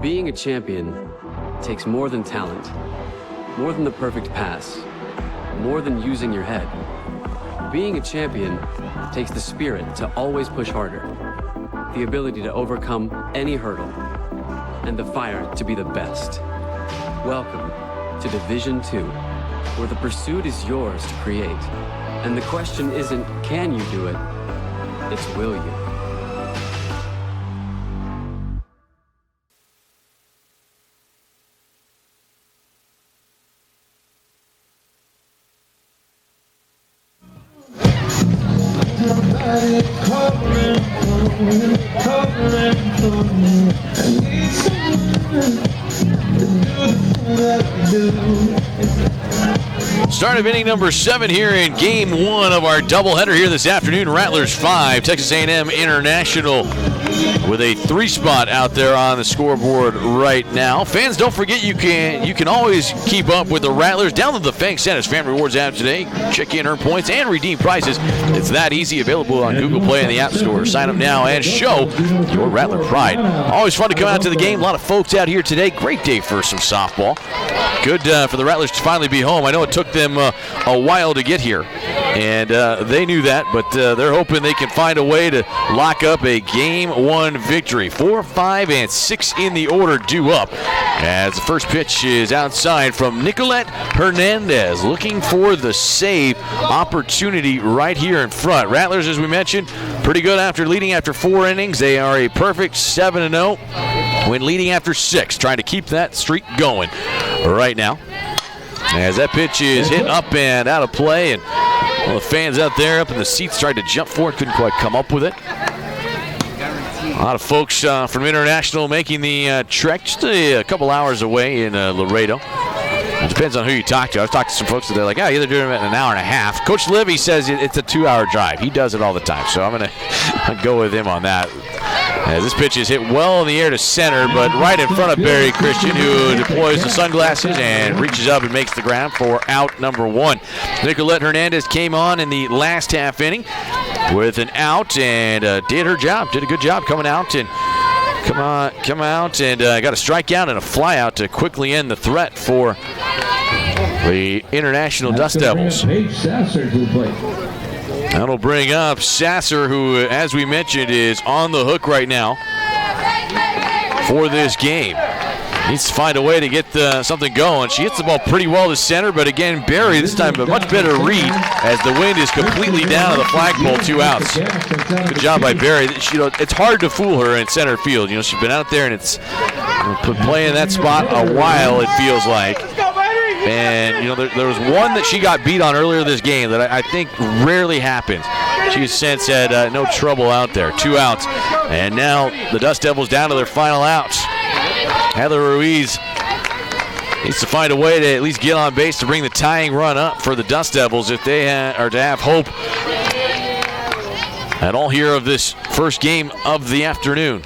Being a champion takes more than talent, more than the perfect pass, more than using your head. Being a champion takes the spirit to always push harder, the ability to overcome any hurdle, and the fire to be the best. Welcome to Division 2, where the pursuit is yours to create. And the question isn't, can you do it? It's, will you? Start of inning number 7 here in game 1 of our doubleheader here this afternoon. Rattlers 5, Texas A&M International with a 3 spot out there on the scoreboard right now. Fans, don't forget you can always keep up with the Rattlers. Download the Fang Center's Fan Rewards app today. Check in, earn points, and redeem prizes. It's that easy. Available on Google Play and the App Store. Sign up now and show your Rattler pride. Always fun to come out to the game. A lot of folks out here today. Great day for some softball. Good for the Rattlers to finally be home. I know it took them a while to get here, and they knew that, but they're hoping they can find a way to lock up a Game 1 victory. 4, 5, and 6 in the order due up as the first pitch is outside from Nicolette Hernandez, looking for the save opportunity right here in front. Rattlers, as we mentioned, pretty good after leading after 4 innings. They are a perfect 7-0 when leading after 6, trying to keep that streak going right now. As that pitch is hit up and out of play, and the fans out there up in the seats tried to jump for it, couldn't quite come up with it. A lot of folks from International making the trek just a couple hours away in Laredo. It depends on who you talk to. I've talked to some folks that they're like, yeah, they're doing it in an hour and a half. Coach Livy says it's a 2-hour drive. He does it all the time, so I'm going to go with him on that. As this pitch is hit well in the air to center, but right in front of Barry Christian, who deploys the sunglasses and reaches up and makes the ground for out number 1. Nicolette Hernandez came on in the last half inning with an out and did her job, did a good job coming out and come out and got a strikeout and a flyout to quickly end the threat for the International Dust Devils. That'll bring up Sasser, who, as we mentioned, is on the hook right now for this game. Needs to find a way to get something going. She hits the ball pretty well to center, but again, Barry, this time a much better read as the wind is completely down on the flagpole, 2 outs. Good job by Barry. It's hard to fool her in center field. She's been out there and it's playing that spot a while, it feels like. And, there was one that she got beat on earlier this game that I think rarely happens. She since had no trouble out there. 2 outs. And now the Dust Devils down to their final outs. Heather Ruiz needs to find a way to at least get on base to bring the tying run up for the Dust Devils if they are to have hope at all here of this first game of the afternoon.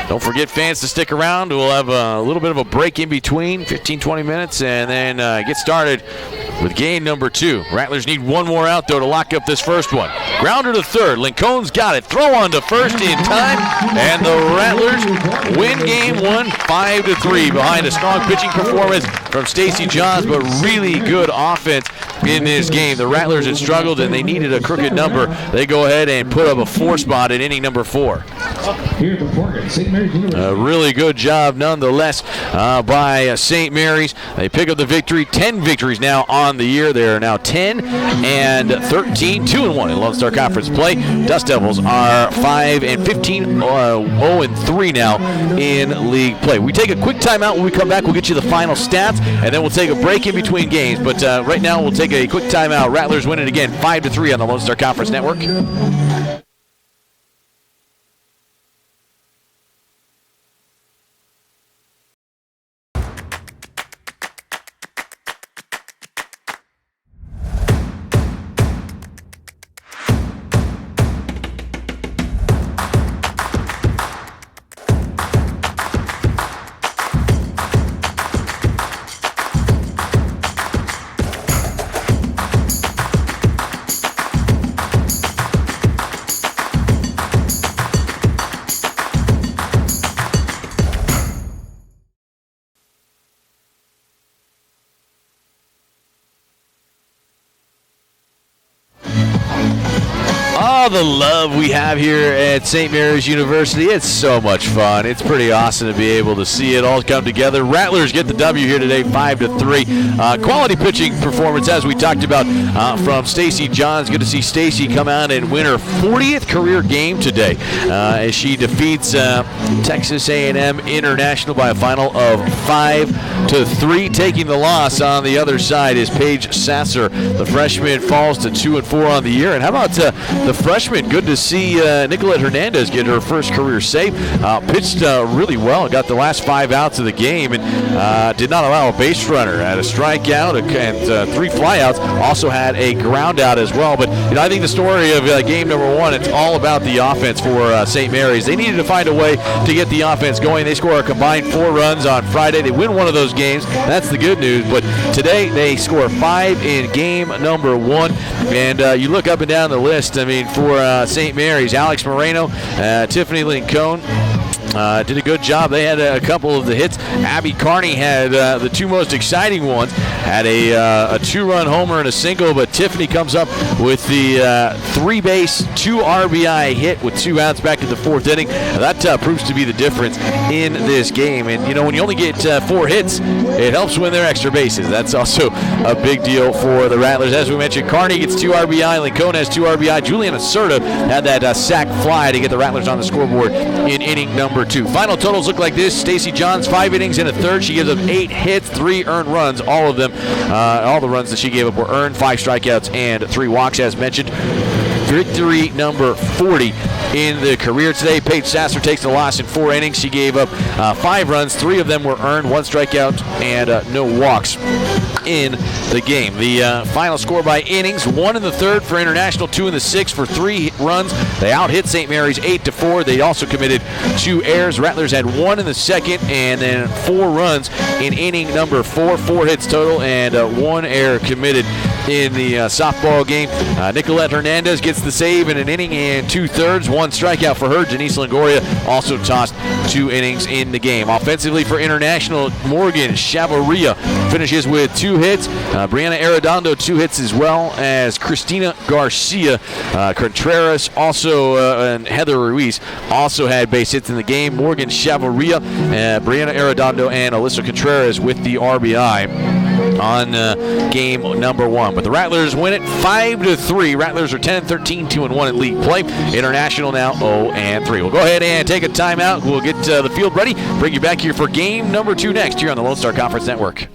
Don't forget, fans, to stick around. We'll have a little bit of a break in between, 15-20 minutes, and then get started with game number 2. Rattlers need one more out, though, to lock up this first one. Grounder to third. Lincoln's got it. Throw on to first in time, and the Rattlers win game 1 5-3 behind a strong pitching performance from Stacy Johns, but really good offense in this game. The Rattlers had struggled, and they needed a crooked number. They go ahead and put up a 4 spot in inning number 4. A really good job nonetheless by St. Mary's. They pick up the victory. 10 victories now on the year. They are now 10 and 13, 2-1 in Lone Star Conference play. Dust Devils are 5-15, 0-3 now in league play. We take a quick timeout. When we come back, we'll get you the final stats, and then we'll take a break in between games. But right now, we'll take a quick timeout. Rattlers win it again, 5-3 on the Lone Star Conference Network. The love we have here at St. Mary's University. It's so much fun. It's pretty awesome to be able to see it all come together. Rattlers get the W here today, 5-3. Quality pitching performance, as we talked about, from Stacy Johns. Good to see Stacy come out and win her 40th career game today as she defeats Texas A&M International by a final of 5-3. Taking the loss on the other side is Paige Sasser. The freshman falls to 2-4 on the year. And how about the freshman freshman. Good to see Nicolette Hernandez get her first career save. Pitched really well and got the last 5 outs of the game, and did not allow a base runner. Had a strikeout and 3 flyouts. Also had a ground out as well. But I think the story of game number 1, it's all about the offense for St. Mary's. They needed to find a way to get the offense going. They score a combined 4 runs on Friday. They win one of those games. That's the good news. But today they score 5 in game number 1. And you look up and down the list, for St. Mary's, Alex Moreno, Tiffany Lincone, did a good job. They had a couple of the hits. Abby Carney had the 2 most exciting ones. Had a 2-run homer and a single, but Tiffany comes up with the 3-base, 2 RBI hit with 2 outs back in the 4th inning. That proves to be the difference in this game. And, when you only get 4 hits, it helps win their extra bases. That's also a big deal for the Rattlers. As we mentioned, Carney gets 2 RBI. Lincone has 2 RBI. Juliana Serta had that sac fly to get the Rattlers on the scoreboard in inning number 2. Final totals look like this. Stacey Johns, 5 innings and a third. She gives up 8 hits, 3 earned runs. All of them, all the runs that she gave up were earned. 5 strikeouts and 3 walks, as mentioned. Victory number 40 in the career today. Paige Sasser takes the loss in 4 innings. She gave up 5 runs. 3 of them were earned, 1 strikeout, and no walks in the game. The final score by innings: 1 in the 3rd for International, 2 in the 6th for 3 runs. They out-hit St. Mary's 8-4. They also committed 2 errors. Rattlers had 1 in the 2nd and then 4 runs in inning number 4. 4 hits total and 1 error committed in the softball game. Nicolette Hernandez gets the save in an inning and 2/3. 1 strikeout for her. Janice Longoria also tossed 2 innings in the game. Offensively for International, Morgan Chavarria finishes with 2 hits. Brianna Arredondo 2 hits, as well as Christina Garcia. Contreras also and Heather Ruiz also had base hits in the game. Morgan Chavarria, Brianna Arredondo, and Alyssa Contreras with the RBI on game number 1. But the Rattlers win it 5-3. Rattlers are 10-13, 2-1 in league play. International now 0-3. We'll go ahead and take a timeout. We'll get the field ready. Bring you back here for game number 2 next here on the Lone Star Conference Network.